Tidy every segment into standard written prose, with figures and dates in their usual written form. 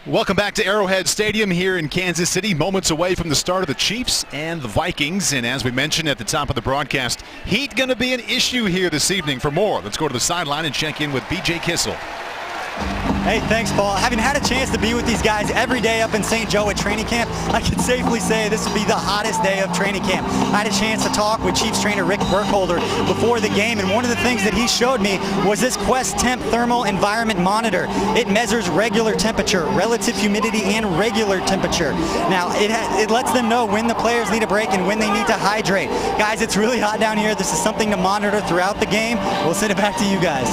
Welcome back to Arrowhead Stadium here in Kansas City, moments away from the start of the Chiefs and the Vikings. And as we mentioned at the top of the broadcast, heat going to be an issue here this evening. For more, let's go to the sideline and check in with BJ Kissel. Hey, thanks, Paul. Having had a chance to be with these guys every day up in St. Joe at training camp, I can safely say this would be the hottest day of training camp. I had a chance to talk with Chiefs trainer Rick Burkholder before the game, and one of the things that he showed me was this Quest Temp Thermal Environment Monitor. It measures regular temperature, relative humidity, and regular temperature. Now, it lets them know when the players need a break and when they need to hydrate. Guys, it's really hot down here. This is something to monitor throughout the game. We'll send it back to you guys.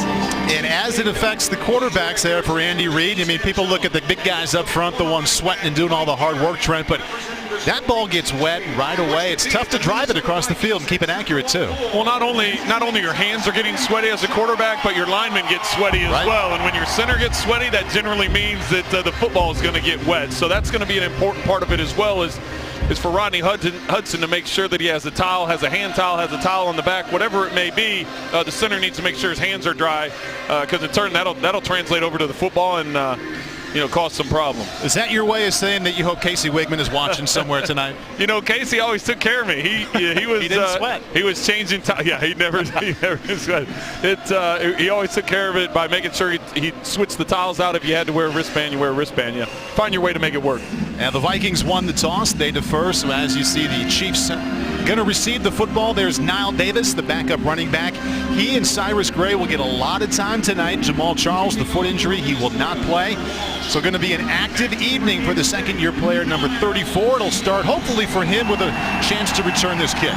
And as it affects the quarterbacks there for Andy Reid, I mean, people look at the big guys up front, the ones sweating and doing all the hard work, Trent, but that ball gets wet right away. It's tough to drive it across the field and keep it accurate, too. Well, not only your hands are getting sweaty as a quarterback, but your linemen get sweaty as well. And when your center gets sweaty, that generally means that the football is going to get wet. So that's going to be an important part of it as well, is for Rodney Hudson to make sure that he has a towel, has a hand towel, has a towel on the back, whatever it may be. The center needs to make sure his hands are dry, because in turn that'll translate over to the football and cause some problems. Is that your way of saying that you hope Casey Wigman is watching somewhere tonight? Casey always took care of me. He was he didn't sweat. He was changing time. Yeah, he never sweat. He always took care of it by making sure he switched the towels out. If you had to wear a wristband, you wear a wristband. Yeah, find your way to make it work. Now the Vikings won the toss. They defer. So as you see, the Chiefs going to receive the football. There's Nile Davis, the backup running back. He and Cyrus Gray will get a lot of time tonight. Jamal Charles, the foot injury, he will not play. So going to be an active evening for the second-year player, number 34. It'll start hopefully for him with a chance to return this kick.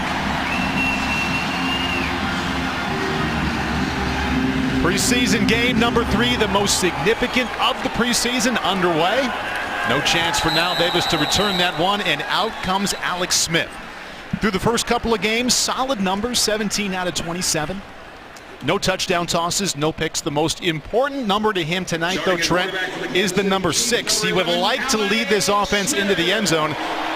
Preseason game number 3, the most significant of the preseason, underway. No chance for Nile Davis to return that one, and out comes Alex Smith. Through the first couple of games, solid numbers, 17 out of 27. No touchdown tosses, no picks. The most important number to him tonight, though, Trent, is the number 6. He would like to lead this offense into the end zone.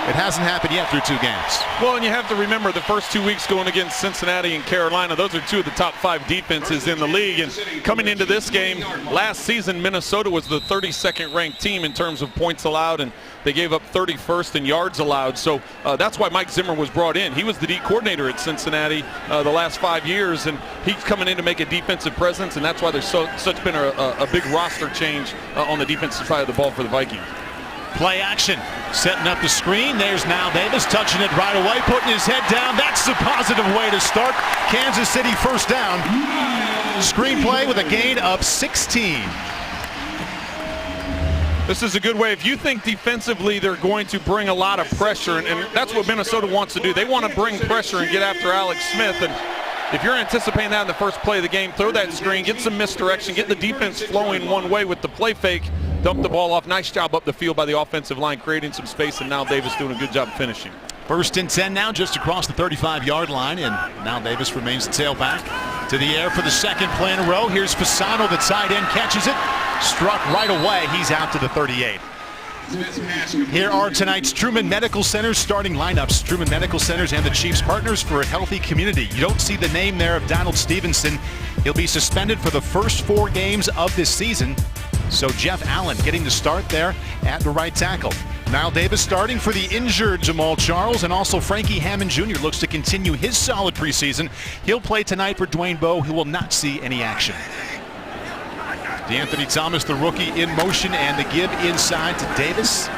It hasn't happened yet through 2 games. Well, and you have to remember the first 2 weeks going against Cincinnati and Carolina, those are 2 of the top 5 defenses in the league. And coming into this game, last season, Minnesota was the 32nd ranked team in terms of points allowed, and they gave up 31st in yards allowed. So that's why Mike Zimmer was brought in. He was the D coordinator at Cincinnati the last 5 years, and he's coming in to make a defensive presence, and that's why there's such been a big roster change on the defensive side of the ball for the Vikings. Play action, setting up the screen. There's Nile Davis touching it right away, putting his head down. That's the positive way to start. Kansas City first down. Screen play with a gain of 16. This is a good way. If you think defensively they're going to bring a lot of pressure, and that's what Minnesota wants to do. They want to bring pressure and get after Alex Smith. And if you're anticipating that in the first play of the game, throw that screen, get some misdirection, get the defense flowing one way with the play fake, dump the ball off. Nice job up the field by the offensive line, creating some space, and Nile Davis doing a good job finishing. 1st and 10 now, just across the 35-yard line, and Nile Davis remains the tailback. To the air for the second play in a row. Here's Fasano, the tight end, catches it. Struck right away. He's out to the 38. Here are tonight's Truman Medical Center's starting lineups. Truman Medical Centers and the Chiefs partners for a healthy community. You don't see the name there of Donald Stevenson. He'll be suspended for the first 4 games of this season. So Jeff Allen getting the start there at the right tackle. Nile Davis starting for the injured Jamal Charles, and also Frankie Hammond Jr. looks to continue his solid preseason. He'll play tonight for Dwayne Bowe, who will not see any action. DeAnthony Thomas, the rookie, in motion, and the give inside to Davis.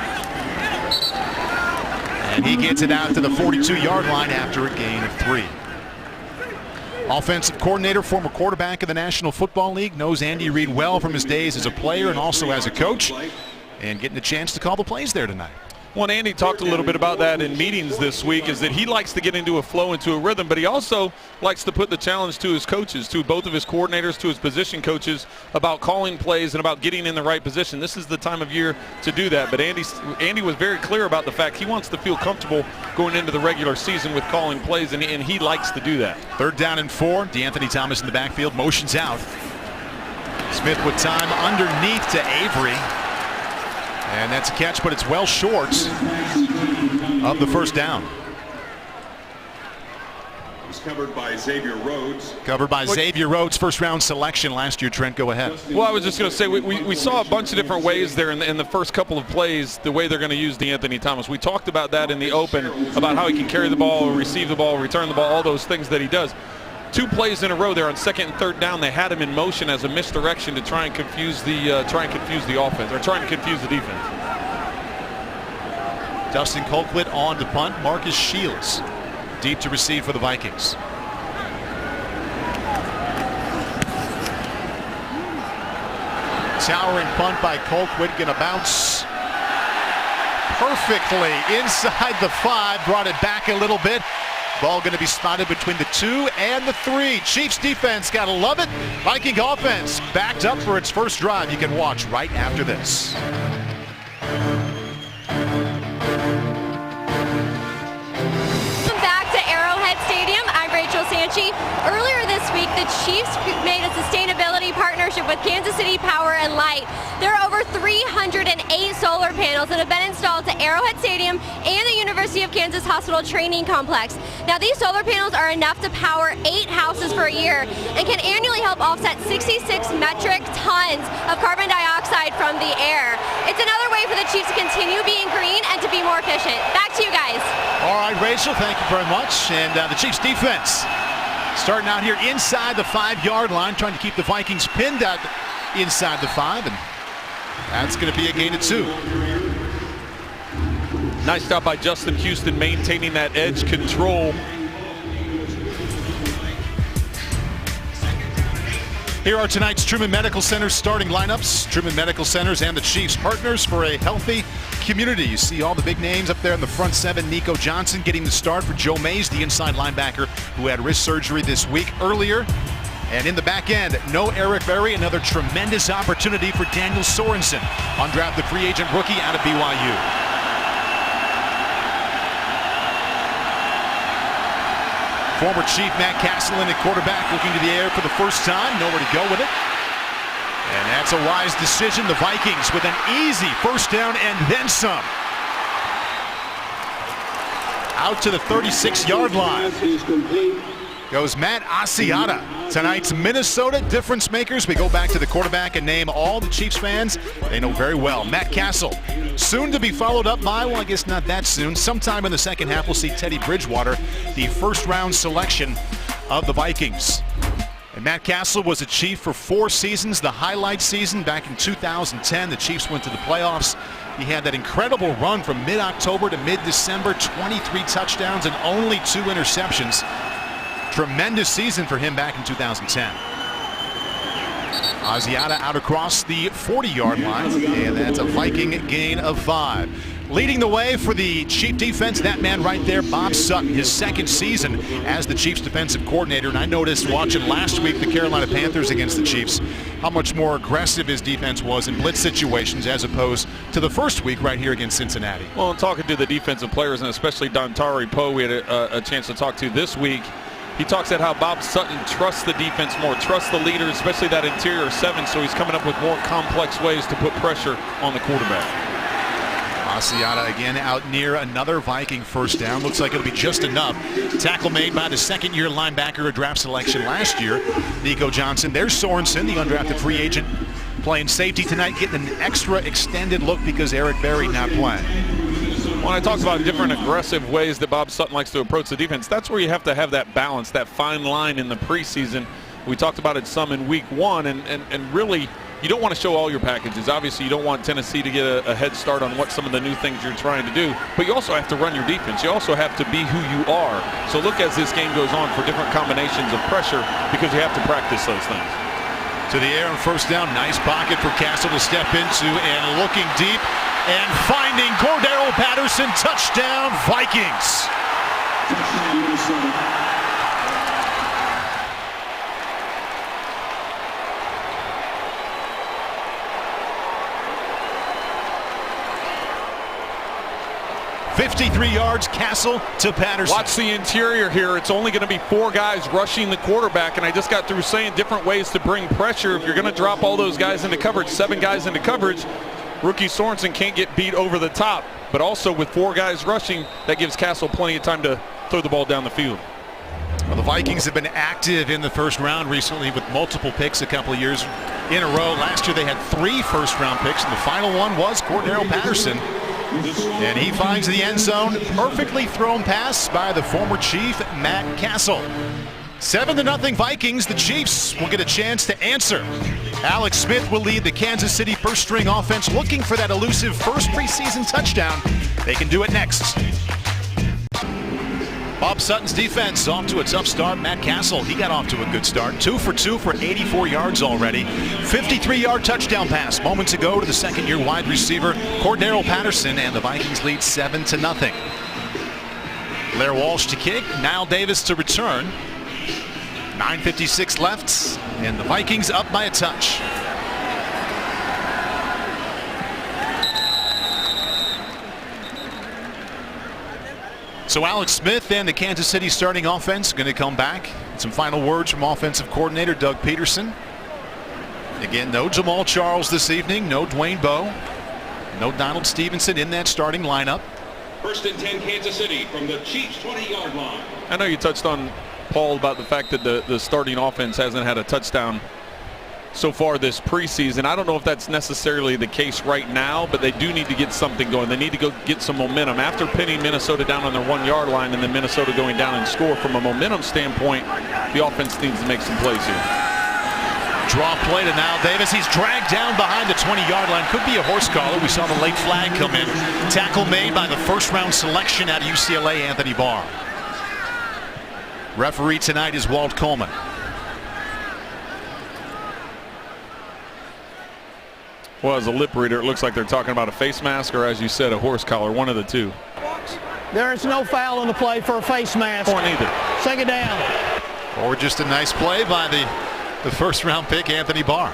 And he gets it out to the 42-yard line after a gain of 3. Offensive coordinator, former quarterback of the National Football League, knows Andy Reid well from his days as a player and also as a coach, and getting a chance to call the plays there tonight. Well, Andy talked a little bit about that in meetings this week, is that he likes to get into a flow, into a rhythm, but he also likes to put the challenge to his coaches, to both of his coordinators, to his position coaches, about calling plays and about getting in the right position. This is the time of year to do that, but Andy was very clear about the fact he wants to feel comfortable going into the regular season with calling plays, and he likes to do that. 3rd down and 4. DeAnthony Thomas in the backfield, motions out. Smith with time underneath to Avery. And that's a catch, but it's well short of the first down. covered by Xavier Rhodes. Covered by Xavier Rhodes, first-round selection last year. Trent, go ahead. Well, I was just going to say, we saw a bunch of different ways there in the first couple of plays, the way they're going to use DeAnthony Thomas. We talked about that in the open, about how he can carry the ball, receive the ball, return the ball, all those things that he does. 2 plays in a row there on second and third down, they had him in motion as a misdirection to try and confuse the offense, or try and confuse the defense. Dustin Colquitt on to punt. Marcus Shields deep to receive for the Vikings. Towering punt by Colquitt, gonna bounce perfectly inside the 5, brought it back a little bit. Ball going to be spotted between the 2 and the 3. Chiefs defense, got to love it. Viking offense backed up for its first drive. You can watch right after this. Welcome back to Arrowhead Stadium. I'm Rachel Sanchi. Earlier this week, the Chiefs made a sustainability partnership with Kansas City Power and Light. There are over 308 solar panels that have been installed to Arrowhead Stadium and the University of Kansas Hospital Training Complex. Now, these solar panels are enough to power 8 houses for a year and can annually help offset 66 metric tons of carbon dioxide from the air. It's another way for the Chiefs to continue being green and to be more efficient. Back to you guys. All right, Rachel, thank you very much. And the Chiefs defense starting out here inside the 5-yard line, trying to keep the Vikings pinned out inside the 5, and that's going to be a gain of 2. Nice job by Justin Houston maintaining that edge control. Here are tonight's Truman Medical Center starting lineups. Truman Medical Centers and the Chiefs partners for a healthy community. You see all the big names up there in the front 7. Nico Johnson getting the start for Joe Mays, the inside linebacker who had wrist surgery this week earlier. And in the back end, no Eric Berry, another tremendous opportunity for Daniel Sorensen, undrafted free agent rookie out of BYU. Former Chief Matt Castellan at quarterback, looking to the air for the first time, nowhere to go with it. And that's a wise decision. The Vikings with an easy first down and then some. Out to the 36-yard line goes Matt Asiata. Tonight's Minnesota difference makers. We go back to the quarterback and name all the Chiefs fans they know very well. Matt Castle, soon to be followed up by, well, I guess not that soon. Sometime in the second half, we'll see Teddy Bridgewater, the first-round selection of the Vikings. And Matt Castle was a Chief for 4 seasons. The highlight season back in 2010, the Chiefs went to the playoffs. He had that incredible run from mid-October to mid-December, 23 touchdowns and only 2 interceptions. Tremendous season for him back in 2010. Asiata out across the 40-yard line, and that's a Viking gain of 5. Leading the way for the Chief defense, that man right there, Bob Sutton, his second season as the Chiefs defensive coordinator. And I noticed watching last week the Carolina Panthers against the Chiefs how much more aggressive his defense was in blitz situations as opposed to the first week right here against Cincinnati. Well, and talking to the defensive players, and especially Dontari Poe, we had a chance to talk to this week. He talks about how Bob Sutton trusts the defense more, trusts the leader, especially that interior 7, so he's coming up with more complex ways to put pressure on the quarterback. Asiata again out near another Viking first down. Looks like it'll be just enough. Tackle made by the second-year linebacker, a draft selection last year, Nico Johnson. There's Sorensen, the undrafted free agent, playing safety tonight, getting an extra extended look because Eric Berry not playing. When I talked about different aggressive ways that Bob Sutton likes to approach the defense, that's where you have to have that balance, that fine line in the preseason. We talked about it some in week 1, and really, you don't want to show all your packages. Obviously, you don't want Tennessee to get a head start on what some of the new things you're trying to do, but you also have to run your defense. You also have to be who you are. So look as this game goes on for different combinations of pressure because you have to practice those things. To the air on first down, nice pocket for Castle to step into, and looking deep and finding Cordero Patterson. Touchdown, Vikings. Touchdown, Minnesota. 53 yards, Castle to Patterson. Watch the interior here. It's only going to be 4 guys rushing the quarterback, and I just got through saying different ways to bring pressure. If you're going to drop all those guys into coverage, 7 guys into coverage, rookie Sorensen can't get beat over the top. But also with 4 guys rushing, that gives Castle plenty of time to throw the ball down the field. Well, the Vikings have been active in the first round recently with multiple picks a couple of years in a row. Last year they had 3 first-round picks, and the final one was Cordero Patterson. And he finds the end zone. Perfectly thrown pass by the former Chief, Matt Castle. 7-0 Vikings. The Chiefs will get a chance to answer. Alex Smith will lead the Kansas City first-string offense, looking for that elusive first preseason touchdown. They can do it next. Bob Sutton's defense off to a tough start. Matt Castle, he got off to a good start. 2 for 2 for 84 yards already. 53-yard touchdown pass moments ago to the second-year wide receiver, Cordero Patterson, and the Vikings lead 7-0. Blair Walsh to kick, Niall Davis to return. 9:56 left, and the Vikings up by a touch. So Alex Smith and the Kansas City starting offense going to come back. Some final words from offensive coordinator Doug Peterson. Again, no Jamal Charles this evening, no Dwayne Bowe, no Donald Stevenson in that starting lineup. 1st and 10 Kansas City from the Chiefs 20-yard line. I know you touched on, Paul, about the fact that the starting offense hasn't had a touchdown so far this preseason. I don't know if that's necessarily the case right now, but they do need to get something going. They need to go get some momentum. After pinning Minnesota down on their 1-yard line and then Minnesota going down and score, from a momentum standpoint, the offense needs to make some plays here. Draw play to Niall Davis. He's dragged down behind the 20-yard line. Could be a horse collar. We saw the late flag come in. Tackle made by the first-round selection out of UCLA, Anthony Barr. Referee tonight is Walt Coleman. Well, as a lip reader, it looks like they're talking about a face mask or, as you said, a horse collar, one of the two. There is no foul on the play for a face mask. Or neither. Second down. Or just a nice play by the first-round pick, Anthony Barr.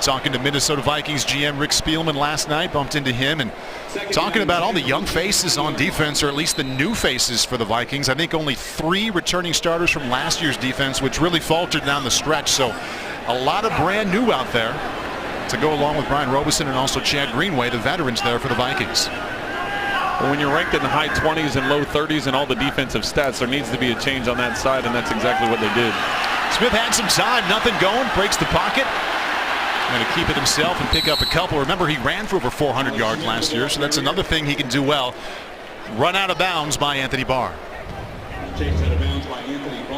Talking to Minnesota Vikings GM Rick Spielman last night, bumped into him, and talking about all the young faces on defense, or at least the new faces for the Vikings. I think only 3 returning starters from last year's defense, which really faltered down the stretch. So a lot of brand new out there to go along with Brian Robeson and also Chad Greenway, the veterans there for the Vikings. Well, when you're ranked in the high 20s and low 30s and all the defensive stats, there needs to be a change on that side, and that's exactly what they did. Smith had some time, nothing going, breaks the pocket. Going to keep it himself and pick up a couple. Remember, he ran for over 400 yards last year, so that's another thing he can do well. Run out of bounds by Anthony Barr.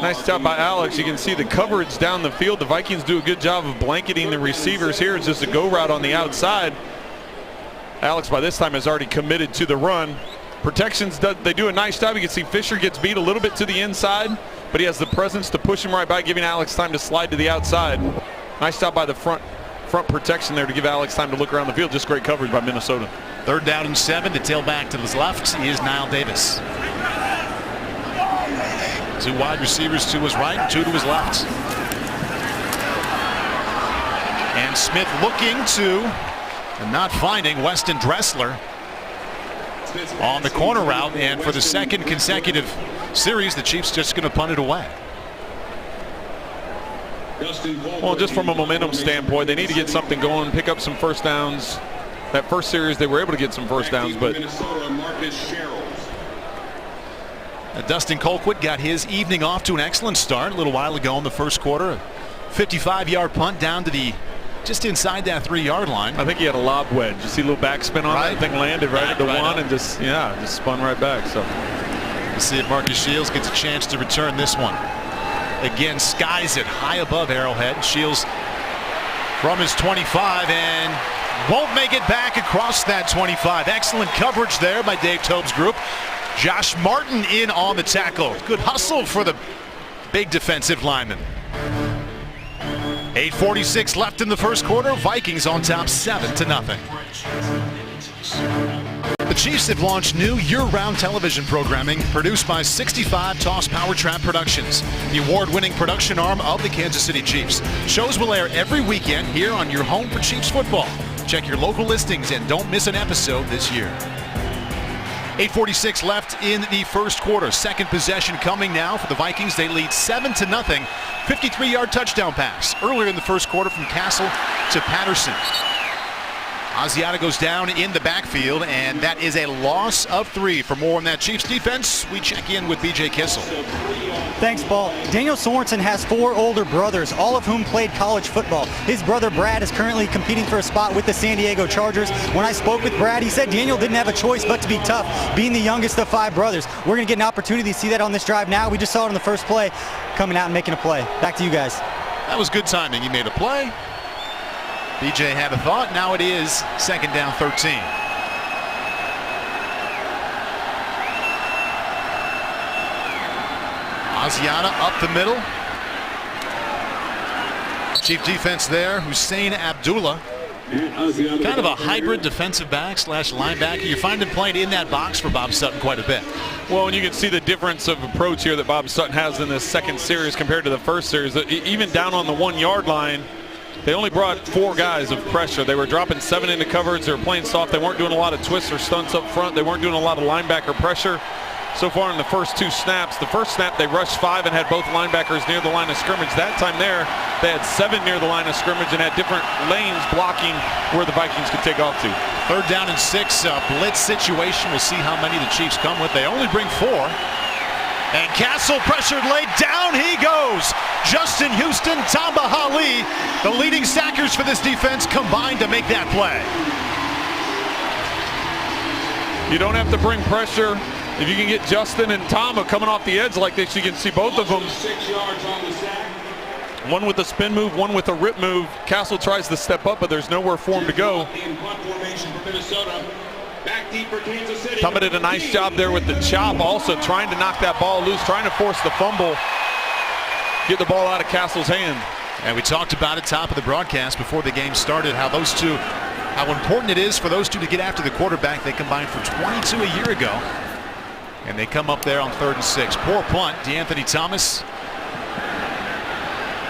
Nice job by Alex. You can see the coverage down the field. The Vikings do a good job of blanketing the receivers here. It's just a go route on the outside. Alex, by this time, has already committed to the run. Protections, they do a nice job. You can see Fisher gets beat a little bit to the inside, but he has the presence to push him right by, giving Alex time to slide to the outside. Nice job by the front protection there to give Alex time to look around the field. Just great coverage by Minnesota. 3rd down and 7. To tail back to his left is Niall Davis. 2 wide receivers to his right and 2 to his left. And Smith looking to, and not finding, Weston Dressler on the corner route. And for the 2nd consecutive series, the Chiefs just going to punt it away. Well, just from a momentum standpoint, they need to get something going, pick up some first downs. That first series, they were able to get some first downs, but Dustin Colquitt got his evening off to an excellent start a little while ago in the first quarter. A 55-yard punt down to just inside that 3-yard line. I think he had a lob wedge. You see a little backspin on that thing, landed right at the one, and just spun right back. So let's see if Marcus Shields gets a chance to return this one. Again, skies it high above Arrowhead. Shields from his 25 and won't make it back across that 25. Excellent coverage there by Dave Tobe's group. Josh Martin in on the tackle. Good hustle for the big defensive lineman. 8:46 left in the first quarter. Vikings on top 7-0. The Chiefs have launched new year-round television programming produced by 65 Toss Power Trap Productions, the award-winning production arm of the Kansas City Chiefs. Shows will air every weekend here on your home for Chiefs football. Check your local listings and don't miss an episode this year. 8:46 left in the first quarter. 2nd possession coming now for the Vikings. They lead 7-0. 53-yard touchdown pass earlier in the first quarter from Castle to Patterson. Asiata goes down in the backfield, and that is a loss of 3. For more on that Chiefs defense, we check in with BJ Kissel. Thanks, Paul. Daniel Sorensen has 4 older brothers, all of whom played college football. His brother Brad is currently competing for a spot with the San Diego Chargers. When I spoke with Brad, he said Daniel didn't have a choice but to be tough, being the youngest of 5 brothers. We're going to get an opportunity to see that on this drive now. We just saw it on the first play, coming out and making a play. Back to you guys. That was good timing. He made a play. BJ had a thought. Now it is 2nd down 13. Asiata up the middle. Chief defense there, Hussein Abdullah. Kind of a hybrid defensive back / linebacker. You find him playing in that box for Bob Sutton quite a bit. Well, and you can see the difference of approach here that Bob Sutton has in this second series compared to the first series. Even down on the 1-yard line, they only brought 4 guys of pressure. They were dropping 7 into coverage. They were playing soft. They weren't doing a lot of twists or stunts up front. They weren't doing a lot of linebacker pressure. So far in the first 2 snaps, the first snap they rushed 5 and had both linebackers near the line of scrimmage. That time there, they had 7 near the line of scrimmage and had different lanes blocking where the Vikings could take off to. 3rd down and 6, blitz situation. We'll see how many the Chiefs come with. They only bring 4. And Castle pressured late. Down he goes. Justin Houston, Tamba Hali, the leading sackers for this defense, combined to make that play. You don't have to bring pressure. If you can get Justin and Tamba coming off the edge like this, you can see both of them. 6 yards on the sack. One with a spin move, one with a rip move. Castle tries to step up, but there's nowhere for him to go. In punt formation for Minnesota. Back deep for Kansas City. Tamba did a nice job there with the chop, also trying to knock that ball loose, trying to force the fumble, get the ball out of Castle's hand. And we talked about it top of the broadcast before the game started, how important it is for those two to get after the quarterback. They combined for 22 a year ago. And they come up there on 3rd and 6. Poor punt. DeAnthony Thomas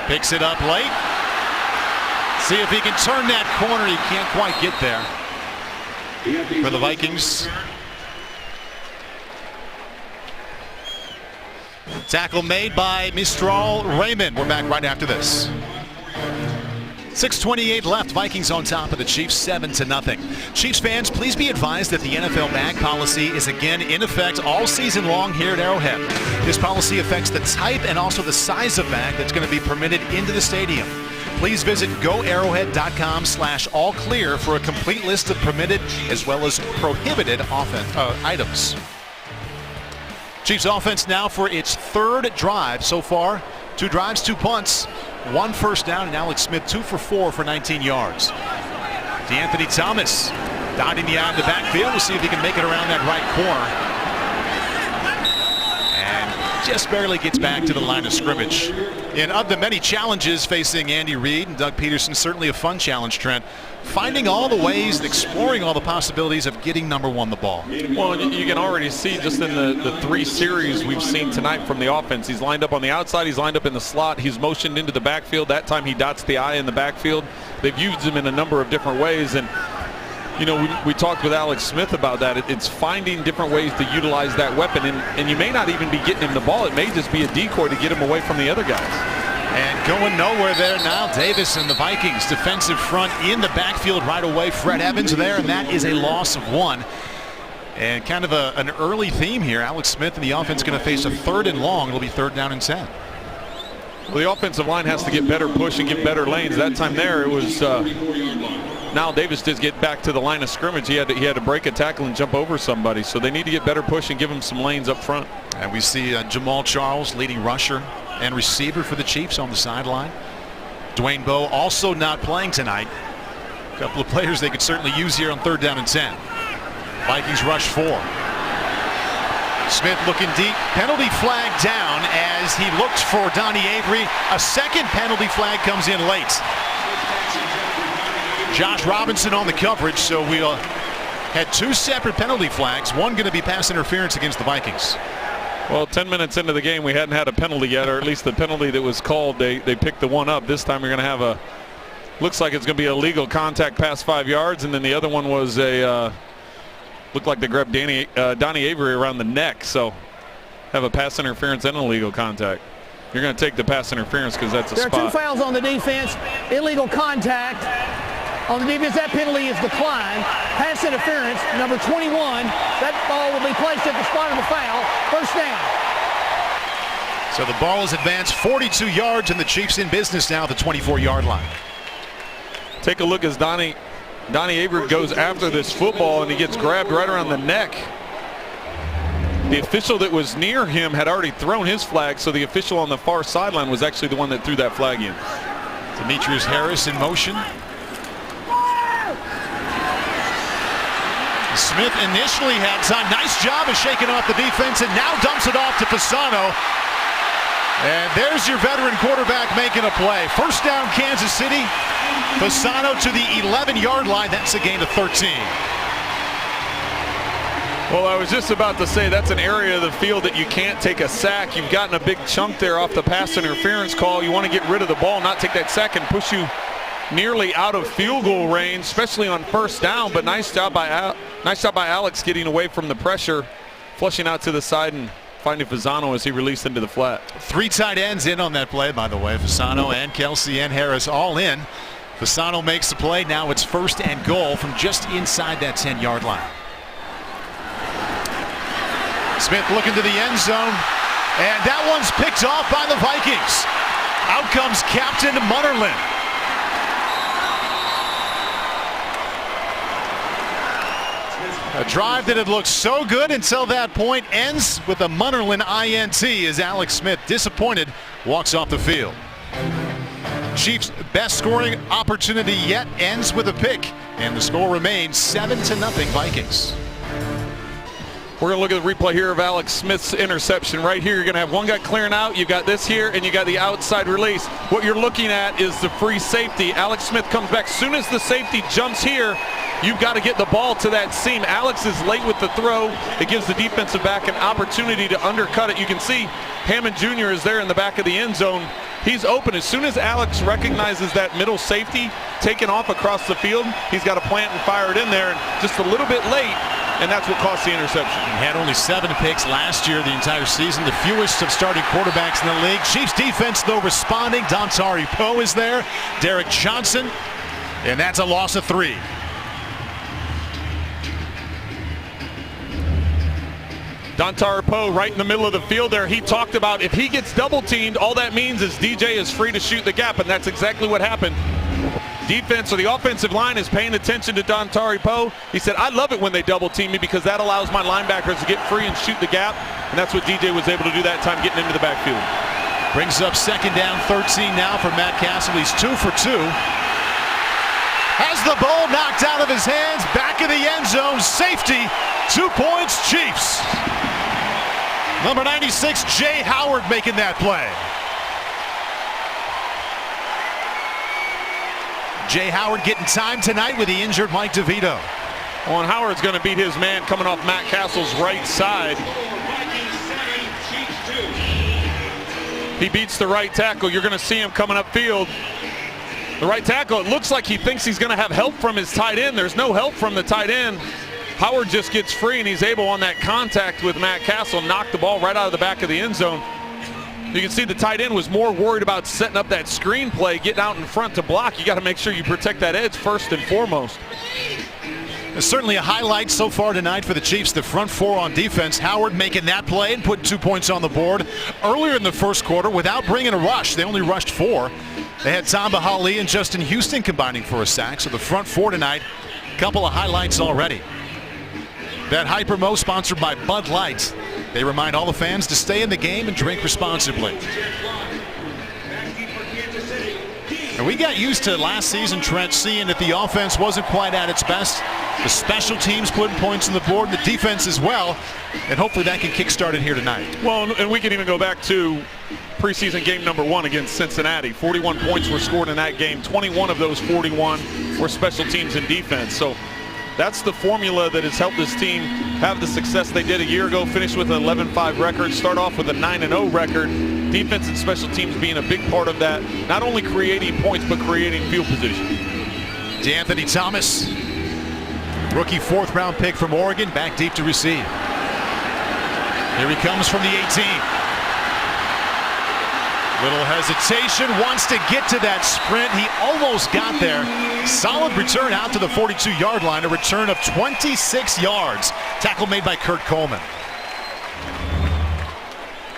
picks it up late. See if he can turn that corner. He can't quite get there for the Vikings. Tackle made by Mistral Raymond. We're back right after this. 6:28 left. Vikings on top of the Chiefs, 7-0. Chiefs fans, please be advised that the NFL bag policy is again in effect all season long here at Arrowhead. This policy affects the type and also the size of bag that's going to be permitted into the stadium. Please visit goarrowhead.com/all-clear for a complete list of permitted as well as prohibited items. Chiefs offense now for its 3rd drive so far. 2 drives, 2 punts, 1 first down, and Alex Smith 2 for 4 for 19 yards. DeAnthony Thomas dotting the eye in the backfield. We'll see if he can make it around that right corner. And just barely gets back to the line of scrimmage. And of the many challenges facing Andy Reid and Doug Peterson, certainly a fun challenge, Trent. Finding all the ways, exploring all the possibilities of getting number 1 the ball. Well, you can already see just in the 3 series we've seen tonight from the offense. He's lined up on the outside. He's lined up in the slot. He's motioned into the backfield. That time he dots the I in the backfield. They've used him in a number of different ways. And, you know, we talked with Alex Smith about that. It's finding different ways to utilize that weapon. And you may not even be getting him the ball. It may just be a decoy to get him away from the other guys. And going nowhere there now, Davis and the Vikings defensive front in the backfield right away. Fred Evans there, and that is a loss of 1. And kind of an early theme here. Alex Smith and the offense going to face a 3rd and long. It'll be 3rd down and 10. Well, the offensive line has to get better push and get better lanes. That time there, it was now Davis did get back to the line of scrimmage. He had to break a tackle and jump over somebody. So they need to get better push and give him some lanes up front. And we see Jamal Charles, leading rusher and receiver for the Chiefs, on the sideline. Dwayne Bowe also not playing tonight. A couple of players they could certainly use here on 3rd down and 10. Vikings rush 4. Smith looking deep. Penalty flag down as he looked for Donnie Avery. A second penalty flag comes in late. Josh Robinson on the coverage, so we had 2 separate penalty flags. One going to be pass interference against the Vikings. Well, 10 minutes into the game, we hadn't had a penalty yet, or at least the penalty that was called, they picked the one up. This time we're going to have looks like it's going to be a legal contact past 5 yards, and then the other one was looked like they grabbed Donnie Avery around the neck, so have a pass interference and a legal contact. You're going to take the pass interference because that's a spot. There are 2 fouls on the defense, illegal contact, on the defense. That penalty is declined. Pass interference, number 21. That ball will be placed at the spot of the foul. First down. So the ball is advanced 42 yards, and the Chiefs in business now at the 24-yard line. Take a look as Donnie Avery goes after this football, and he gets grabbed right around the neck. The official that was near him had already thrown his flag, so the official on the far sideline was actually the one that threw that flag in. Demetrius Harris in motion. Smith initially had time. Nice job of shaking off the defense, and now dumps it off to Fasano. And there's your veteran quarterback making a play. First down, Kansas City. Fasano to the 11-yard line. That's a gain of 13. Well, I was just about to say that's an area of the field that you can't take a sack. You've gotten a big chunk there off the pass interference call. You want to get rid of the ball, not take that sack, and push you nearly out of field goal range, especially on first down. But nice job by Alex getting away from the pressure, flushing out to the side and finding Fasano as he released into the flat. 3 tight ends in on that play, by the way. Fasano and Kelsey and Harris all in. Fasano makes the play. Now it's first and goal from just inside that 10-yard line. Smith looking to the end zone, and that one's picked off by the Vikings. Out comes Captain Munnerlyn. A drive that had looked so good until that point ends with a Munnerlyn INT as Alex Smith, disappointed, walks off the field. Chiefs' best scoring opportunity yet ends with a pick, and the score remains 7-0 Vikings. We're going to look at the replay here of Alex Smith's interception. Right here, you're going to have one guy clearing out. You've got this here, and you got the outside release. What you're looking at is the free safety. Alex Smith comes back. As soon as the safety jumps here, you've got to get the ball to that seam. Alex is late with the throw. It gives the defensive back an opportunity to undercut it. You can see Hammond Jr. is there in the back of the end zone. He's open. As soon as Alex recognizes that middle safety taking off across the field, he's got to plant and fire it in there. And just a little bit late, and that's what cost the interception. He had only 7 picks last year, the entire season, the fewest of starting quarterbacks in the league. Chiefs defense, though, responding. Dontari Poe is there. Derek Johnson, and that's a loss of 3. Dontari Poe right in the middle of the field there. He talked about if he gets double teamed, all that means is DJ is free to shoot the gap, and that's exactly what happened. Defense or the offensive line is paying attention to Dontari Poe. He said, I love it when they double team me because that allows my linebackers to get free and shoot the gap, and that's what DJ was able to do that time, getting into the backfield. Brings up second down, 13 now for Matt Castle. He's 2 for 2. Has the ball knocked out of his hands, back in the end zone, safety, 2 points, Chiefs. Number 96, Jay Howard making that play. Jay Howard getting time tonight with the injured Mike DeVito. Well, and Howard's going to beat his man coming off Matt Castle's right side. He beats the right tackle. You're going to see him coming upfield. The right tackle, it looks like he thinks he's going to have help from his tight end. There's no help from the tight end. Howard just gets free, and he's able on that contact with Matt Castle knock the ball right out of the back of the end zone. You can see the tight end was more worried about setting up that screen play, getting out in front to block. You got to make sure you protect that edge first and foremost. There's certainly a highlight so far tonight for the Chiefs, the front 4 on defense. Howard making that play and putting 2 points on the board earlier in the first quarter without bringing a rush. They only rushed 4. They had Tamba Hali and Justin Houston combining for a sack. So the front 4 tonight, a couple of highlights already. That Hyper-Mo sponsored by Bud Light. They remind all the fans to stay in the game and drink responsibly. And we got used to last season, Trent, seeing that the offense wasn't quite at its best. The special teams putting points on the board, and the defense as well. And hopefully that can kickstart it here tonight. Well, and we can even go back to preseason game number 1 against Cincinnati. 41 points were scored in that game. 21 of those 41 were special teams and defense. So that's the formula that has helped this team have the success they did a year ago, finish with an 11-5 record, start off with a 9-0 record. Defense and special teams being a big part of that, not only creating points, but creating field position. DeAnthony Thomas, rookie 4th-round pick from Oregon, back deep to receive. Here he comes from the 18. Little hesitation, wants to get to that sprint. He almost got there. Solid return out to the 42-yard line, a return of 26 yards. Tackle made by Kurt Coleman.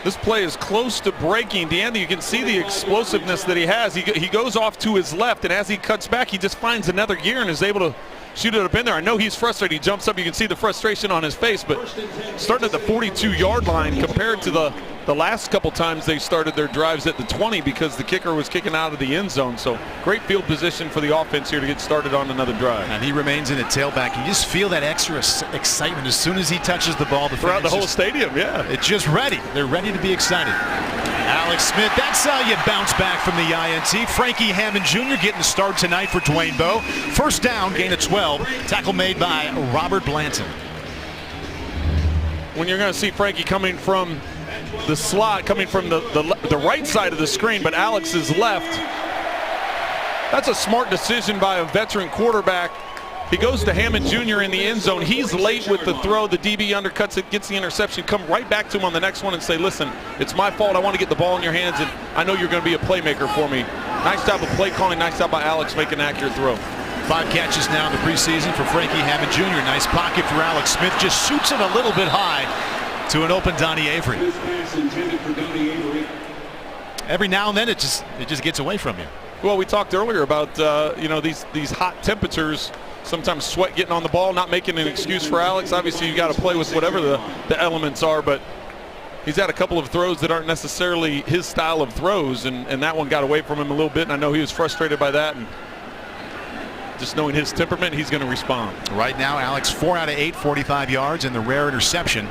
This play is close to breaking. DeAndy, you can see the explosiveness that he has. He goes off to his left, and as he cuts back, he just finds another gear and is able to shoot it up in there. I know he's frustrated. He jumps up. You can see the frustration on his face, but starting at the 42-yard line compared to the last couple times they started their drives at the 20 because the kicker was kicking out of the end zone. So great field position for the offense here to get started on another drive. And he remains in at tailback. You just feel that extra excitement as soon as he touches the ball. Throughout the whole stadium, yeah. It's just ready. They're ready to be excited. Alex Smith, that's how you bounce back from the INT. Frankie Hammond Jr. getting the start tonight for Dwayne Bowe. First down, gain of 12. Tackle made by Robert Blanton. When you're going to see Frankie coming from the slot, coming from the right side of the screen, but Alex is left. That's a smart decision by a veteran quarterback. He goes to Hammond Jr. in the end zone. He's late with the throw. The DB undercuts it, gets the interception, come right back to him on the next one and say, listen, it's my fault. I want to get the ball in your hands, and I know you're going to be a playmaker for me. Nice job of play calling. Nice job by Alex making an accurate throw. 5 catches now in the preseason for Frankie Hammond Jr. Nice pocket for Alex Smith. Just shoots it a little bit high to an open Donnie Avery. Every now and then it just gets away from you. Well, we talked earlier about these hot temperatures. Sometimes sweat getting on the ball, not making an excuse for Alex. Obviously, you got to play with whatever the elements are, but he's had a couple of throws that aren't necessarily his style of throws, and that one got away from him a little bit, and I know he was frustrated by that. And just knowing his temperament, he's going to respond. Right now, Alex 4 out of 8, 45 yards, and the rare interception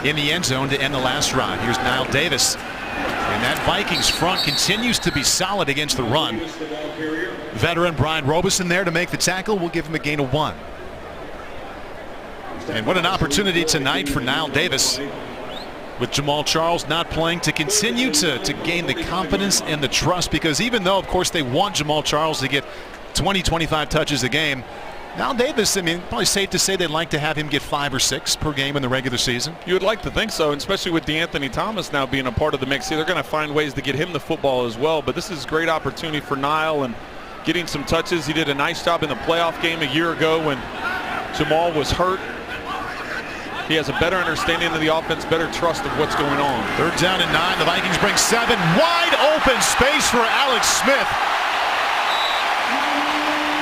in the end zone to end the last drive. Here's Niall Davis. And that Vikings front continues to be solid against the run. Veteran Brian Robeson there to make the tackle. We'll give him a gain of 1. And what an opportunity tonight for Niall Davis, with Jamal Charles not playing, to continue to gain the confidence and the trust, because even though, of course, they want Jamal Charles to get 20-25 touches a game, Niall Davis, I mean, probably safe to say they'd like to have him get 5 or 6 per game in the regular season. You would like to think so, and especially with DeAnthony Thomas now being a part of the mix. They're going to find ways to get him the football as well, but this is a great opportunity for Niall and getting some touches. He did a nice job in the playoff game a year ago when Jamal was hurt. He has a better understanding of the offense, better trust of what's going on. 3rd down and 9. The Vikings bring 7. Wide open space for Alex Smith.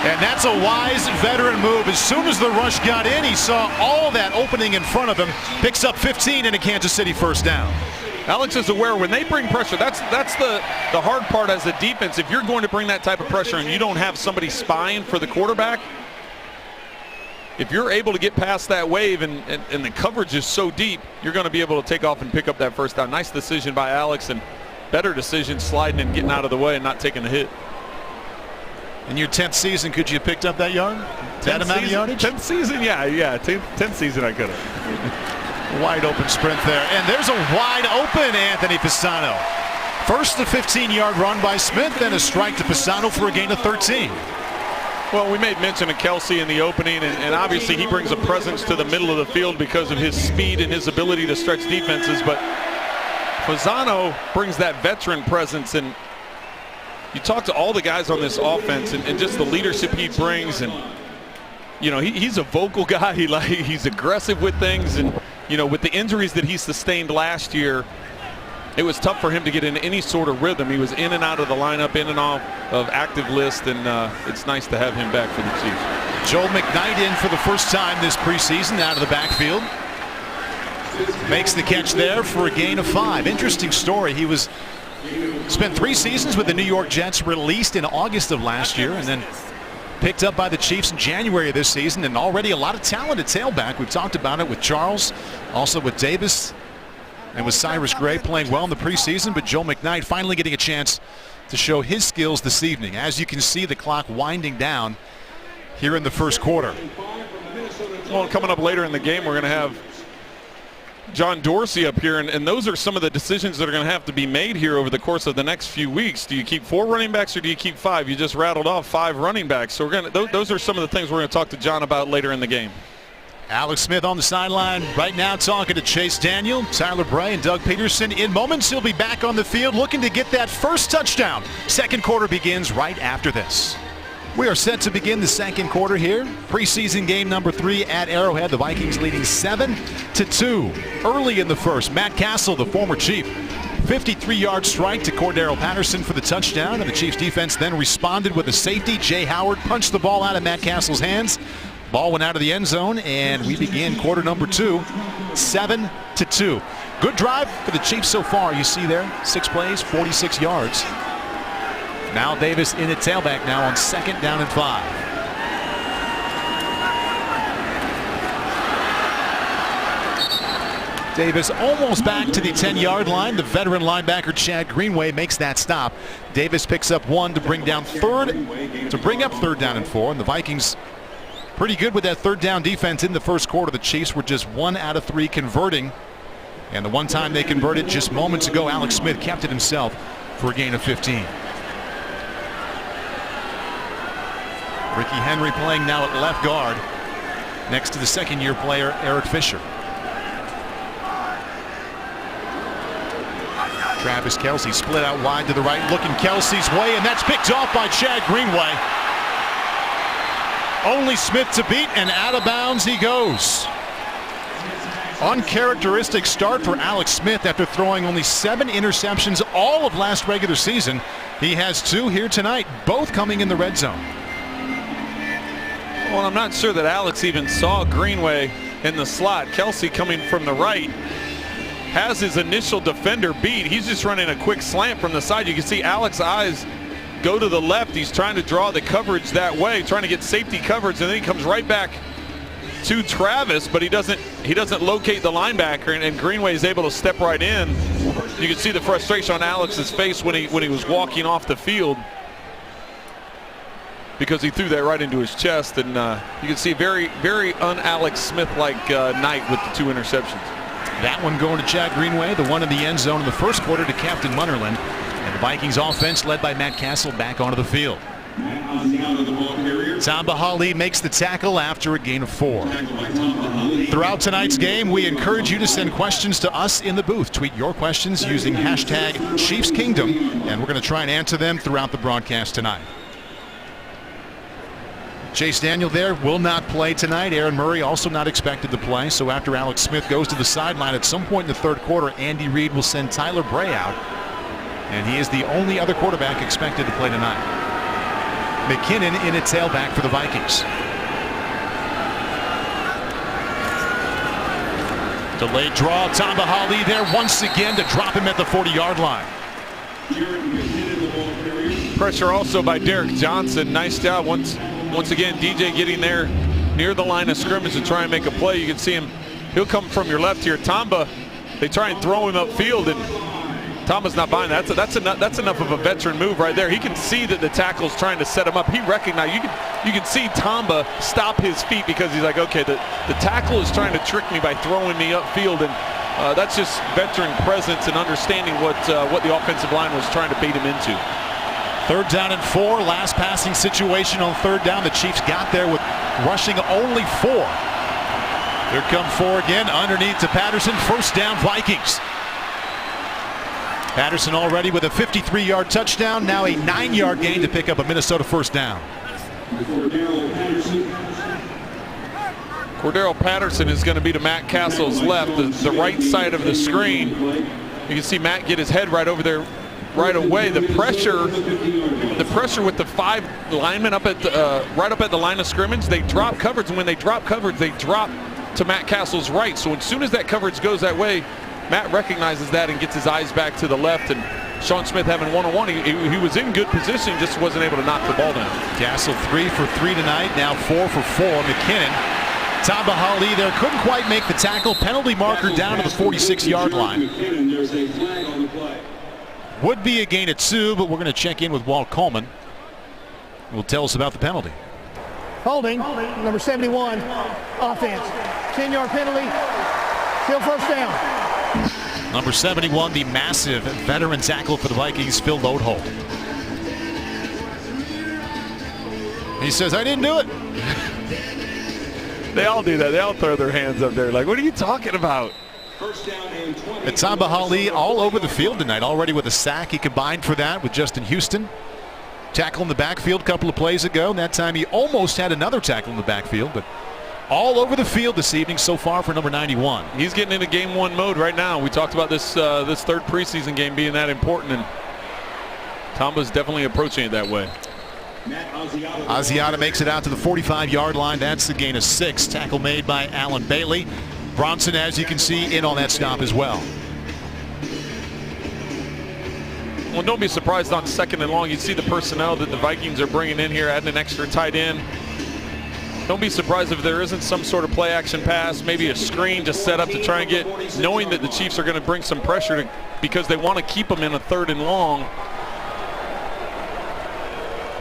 And that's a wise veteran move. As soon as the rush got in, he saw all that opening in front of him. Picks up 15 in a Kansas City first down. Alex is aware when they bring pressure, that's the hard part as a defense. If you're going to bring that type of pressure and you don't have somebody spying for the quarterback, if you're able to get past that wave and the coverage is so deep, you're going to be able to take off and pick up that first down. Nice decision by Alex, and better decision sliding and getting out of the way and not taking a hit. In your 10th season, could you have picked up that yard? That amount of yardage? 10th season, yeah. 10th season I could have. Wide open sprint there. And there's a wide open Anthony Pisano. First the 15-yard run by Smith, then a strike to Pisano for a gain of 13. Well, we made mention of Kelsey in the opening, and obviously he brings a presence to the middle of the field because of his speed and his ability to stretch defenses, but Pisano brings that veteran presence, and you talk to all the guys on this offense and just the leadership he brings, and you know he's a vocal guy. He's aggressive with things, and you know with the injuries that he sustained last year, it was tough for him to get in any sort of rhythm. He was in and out of the lineup, in and off of active list, and it's nice to have him back for the Chiefs. Joel McKnight in for the first time this preseason out of the backfield. Makes the catch there for a gain of 5. Interesting story. He spent 3 seasons with the New York Jets, released in August of last year, and then picked up by the Chiefs in January of this season, and already a lot of talent at tailback. We've talked about it with Charles, also with Davis, and with Cyrus Gray playing well in the preseason, but Joel McKnight finally getting a chance to show his skills this evening. As you can see, the clock winding down here in the first quarter. Well, coming up later in the game, we're going to have John Dorsey up here, and those are some of the decisions that are going to have to be made here over the course of the next few weeks. Do you keep 4 running backs or do you keep 5? You just rattled off 5 running backs. So those are some of the things we're going to talk to John about later in the game. Alex Smith on the sideline right now talking to Chase Daniel, Tyler Bray, and Doug Peterson. In moments, he'll be back on the field looking to get that first touchdown. Second quarter begins right after this. We are set to begin the second quarter here. Preseason game number 3 at Arrowhead. The Vikings leading 7-2. Early in the first, Matt Castle, the former Chief, 53-yard strike to Cordero Patterson for the touchdown, and the Chiefs defense then responded with a safety. Jay Howard punched the ball out of Matt Castle's hands. Ball went out of the end zone, and we begin quarter number 2, 7-2. Good drive for the Chiefs so far. You see there, 6 plays, 46 yards. Now Davis in at tailback now on 2nd down and 5. Davis almost back to the 10-yard line. The veteran linebacker Chad Greenway makes that stop. Davis picks up 1 to bring up 3rd down and 4, and the Vikings pretty good with that 3rd down defense in the first quarter. The Chiefs were just 1 out of 3 converting. And the one time they converted just moments ago, Alex Smith kept it himself for a gain of 15. Ricky Henry playing now at left guard next to the second-year player, Eric Fisher. Travis Kelce split out wide to the right, looking Kelce's way, and that's picked off by Chad Greenway. Only Smith to beat, and out of bounds he goes. Uncharacteristic start for Alex Smith after throwing only 7 interceptions all of last regular season. He has 2 here tonight, both coming in the red zone. Well, I'm not sure that Alex even saw Greenway in the slot. Kelce coming from the right has his initial defender beat. He's just running a quick slant from the side. You can see Alex's eyes go to the left. He's trying to draw the coverage that way, trying to get safety coverage, and then he comes right back to Travis, but he doesn't locate the linebacker, and Greenway is able to step right in. You can see the frustration on Alex's face when he was walking off the field, because he threw that right into his chest, and you can see very, very un-Alex Smith-like night with the 2 interceptions. That one going to Chad Greenway, the one in the end zone in the first quarter to Captain Munnerlyn. And the Vikings offense led by Matt Castle back onto the field. Tamba Hali makes the tackle after a gain of 4. Throughout tonight's game, we encourage you to send questions to us in the booth. Tweet your questions using hashtag ChiefsKingdom, and we're going to try and answer them throughout the broadcast tonight. Chase Daniel there will not play tonight. Aaron Murray also not expected to play. So after Alex Smith goes to the sideline at some point in the third quarter, Andy Reid will send Tyler Bray out. And he is the only other quarterback expected to play tonight. McKinnon in at tailback for the Vikings. Delayed draw. Tamba Hali there once again to drop him at the 40-yard line. Pressure also by Derek Johnson. Nice job once again, DJ getting there near the line of scrimmage to try and make a play. You can see him. He'll come from your left here. Tamba, they try and throw him upfield, and Tamba's not buying that. That's enough of a veteran move right there. He can see that the tackle's trying to set him up. He recognized. You can see Tamba stop his feet because he's like, okay, the tackle is trying to trick me by throwing me upfield, and that's just veteran presence and understanding what the offensive line was trying to bait him into. 3rd down and 4. Last passing situation on 3rd down. The Chiefs got there with rushing only 4. Here come 4 again underneath to Patterson. 1st down Vikings. Patterson already with a 53-yard touchdown. Now a 9-yard gain to pick up a Minnesota 1st down. Cordero Patterson is going to be to Matt Castle's left, the right side of the screen. You can see Matt get his head right over there right away. The pressure with the 5 linemen up at right up at the line of scrimmage. They drop coverage, and when they drop coverage, they drop to Matt Castle's right. So as soon as that coverage goes that way, Matt recognizes that and gets his eyes back to the left. And Sean Smith having one-on-one, he was in good position, just wasn't able to knock the ball down. Castle 3 for 3 tonight, now 4 for 4. McKinnon, Tamba Hali there couldn't quite make the tackle. Penalty marker down to the 46-yard line. Would be a gain of 2, but we're going to check in with Walt Coleman. Will tell us about the penalty. Holding, number 71, offense. 10-yard penalty, still 1st down. Number 71, the massive veteran tackle for the Vikings, Phil Lodeholt. He says, I didn't do it. They all do that. They all throw their hands up there like, what are you talking about? First down and 20. Tamba Hali all over the field tonight, already with a sack. He combined for that with Justin Houston. Tackle in the backfield a couple of plays ago. And that time he almost had another tackle in the backfield, but all over the field this evening so far for number 91. He's getting into game one mode right now. We talked about this this third preseason game being that important, and Tamba's definitely approaching it that way. Asiata makes it out to the 45-yard line. That's the gain of 6. Tackle made by Allen Bailey. Bronson, as you can see, in on that stop as well. Well, don't be surprised on 2nd and long. You see the personnel that the Vikings are bringing in here, adding an extra tight end. Don't be surprised if there isn't some sort of play action pass, maybe a screen just set up to try and get, knowing that the Chiefs are going to bring some pressure because they want to keep them in a 3rd and long.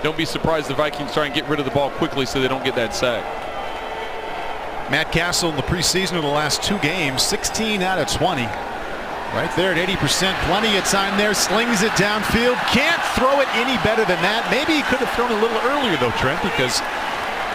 Don't be surprised the Vikings try and get rid of the ball quickly so they don't get that sack. Matt Castle in the preseason of the last 2 games, 16 out of 20. Right there at 80%, plenty of time there, slings it downfield. Can't throw it any better than that. Maybe he could have thrown a little earlier though, Trent, because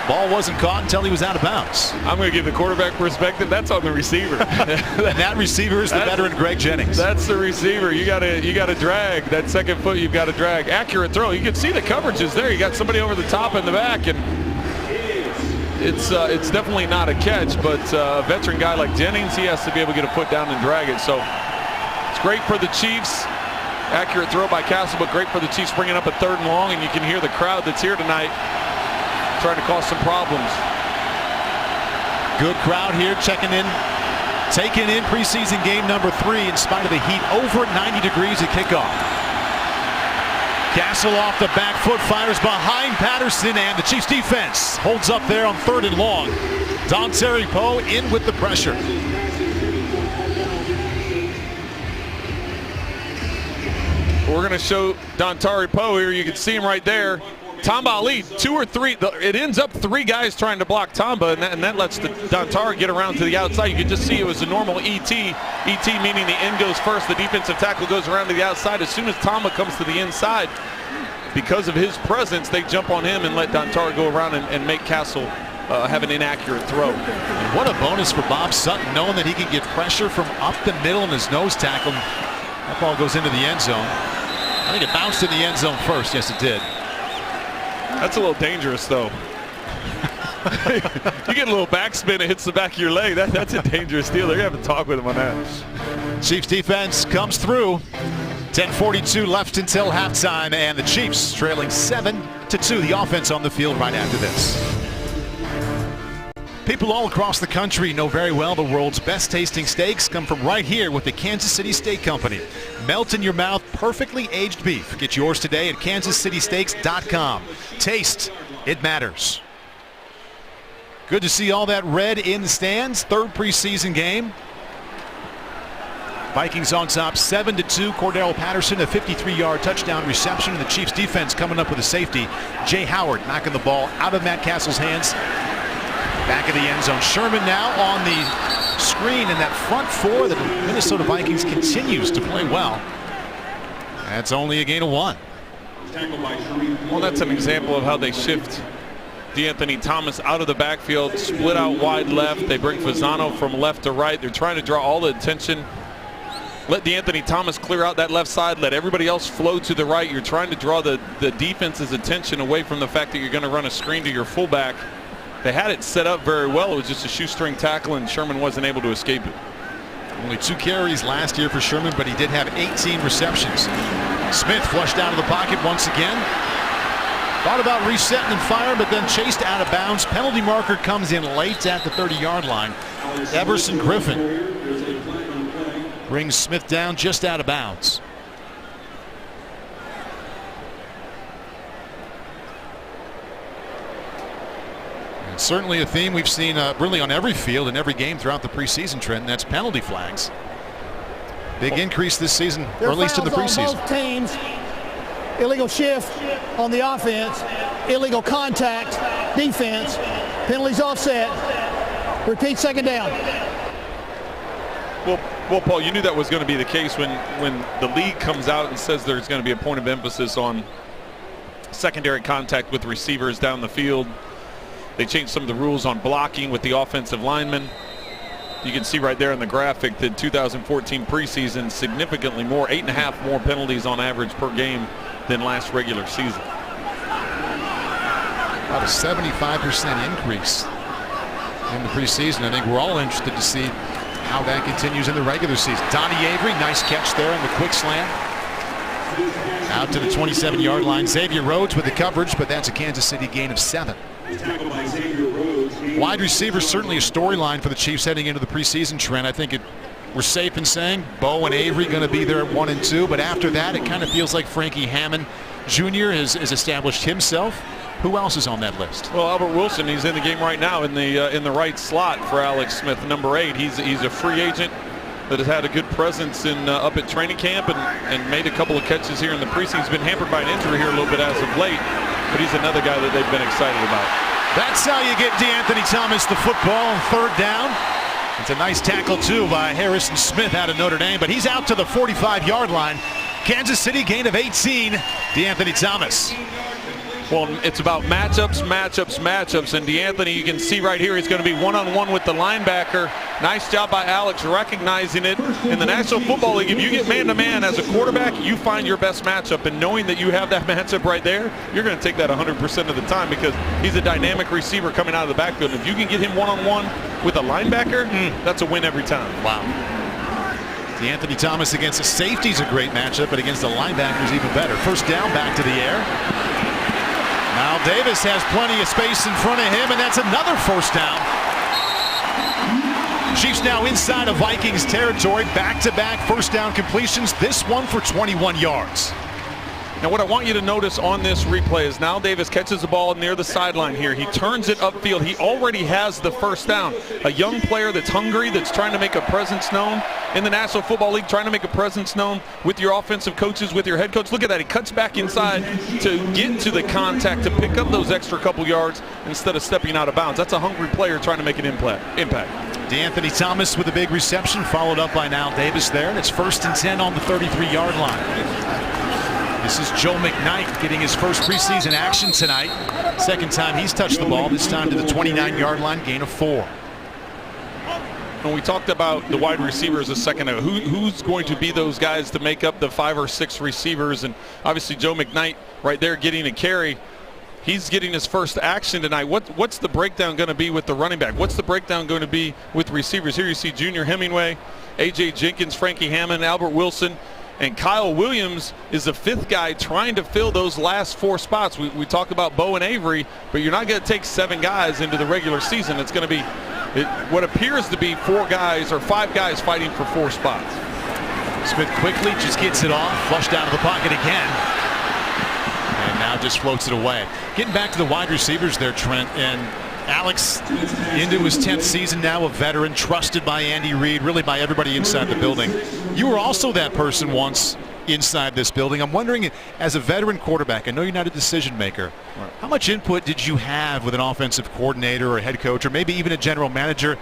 ball wasn't caught until he was out of bounds. I'm going to give the quarterback perspective. That's on the receiver. And that receiver is the veteran Greg Jennings. That's the receiver. You got to drag that 2nd foot. You've got to drag. Accurate throw. You can see the coverage is there. You got somebody over the top and the back, and it's definitely not a catch. But a veteran guy like Jennings, he has to be able to get a foot down and drag it. So it's great for the Chiefs. Accurate throw by Castle, but great for the Chiefs bringing up a 3rd and long. And you can hear the crowd that's here tonight trying to cause some problems. Good crowd here checking in, taking in preseason game number 3 in spite of the heat. Over 90 degrees at kickoff. Castle off the back foot, fires behind Patterson, and the Chiefs defense holds up there on 3rd and long. Dontari Poe in with the pressure. We're going to show Dontari Poe here. You can see him right there. Tamba Ali, 2 or 3. It ends up 3 guys trying to block Tamba, and that lets the Dontari get around to the outside. You can just see it was a normal ET. ET meaning the end goes first. The defensive tackle goes around to the outside. As soon as Tamba comes to the inside, because of his presence, they jump on him and let Dontari go around and make Castle have an inaccurate throw. And what a bonus for Bob Sutton, knowing that he can get pressure from up the middle in his nose tackle. That ball goes into the end zone. I think it bounced in the end zone first. Yes, it did. That's a little dangerous, though. You get a little backspin, it hits the back of your leg. That's a dangerous deal. They're going to have to talk with him on that. Chiefs defense comes through. 10:42 left until halftime, and the Chiefs trailing 7-2. The offense on the field right after this. People all across the country know very well the world's best tasting steaks come from right here with the Kansas City Steak Company. Melt in your mouth perfectly aged beef. Get yours today at kansascitysteaks.com. Taste, it matters. Good to see all that red in the stands. 3rd preseason game. Vikings on top 7-2. Cordell Patterson, a 53-yard touchdown reception. And the Chiefs defense coming up with a safety. Jay Howard knocking the ball out of Matt Castle's hands. Back of the end zone. Sherman now on the screen in that front 4. The Minnesota Vikings continues to play well. That's only a gain of 1. Well, that's an example of how they shift D'Anthony Thomas out of the backfield, split out wide left. They bring Fasano from left to right. They're trying to draw all the attention. Let D'Anthony Thomas clear out that left side. Let everybody else flow to the right. You're trying to draw the defense's attention away from the fact that you're going to run a screen to your fullback. They had it set up very well. It was just a shoestring tackle, and Sherman wasn't able to escape it. Only 2 carries last year for Sherman, but he did have 18 receptions. Smith flushed out of the pocket once again. Thought about resetting and firing, but then chased out of bounds. Penalty marker comes in late at the 30-yard line. Everson Griffin brings Smith down just out of bounds. Certainly a theme we've seen really on every field and every game throughout the preseason, trend, and that's penalty flags. Big increase this season, or at least in the preseason. On both teams. Illegal shift on the offense, illegal contact, defense, penalties offset. Repeat, 2nd down. Well, Paul, you knew that was going to be the case when the league comes out and says there's going to be a point of emphasis on secondary contact with receivers down the field. They changed some of the rules on blocking with the offensive linemen. You can see right there in the graphic that 2014 preseason significantly more, 8.5 more penalties on average per game than last regular season. About a 75% increase in the preseason. I think we're all interested to see how that continues in the regular season. Donnie Avery, nice catch there on the quick slant. Out to the 27-yard line. Xavier Rhodes with the coverage, but that's a Kansas City gain of 7. Wide receiver certainly a storyline for the Chiefs heading into the preseason, Trent. I think we're safe in saying Bo and Avery going to be there at 1 and 2, but after that it kind of feels like Frankie Hammond Jr. has established himself. Who else is on that list? Well, Albert Wilson, he's in the game right now in the right slot for Alex Smith, number 8. He's a free agent that has had a good presence in up at training camp and made a couple of catches here in the preseason. He's been hampered by an injury here a little bit as of late, but he's another guy that they've been excited about. That's how you get DeAnthony Thomas the football. 3rd down. It's a nice tackle too by Harrison Smith out of Notre Dame, but he's out to the 45-yard line. Kansas City gain of 18. DeAnthony Thomas. Well, it's about matchups, and DeAnthony, you can see right here, he's going to be one-on-one with the linebacker. Nice job by Alex recognizing it. In the National Football League, if you get man-to-man as a quarterback, you find your best matchup, and knowing that you have that matchup right there, you're going to take that 100% of the time because he's a dynamic receiver coming out of the backfield. And if you can get him one-on-one with a linebacker, that's a win every time. Wow. DeAnthony Thomas against a safety is a great matchup, but against the linebackers even better. 1st down, back to the air. Now Davis has plenty of space in front of him, and that's another 1st down. Chiefs now inside of Vikings territory. Back-to-back 1st down completions. This one for 21 yards. Now what I want you to notice on this replay is now Davis catches the ball near the sideline here. He turns it upfield. He already has the 1st down. A young player that's hungry, that's trying to make a presence known in the National Football League, trying to make a presence known with your offensive coaches, with your head coach. Look at that. He cuts back inside to get to the contact, to pick up those extra couple yards instead of stepping out of bounds. That's a hungry player trying to make an impact. DeAnthony Thomas with a big reception, followed up by Now Davis there, and it's 1st and 10 on the 33-yard line. This is Joe McKnight getting his first preseason action tonight. 2nd time he's touched the ball, this time to the 29-yard line, gain of 4. When we talked about the wide receivers a second ago, who's going to be those guys to make up the 5 or 6 receivers? And obviously Joe McKnight right there getting a carry. He's getting his first action tonight. What's the breakdown going to be with the running back? What's the breakdown going to be with receivers? Here you see Junior Hemingway, A.J. Jenkins, Frankie Hammond, Albert Wilson. And Kyle Williams is the 5th guy trying to fill those last 4 spots. We talked about Bo and Avery, but you're not going to take 7 guys into the regular season. It's going to be what appears to be 4 guys or 5 guys fighting for 4 spots. Smith quickly just gets it off, flushed out of the pocket again. And now just floats it away. Getting back to the wide receivers there, Trent, and Alex into his 10th season now, a veteran, trusted by Andy Reid, really by everybody inside the building. You were also that person once inside this building. I'm wondering, as a veteran quarterback, I know you're not a decision maker. Right. How much input did you have with an offensive coordinator or a head coach or maybe even a general manager?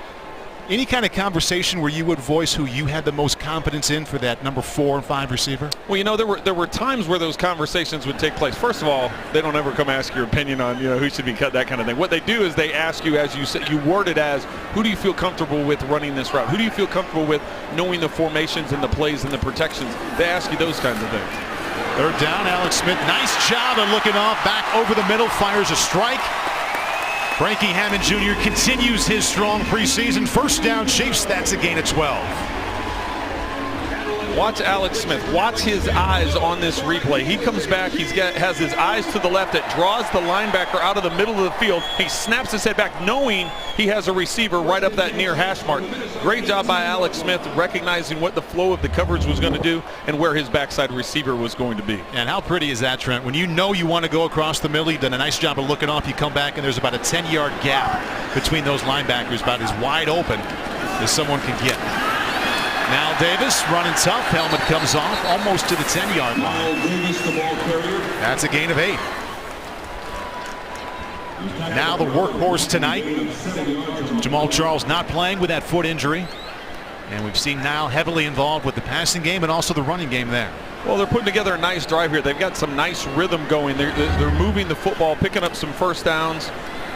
Any kind of conversation where you would voice who you had the most confidence in for that number 4 and 5 receiver? Well, you know, there were times where those conversations would take place. First of all, they don't ever come ask your opinion on, who should be cut, that kind of thing. What they do is they ask you, as you said, you word it as, who do you feel comfortable with running this route? Who do you feel comfortable with knowing the formations and the plays and the protections? They ask you those kinds of things. 3rd down, Alex Smith. Nice job of looking off, back over the middle, fires a strike. Frankie Hammond Jr. continues his strong preseason. 1st down Chiefs, that's a gain of 12. Watch Alex Smith. Watch his eyes on this replay. He comes back. Has his eyes to the left. It draws the linebacker out of the middle of the field. He snaps his head back, knowing he has a receiver right up that near hash mark. Great job by Alex Smith, recognizing what the flow of the coverage was going to do and where his backside receiver was going to be. And how pretty is that, Trent? When you know you want to go across the middle, you've done a nice job of looking off. You come back, and there's about a 10-yard gap between those linebackers, about as wide open as someone can get. Now Davis running tough. Helmet comes off almost to the 10-yard line. That's a gain of 8. Now the workhorse tonight. Jamal Charles not playing with that foot injury. And we've seen Nile heavily involved with the passing game and also the running game there. Well, they're putting together a nice drive here. They've got some nice rhythm going. They're moving the football, picking up some 1st downs.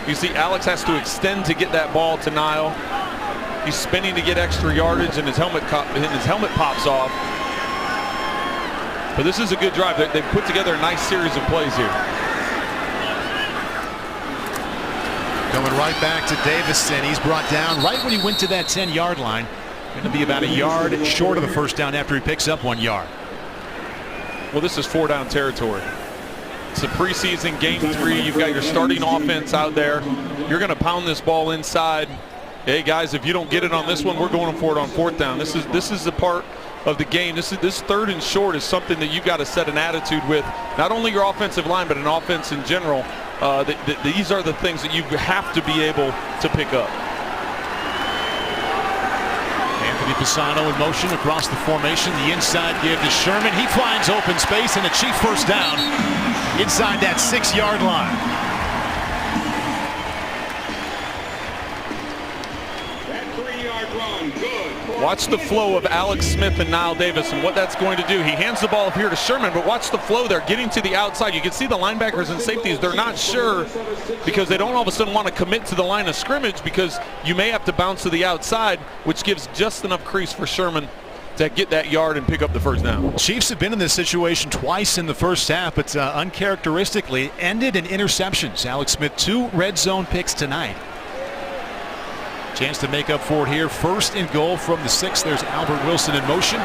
You see Alex has to extend to get that ball to Niall. He's spinning to get extra yardage, and his helmet pops off. But this is a good drive. They've put together a nice series of plays here. Going right back to Davison. He's brought down right when he went to that 10-yard line. Going to be about a yard short of the first down after he picks up 1 yard. Well, this is 4-down territory. It's a preseason game 3. You've got your starting offense out there. You're going to pound this ball inside. Hey guys, if you don't get it on this one, we're going for it on 4th down. This is the part of the game. This 3rd and short is something that you've got to set an attitude with. Not only your offensive line, but an offense in general. These are the things that you have to be able to pick up. Anthony Pisano in motion across the formation. The inside give to Sherman. He finds open space and a Chief first down inside that 6-yard line. That 3-yard run, good. Watch the flow of Alex Smith and Niall Davis and what that's going to do. He hands the ball up here to Sherman, but watch the flow. They're getting to the outside. You can see the linebackers and safeties. They're not sure because they don't all of a sudden want to commit to the line of scrimmage because you may have to bounce to the outside, which gives just enough crease for Sherman to get that yard and pick up the first down. Chiefs have been in this situation twice in the first half, but uncharacteristically ended in interceptions. Alex Smith 2 red zone picks tonight. Chance to make up for it here. 1st and goal from the 6. There's Albert Wilson in motion.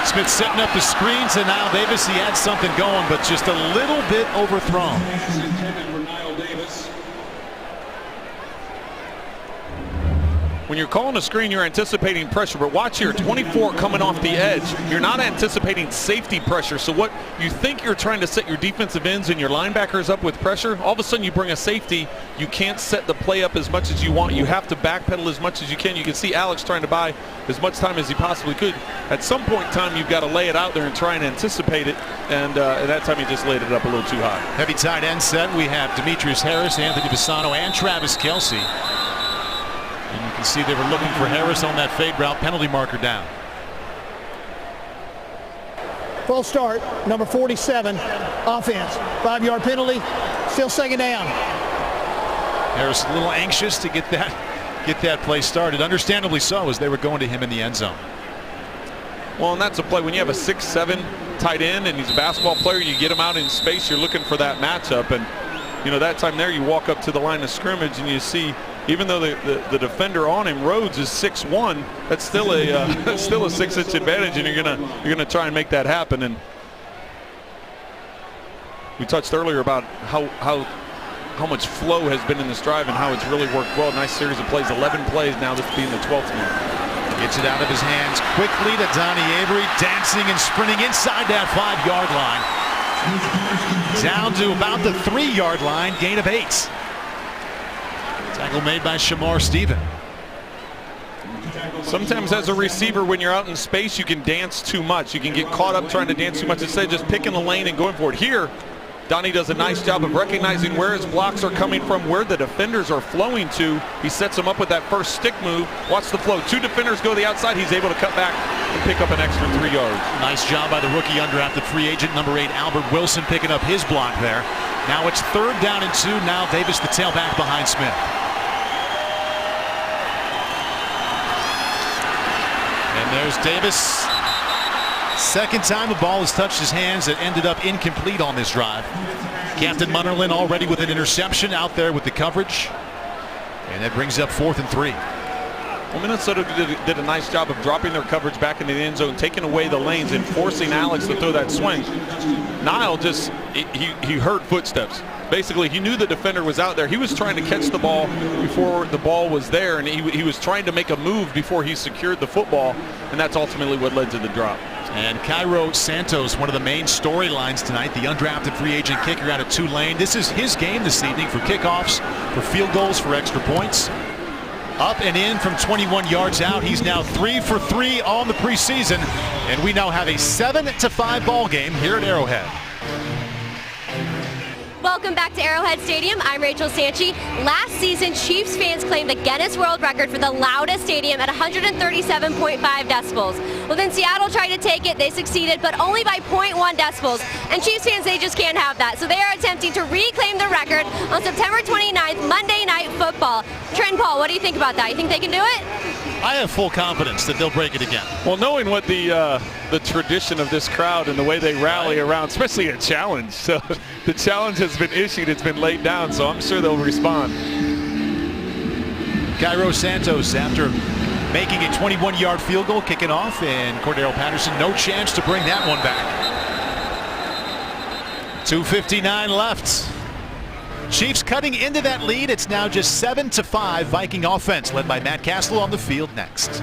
Smith setting up the screens, and Niall Davis, he had something going, but just a little bit overthrown. Pass intended for Niall Davis. When you're calling a screen, you're anticipating pressure, but watch here, 24 coming off the edge. You're not anticipating safety pressure, so what you think you're trying to set your defensive ends and your linebackers up with pressure, all of a sudden you bring a safety, you can't set the play up as much as you want. You have to backpedal as much as you can. You can see Alex trying to buy as much time as he possibly could. At some point in time, you've got to lay it out there and try and anticipate it, and at that time he just laid it up a little too high. Heavy tight end set. We have Demetrius Harris, Anthony Pisano, and Travis Kelce. And you can see they were looking for Harris on that fade route. Penalty marker down. Full start, number 47, offense. 5-yard penalty, still 2nd down. Harris a little anxious to get that play started. Understandably so, as they were going to him in the end zone. Well, and that's a play when you have a 6'7" tight end and he's a basketball player, you get him out in space, you're looking for that matchup. And you know, that time there you walk up to the line of scrimmage and you see, even though the defender on him, Rhodes, is 6'1", that's still a 6-inch advantage, and you're gonna try and make that happen. And we touched earlier about how much flow has been in this drive and how it's really worked well. Nice series of plays, 11 plays now, this being the 12th one. Gets it out of his hands quickly to Donnie Avery, dancing and sprinting inside that 5-yard line. Down to about the 3-yard line, gain of 8. Tackle made by Shamar Stephen. Sometimes as a receiver, when you're out in space, you can dance too much. You can get caught up trying to dance too much instead of just picking the lane and going for it. Here, Donnie does a nice job of recognizing where his blocks are coming from, where the defenders are flowing to. He sets them up with that first stick move. Watch the flow. 2 defenders go to the outside. He's able to cut back and pick up an extra 3 yards. Nice job by the rookie undrafted free agent number 8, Albert Wilson, picking up his block there. Now it's 3rd down and 2. Now Davis, the tailback behind Smith. And there's Davis. 2nd time the ball has touched his hands. It ended up incomplete on this drive. Captain Munnerlyn already with an interception out there with the coverage. And that brings up 4th and 3. Well, Minnesota did a nice job of dropping their coverage back into the end zone, taking away the lanes and forcing Alex to throw that swing. Niall just, he heard footsteps. Basically, he knew the defender was out there. He was trying to catch the ball before the ball was there, and he was trying to make a move before he secured the football, and that's ultimately what led to the drop. And Cairo Santos, one of the main storylines tonight, the undrafted free agent kicker out of Tulane. This is his game this evening for kickoffs, for field goals, for extra points. Up and in from 21 yards out. He's now 3 for 3 on the preseason, and we now have a 7-5 ball game here at Arrowhead. Welcome back to Arrowhead Stadium. I'm Rachel Sanchi. Last season, Chiefs fans claimed the Guinness World Record for the loudest stadium at 137.5 decibels. Well, then Seattle tried to take it. They succeeded, but only by 0.1 decibels. And Chiefs fans, they just can't have that. So they are attempting to reclaim the record on September 29th, Monday Night Football. Trent Paul, what do you think about that? You think they can do it? I have full confidence that they'll break it again. Well, knowing what the tradition of this crowd and the way they rally around, especially a challenge. So the challenge has been issued, it's been laid down, so I'm sure they'll respond. Cairo Santos, after making a 21-yard field goal, kicking off, and Cordero Patterson, no chance to bring that one back. 2:59 left. Chiefs cutting into that lead. It's now just 7-5 Viking offense, led by Matt Castle on the field next.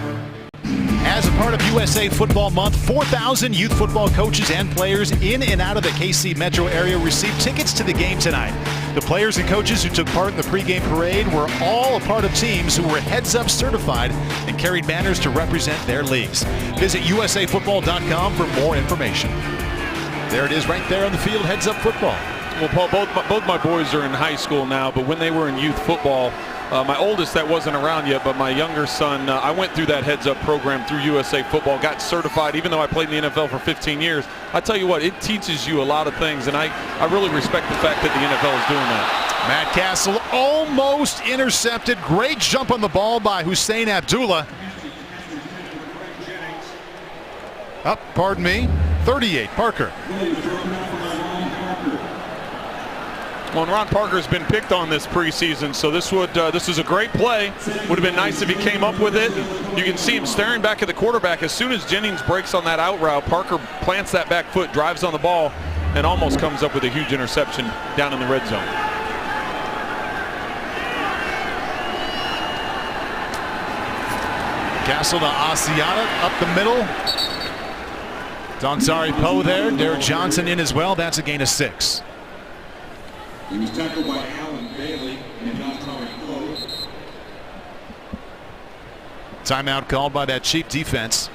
As a part of USA Football Month, 4,000 youth football coaches and players in and out of the KC metro area received tickets to the game tonight. The players and coaches who took part in the pregame parade were all a part of teams who were Heads Up certified and carried banners to represent their leagues. Visit usafootball.com for more information. There it is right there on the field, Heads Up Football. Well, Paul, both my boys are in high school now, but when they were in youth football, my oldest that wasn't around yet, but my younger son, I went through that Heads Up program through USA Football, got certified, even though I played in the NFL for 15 years. I tell you what, it teaches you a lot of things, and I really respect the fact that the NFL is doing that. Matt Castle almost intercepted. Great jump on the ball by Hussein Abdullah. Up, pardon me, 38, Parker. Well, and Ron Parker's been picked on this preseason, so this is a great play. Would have been nice if he came up with it. You can see him staring back at the quarterback. As soon as Jennings breaks on that out route, Parker plants that back foot, drives on the ball, and almost comes up with a huge interception down in the red zone. Castle to Asiata up the middle. Donsari Poe there. Derek Johnson in as well. That's a gain of 6. He was tackled by Allen Bailey and Donsari Poe. Timeout called by that Chief defense.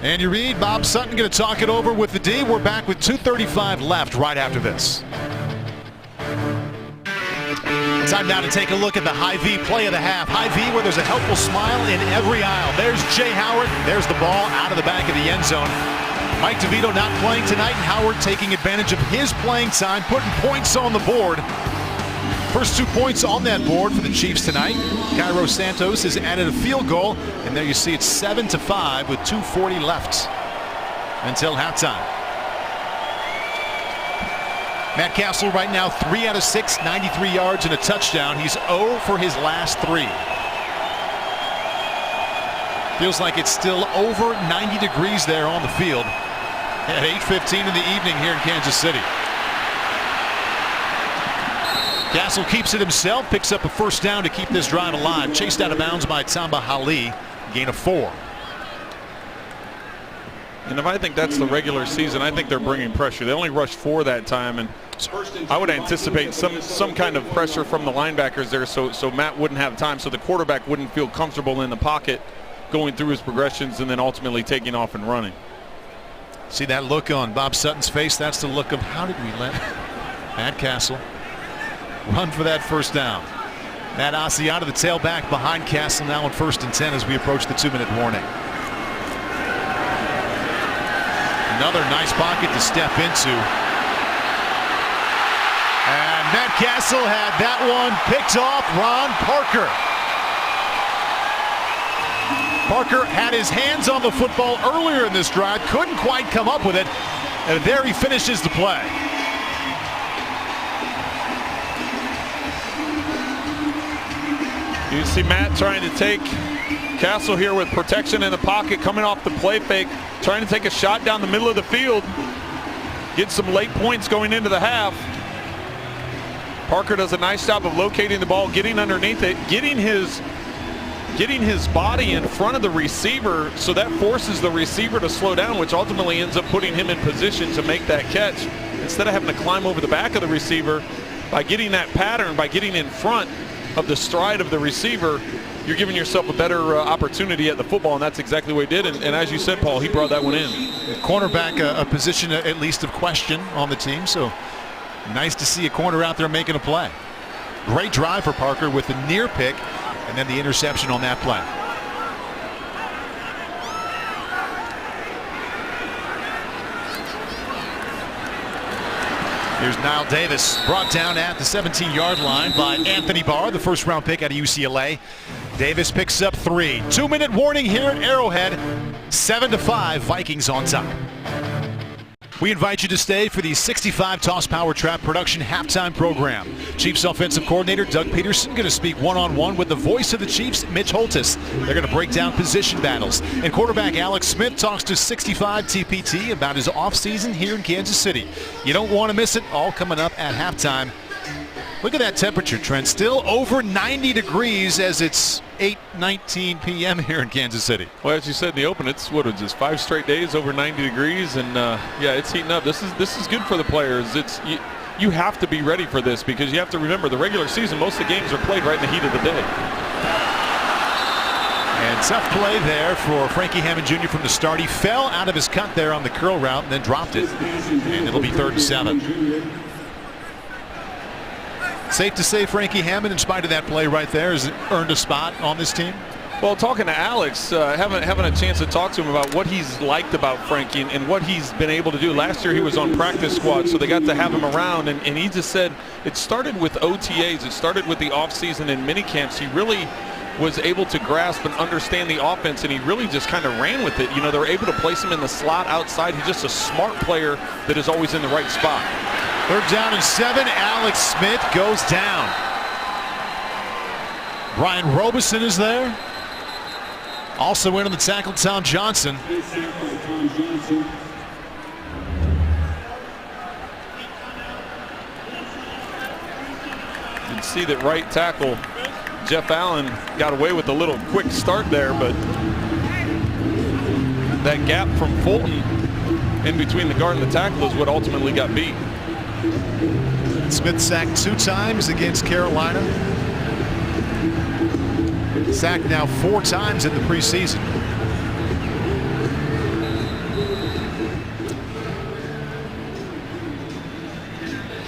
And you read Bob Sutton going to talk it over with the D. We're back with 2:35 left right after this. Time now to take a look at the High V play of the half. High V where there's a helpful smile in every aisle. There's Jay Howard. There's the ball out of the back of the end zone. Mike DeVito not playing tonight, and Howard taking advantage of his playing time, putting points on the board. First 2 points on that board for the Chiefs tonight. Cairo Santos has added a field goal, and there you see it's 7-5 with 2:40 left until halftime. Matt Castle right now 3 out of 6, 93 yards and a touchdown. He's 0 for his last 3. Feels like it's still over 90 degrees there on the field at 8:15 in the evening here in Kansas City. Castle keeps it himself, picks up a first down to keep this drive alive. Chased out of bounds by Tamba Hali, gain of 4. And if I think that's the regular season, I think they're bringing pressure. They only rushed 4 that time, and I would anticipate some kind of pressure from the linebackers there, so Matt wouldn't have time, so the quarterback wouldn't feel comfortable in the pocket going through his progressions and then ultimately taking off and running. See that look on Bob Sutton's face? That's the look of how did we let Matt Castle run for that first down. Matt Asiata, the tailback behind Castle, now on 1st and 10 as we approach the 2-minute warning. Another nice pocket to step into. And Matt Castle had that one picked off. Ron Parker. Parker had his hands on the football earlier in this drive, couldn't quite come up with it, and there he finishes the play. You see Matt trying to take Castle here with protection in the pocket, coming off the play fake, trying to take a shot down the middle of the field, get some late points going into the half. Parker does a nice job of locating the ball, getting underneath it, getting his body in front of the receiver, so that forces the receiver to slow down, which ultimately ends up putting him in position to make that catch. Instead of having to climb over the back of the receiver, by getting that pattern, by getting in front, of the stride of the receiver, you're giving yourself a better opportunity at the football, and that's exactly what he did. And as you said, Paul, he brought that one in. Cornerback, a position at least of question on the team, so nice to see a corner out there making a play. Great drive for Parker with the near pick and then the interception on that play. Here's Nile Davis, brought down at the 17-yard line by Anthony Barr, the first-round pick out of UCLA. Davis picks up 3. 2-minute warning here at Arrowhead. 7-5, Vikings on top. We invite you to stay for the 65 Toss Power Trap production halftime program. Chiefs offensive coordinator Doug Peterson going to speak one-on-one with the voice of the Chiefs, Mitch Holthus. They're going to break down position battles. And quarterback Alex Smith talks to 65 TPT about his offseason here in Kansas City. You don't want to miss it. All coming up at halftime. Look at that temperature trend. Still over 90 degrees as it's 8:19 p.m. here in Kansas City. Well, as you said in the open, it's what is this, 5 straight days over 90 degrees, and yeah, it's heating up. This is good for the players. You have to be ready for this because you have to remember the regular season. Most of the games are played right in the heat of the day. And tough play there for Frankie Hammond Jr. from the start. He fell out of his cut there on the curl route and then dropped it, and it'll be 3rd and 7. Safe to say Frankie Hammond, in spite of that play right there, has earned a spot on this team. Well, talking to Alex, having a chance to talk to him about what he's liked about Frankie and what he's been able to do. Last year he was on practice squad, so they got to have him around, and he just said it started with OTAs. It started with the offseason and mini camps. He really was able to grasp and understand the offense, and he really just kind of ran with it. You know, they were able to place him in the slot outside. He's just a smart player that is always in the right spot. 3rd down and 7. Alex Smith goes down. Brian Robeson is there. Also in on the tackle, Tom Johnson. You can see that right tackle Jeff Allen got away with a little quick start there, but that gap from Fulton in between the guard and the tackle is what ultimately got beat. Smith sacked 2 times against Carolina. Sacked now 4 times in the preseason.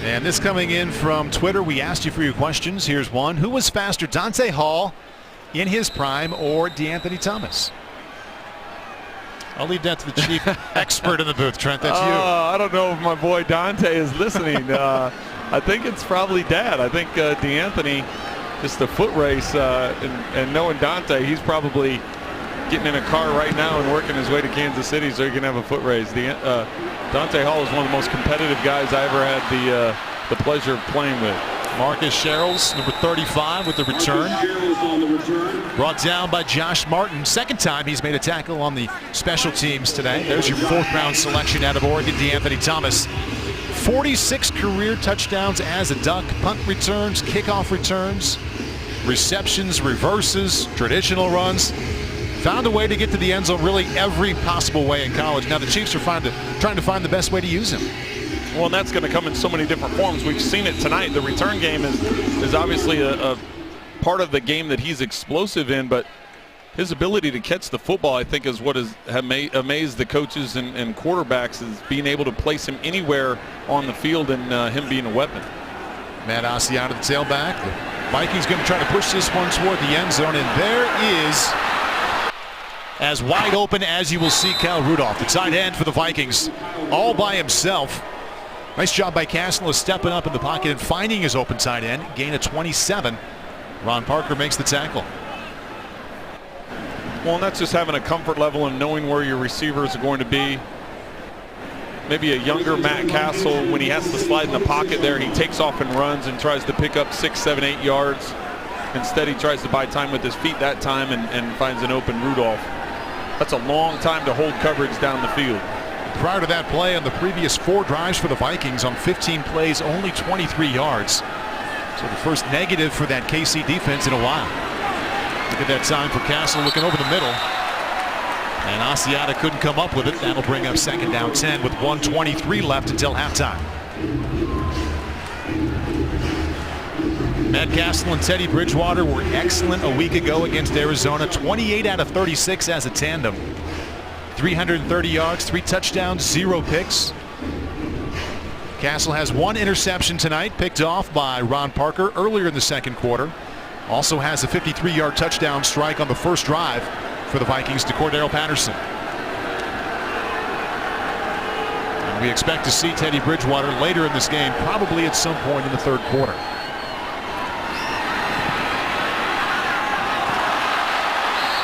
And this coming in from Twitter. We asked you for your questions. Here's one. Who was faster, Dante Hall in his prime or DeAnthony Thomas? I'll leave that to the chief expert in the booth. Trent, that's you. I don't know if my boy Dante is listening. I think it's probably Dad. I think DeAnthony, just a foot race, and knowing Dante, he's probably getting in a car right now and working his way to Kansas City so he can have a foot race. Dante Hall is one of the most competitive guys I ever had the pleasure of playing with. Marcus Sherrills, number 35, with the return. Brought down by Josh Martin. 2nd time he's made a tackle on the special teams today. There's your 4th-round selection out of Oregon, DeAnthony Thomas. 46 career touchdowns as a Duck. Punt returns, kickoff returns, receptions, reverses, traditional runs. Found a way to get to the end zone really every possible way in college. Now the Chiefs are trying to find the best way to use him. Well, and that's going to come in so many different forms. We've seen it tonight. The return game is obviously a part of the game that he's explosive in, but his ability to catch the football, I think, is what has amazed the coaches and quarterbacks, is being able to place him anywhere on the field and him being a weapon. Matt Asiata, the tailback. The Vikings going to try to push this one toward the end zone, and there is, as wide open as you will see, Kyle Rudolph, the tight end for the Vikings, all by himself. Nice job by Castle of stepping up in the pocket and finding his open tight end. Gain of 27. Ron Parker makes the tackle. Well, and that's just having a comfort level and knowing where your receivers are going to be. Maybe a younger Matt Castle, when he has to slide in the pocket there, he takes off and runs and tries to pick up 6, 7, 8 yards. Instead, he tries to buy time with his feet that time and finds an open Rudolph. That's a long time to hold coverage down the field. Prior to that play, on the previous 4 drives for the Vikings, on 15 plays, only 23 yards. So the first negative for that KC defense in a while. Look at that time for Castle looking over the middle. And Asiata couldn't come up with it. That'll bring up 2nd down 10 with 1:23 left until halftime. Matt Castle and Teddy Bridgewater were excellent a week ago against Arizona. 28 out of 36 as a tandem. 330 yards, 3 touchdowns, 0 picks. Castle has 1 interception tonight, picked off by Ron Parker earlier in the second quarter. Also has a 53-yard touchdown strike on the first drive for the Vikings to Cordero Patterson. And we expect to see Teddy Bridgewater later in this game, probably at some point in the third quarter.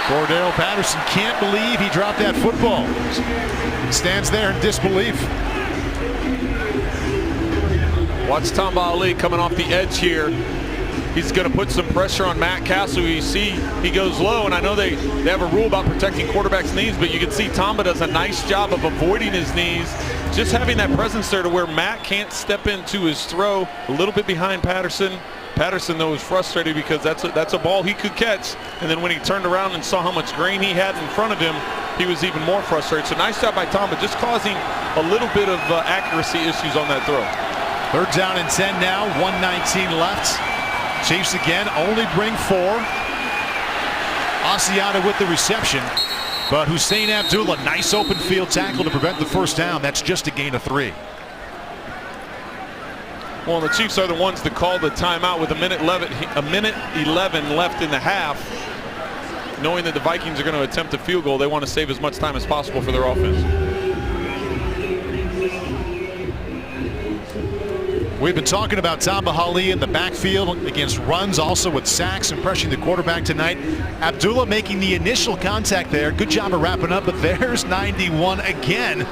Cordero Patterson can't believe he dropped that football. He stands there in disbelief. Watch Tamba Ali coming off the edge here. He's going to put some pressure on Matt Castle. You see he goes low, and I know they have a rule about protecting quarterbacks' knees, but you can see Tamba does a nice job of avoiding his knees, just having that presence there to where Matt can't step into his throw. A little bit behind Patterson. Patterson, though, was frustrated because that's a ball he could catch, and then when he turned around and saw how much grain he had in front of him, he was even more frustrated. So nice job by Tamba, just causing a little bit of accuracy issues on that throw. 3rd down and 10 now, 1:19 left. Chiefs again only bring 4. Asiata with the reception, but Hussein Abdullah, nice open field tackle to prevent the first down. That's just a gain of 3. Well, the Chiefs are the ones that called the timeout with a minute 11 left in the half. Knowing that the Vikings are going to attempt a field goal, they want to save as much time as possible for their offense. We've been talking about Tamba Ali in the backfield against runs, also with sacks and pressuring the quarterback tonight. Abdullah making the initial contact there. Good job of wrapping up, but there's 91 again.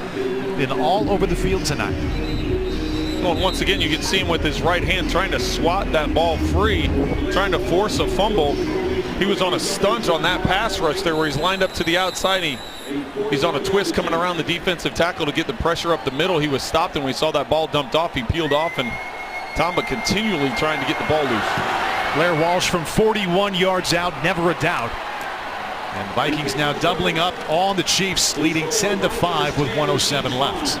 Been all over the field tonight. Well, and once again, you can see him with his right hand trying to swat that ball free, trying to force a fumble. He was on a stunge on that pass rush there where he's lined up to the outside. He's on a twist coming around the defensive tackle to get the pressure up the middle. He was stopped, and we saw that ball dumped off. He peeled off, and Tamba continually trying to get the ball loose. Blair Walsh from 41 yards out, never a doubt. And the Vikings now doubling up on the Chiefs, leading 10-5 with 1:07 left.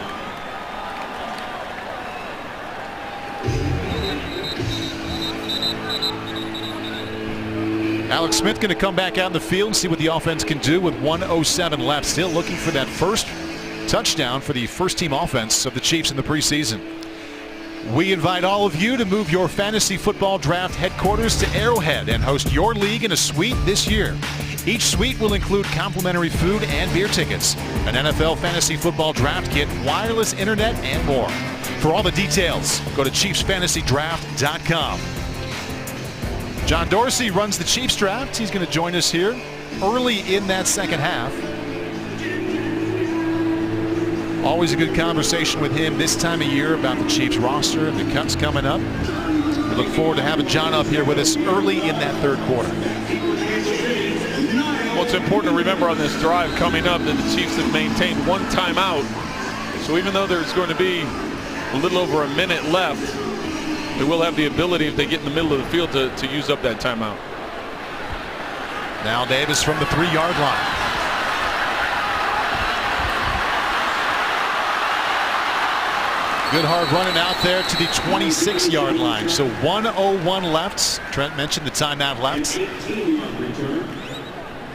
Alex Smith going to come back out in the field and see what the offense can do with 1:07 left. Still looking for that first touchdown for the first team offense of the Chiefs in the preseason. We invite all of you to move your fantasy football draft headquarters to Arrowhead and host your league in a suite this year. Each suite will include complimentary food and beer tickets, an NFL fantasy football draft kit, wireless internet, and more. For all the details, go to ChiefsFantasyDraft.com. John Dorsey runs the Chiefs draft. He's going to join us here early in that second half. Always a good conversation with him this time of year about the Chiefs roster and the cuts coming up. We look forward to having John up here with us early in that third quarter. Well, it's important to remember on this drive coming up that the Chiefs have maintained 1 timeout. So even though there's going to be a little over a minute left, they will have the ability, if they get in the middle of the field, to use up that timeout. Now Davis from the 3-yard line. Good hard running out there to the 26-yard line. So 1:01 left. Trent mentioned the timeout left.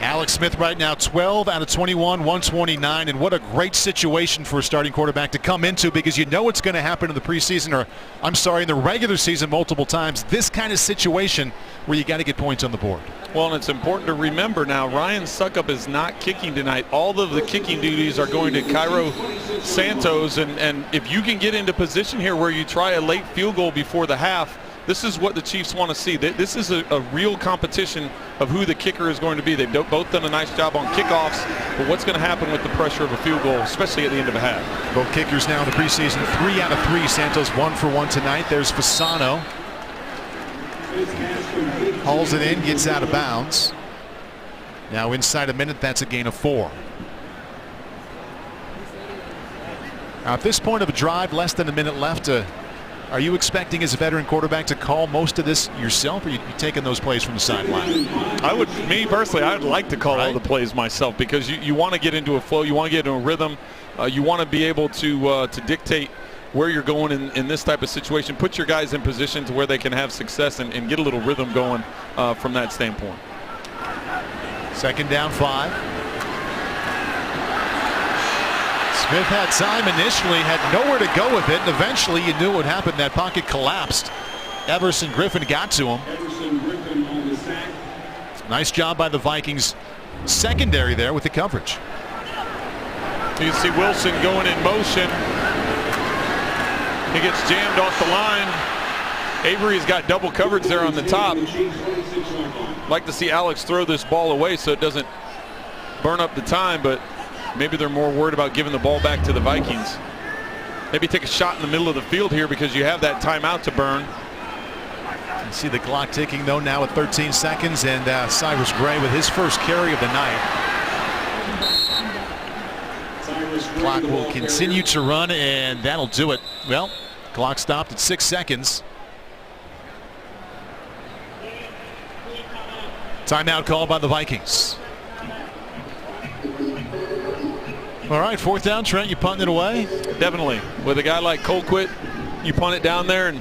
Alex Smith right now 12 out of 21, 129, and what a great situation for a starting quarterback to come into, because you know what's going to happen in the preseason, or I'm sorry, in the regular season multiple times. This kind of situation where you got to get points on the board. Well, and it's important to remember now, Ryan Suckup is not kicking tonight. All of the kicking duties are going to Cairo Santos, and if you can get into position here where you try a late field goal before the half, this is what the Chiefs want to see. This is a real competition of who the kicker is going to be. They've both done a nice job on kickoffs, but what's going to happen with the pressure of a field goal, especially at the end of a half? Both kickers now in the preseason, 3 out of 3. Santos 1 for 1 tonight. There's Fasano. Hauls it in, gets out of bounds. Now inside a minute, that's a gain of 4. Now at this point of a drive, less than a minute left, are you expecting as a veteran quarterback to call most of this yourself, or are you taking those plays from the sideline? Me personally, I'd like to call all the plays myself, because you want to get into a flow, you want to get into a rhythm, you want to be able to dictate where you're going in this type of situation. Put your guys in position to where they can have success and get a little rhythm going from that standpoint. Second down 5. Smith had time initially, had nowhere to go with it, and eventually you knew what happened. That pocket collapsed. Everson Griffin got to him. Nice job by the Vikings secondary there with the coverage. You see Wilson going in motion. He gets jammed off the line. Avery's got double coverage there on the top. Like to see Alex throw this ball away so it doesn't burn up the time, but maybe they're more worried about giving the ball back to the Vikings. Maybe take a shot in the middle of the field here because you have that timeout to burn. You see the clock ticking though now at 13 seconds, and Cyrus Gray with his first carry of the night. Clock will continue to run, and that'll do it. Well, clock stopped at 6 seconds. Timeout called by the Vikings. All right, 4th down. Trent, you punting it away? Definitely. With a guy like Colquitt, you punt it down there and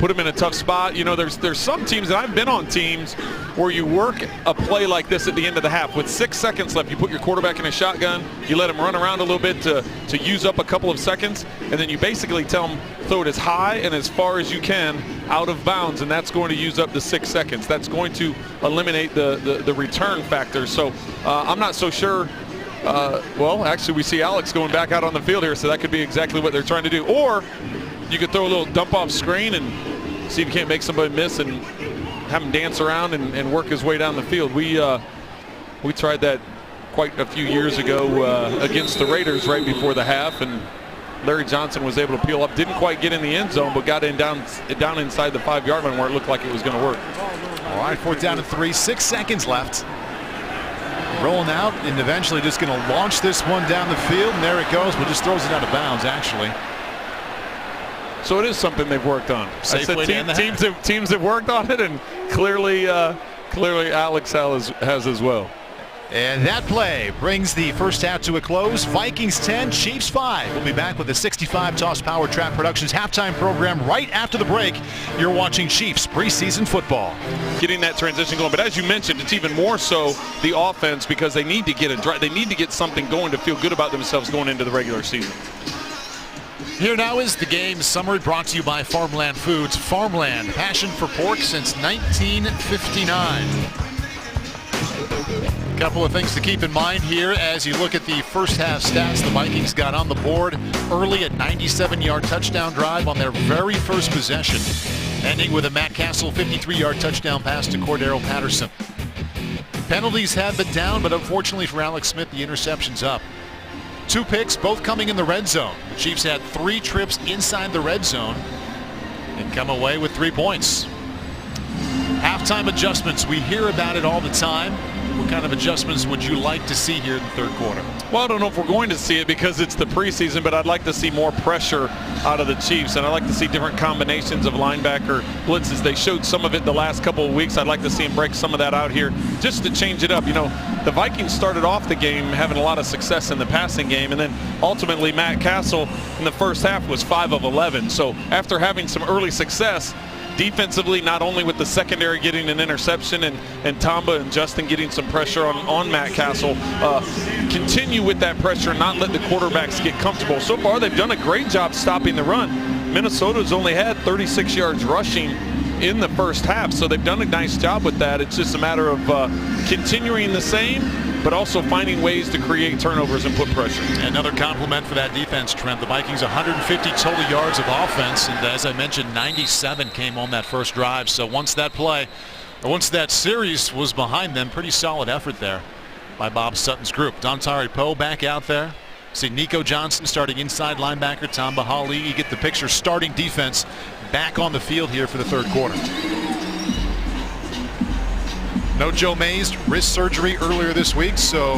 put him in a tough spot. You know, there's some teams, and I've been on teams where you work a play like this at the end of the half. With 6 seconds left, you put your quarterback in a shotgun, you let him run around a little bit to use up a couple of seconds, and then you basically tell him throw it as high and as far as you can out of bounds, and that's going to use up the 6 seconds. That's going to eliminate the return factor. So I'm not so sure. Well, actually, we see Alex going back out on the field here, so that could be exactly what they're trying to do. Or you could throw a little dump off screen and see if you can't make somebody miss and have him dance around and work his way down the field. We tried that quite a few years ago against the Raiders right before the half, and Larry Johnson was able to peel up. Didn't quite get in the end zone, but got in down inside the 5-yard line where it looked like it was going to work. All right, 4th down and 3, 6 seconds left. Rolling out and eventually just going to launch this one down the field, and there it goes, but just throws it out of bounds actually. So it is something they've worked on. I said teams have worked on it, and clearly Alex has as well. And that play brings the first half to a close. Vikings 10, Chiefs 5. We'll be back with the 65 Toss Power Track Productions halftime program right after the break. You're watching Chiefs preseason football. Getting that transition going, but as you mentioned, it's even more so the offense because they need to get they need to get something going to feel good about themselves going into the regular season. Here now is the game summary brought to you by Farmland Foods. Farmland, passion for pork since 1959. A couple of things to keep in mind here as you look at the first half stats. The Vikings got on the board early at 97-yard touchdown drive on their very first possession, ending with a Matt Castle 53-yard touchdown pass to Cordero Patterson. Penalties have been down, but unfortunately for Alex Smith, the interception's up. 2 picks, both coming in the red zone. The Chiefs had 3 trips inside the red zone and come away with 3 points. Halftime adjustments, we hear about it all the time. What kind of adjustments would you like to see here in the third quarter? Well, I don't know if we're going to see it because it's the preseason, but I'd like to see more pressure out of the Chiefs, and I'd like to see different combinations of linebacker blitzes. They showed some of it the last couple of weeks. I'd like to see them break some of that out here just to change it up. You know, the Vikings started off the game having a lot of success in the passing game, and then ultimately Matt Castle in the first half was 5 of 11. So after having some early success, defensively, not only with the secondary getting an interception and Tamba and Justin getting some pressure on Matt Castle, continue with that pressure and not let the quarterbacks get comfortable. So far, they've done a great job stopping the run. Minnesota's only had 36 yards rushing in the first half, so they've done a nice job with that. It's just a matter of continuing the same, but also finding ways to create turnovers and put pressure. Another compliment for that defense, Trent. The Vikings 150 total yards of offense, and as I mentioned, 97 came on that first drive. So once that series was behind them, pretty solid effort there by Bob Sutton's group. Dontari Poe back out there. See Nico Johnson starting inside linebacker. Tom Bahali, you get the picture. Starting defense back on the field here for the third quarter. No Joe Mays, wrist surgery earlier this week, so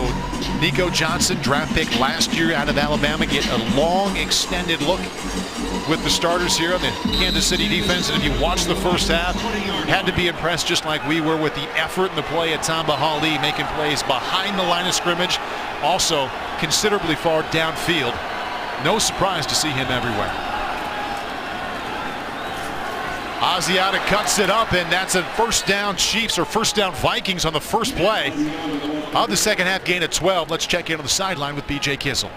Nico Johnson, draft pick last year out of Alabama, get a long extended look with the starters here on the Kansas City defense. And if you watch the first half, had to be impressed just like we were with the effort and the play at Tom Bahali, making plays behind the line of scrimmage, also considerably far downfield. No surprise to see him everywhere. Asiata cuts it up, and that's a first down Chiefs, or first down Vikings on the first play of the second half, gain of 12. Let's check in on the sideline with BJ Kissel.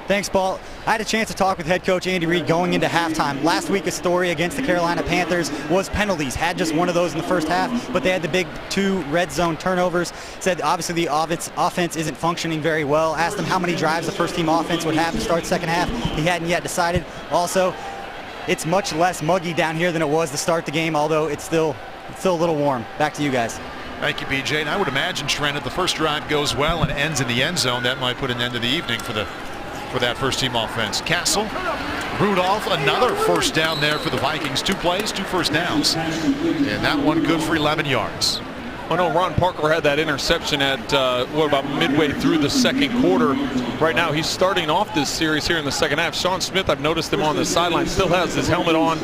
Thanks, Paul. I had a chance to talk with head coach Andy Reid going into halftime. Last week, a story against the Carolina Panthers was penalties. Had just one of those in the first half, but they had the big 2 red zone turnovers. Said obviously the offense isn't functioning very well. Asked him how many drives the first team offense would have to start second half. He hadn't yet decided. Also, it's much less muggy down here than it was to start the game, although it's still a little warm. Back to you guys. Thank you, BJ. And I would imagine, Trent, if the first drive goes well and ends in the end zone, that might put an end to the evening for that first team offense. Castle, Rudolph, another first down there for the Vikings. 2 plays, 2 first downs. And that one good for 11 yards. I know Ron Parker had that interception at about midway through the second quarter. Right now he's starting off this series here in the second half. Sean Smith, I've noticed him on the sideline, still has his helmet on.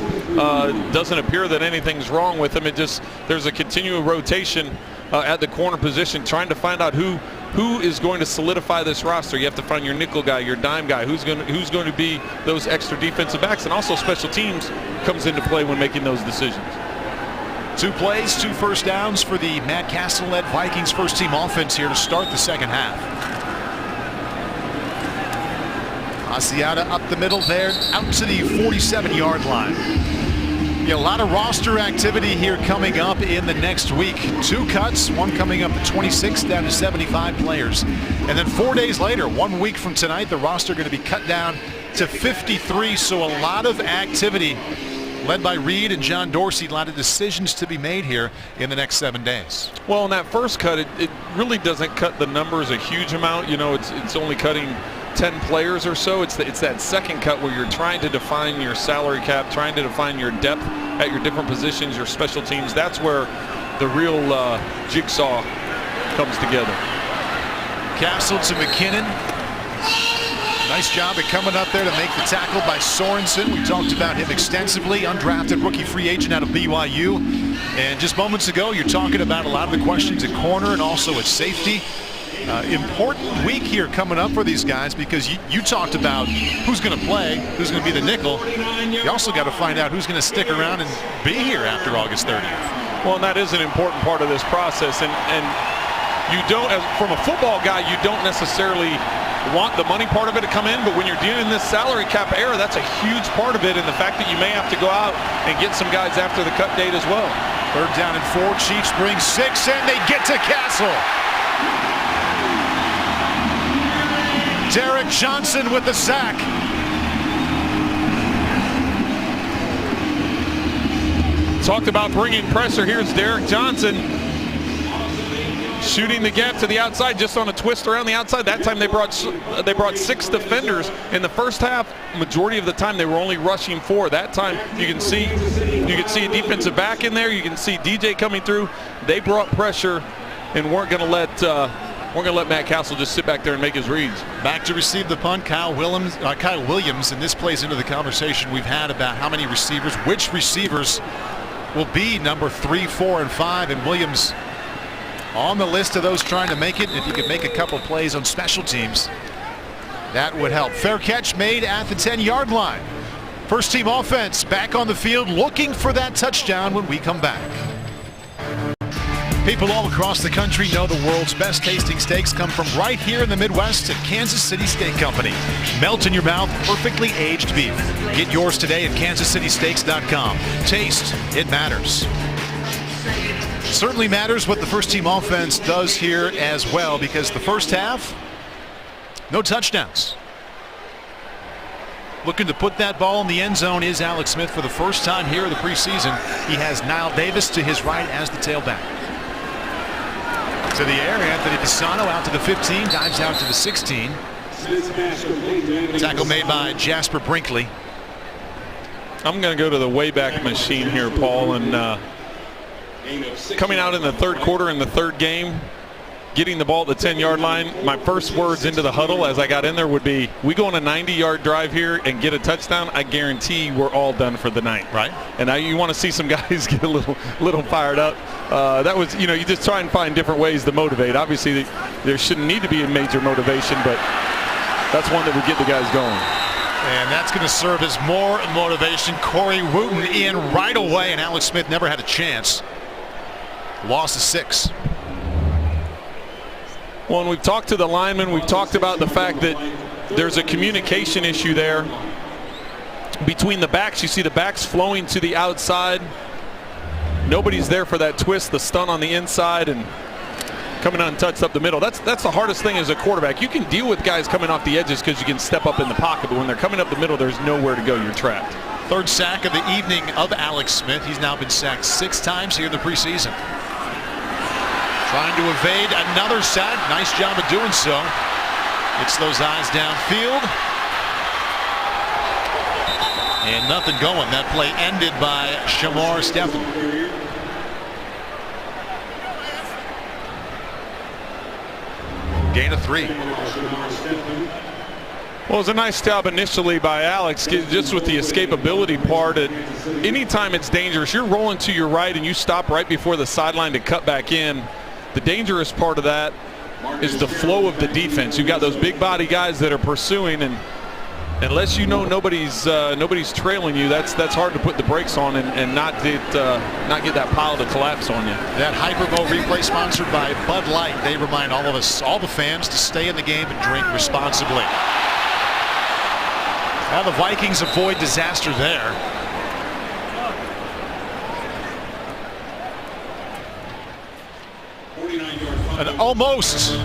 Doesn't appear that anything's wrong with him. There's a continual rotation at the corner position, trying to find out who is going to solidify this roster. You have to find your nickel guy, your dime guy, who's going to be those extra defensive backs, and also special teams comes into play when making those decisions. 2 plays, 2 first downs for the Matt Castle-led Vikings first team offense here to start the second half. Asiata up the middle there, out to the 47-yard line. A lot of roster activity here coming up in the next week. 2 cuts, one coming up at 26 down to 75 players. And then 4 days later, 1 week from tonight, the roster going to be cut down to 53. So a lot of activity led by Reid and John Dorsey. A lot of decisions to be made here in the next 7 days. Well, in that first cut, it really doesn't cut the numbers a huge amount. It's only cutting 10 players or so. It's that second cut where you're trying to define your salary cap, trying to define your depth at your different positions, your special teams. That's where the real jigsaw comes together. Castle to McKinnon. Nice job at coming up there to make the tackle by Sorensen. We talked about him extensively, undrafted rookie free agent out of BYU. And just moments ago, you're talking about a lot of the questions at corner and also at safety. Important week here coming up for these guys, because you talked about who's going to play, who's going to be the nickel. You also got to find out who's going to stick around and be here after August 30th. Well, and that is an important part of this process. And you don't, from a football guy, you don't necessarily want the money part of it to come in, but when you're dealing in this salary cap era, that's a huge part of it, and the fact that you may have to go out and get some guys after the cut date as well. 3rd down and 4. Chiefs bring 6, and they get to Castle. Derek Johnson with the sack. Talked about bringing pressure. Here's Derek Johnson shooting the gap to the outside, just on a twist around the outside. That time they brought 6 defenders in the first half. Majority of the time they were only rushing 4. That time you can see a defensive back in there. You can see DJ coming through. They brought pressure and weren't going to let Matt Castle just sit back there and make his reads. Back to receive the punt, Kyle Williams, and this plays into the conversation we've had about how many receivers, which receivers will be number 3, 4, and 5, and Williams on the list of those trying to make it. If you could make a couple plays on special teams, that would help. Fair catch made at the 10-yard line. First team offense back on the field looking for that touchdown when we come back. People all across the country know the world's best tasting steaks come from right here in the Midwest at Kansas City Steak Company. Melt in your mouth perfectly aged beef. Get yours today at kansascitysteaks.com. Taste, it matters. Certainly matters what the first team offense does here as well, because the first half, no touchdowns. Looking to put that ball in the end zone is Alex Smith for the first time here in the preseason. He has Niall Davis to his right as the tailback. To the air, Anthony Pisano out to the 15, dives out to the 16. Tackle made by Jasper Brinkley. I'm going to go to the Wayback Machine here, Paul, and coming out in the third quarter in the third game, getting the ball at the 10-yard line, my first words into the huddle as I got in there would be, we go on a 90-yard drive here and get a touchdown, I guarantee we're all done for the night. Right. And now you want to see some guys get a little fired up. That was, you just try and find different ways to motivate. Obviously, there shouldn't need to be a major motivation, but that's one that would get the guys going. And that's going to serve as more motivation. Corey Wooten in right away, and Alex Smith never had a chance. Loss of 6. Well, and we've talked to the linemen. We've talked about the fact that there's a communication issue there between the backs. You see the backs flowing to the outside. Nobody's there for that twist, the stun on the inside, and coming untouched up the middle. That's the hardest thing as a quarterback. You can deal with guys coming off the edges because you can step up in the pocket, but when they're coming up the middle, there's nowhere to go. You're trapped. 3rd sack of the evening of Alex Smith. He's now been sacked 6 times here in the preseason. Trying to evade another sack. Nice job of doing so. Gets those eyes downfield. And nothing going. That play ended by Shamar Stephan. Gain of 3. Well, it was a nice job initially by Alex, just with the escapability part. Anytime it's dangerous, you're rolling to your right and you stop right before the sideline to cut back in. The dangerous part of that is the flow of the defense. You've got those big body guys that are pursuing, and unless you know nobody's trailing you, that's hard to put the brakes on and not get that pile to collapse on you. That Hypermo replay sponsored by Bud Light. They remind all of us, all the fans, to stay in the game and drink responsibly. Now the Vikings avoid disaster there. An almost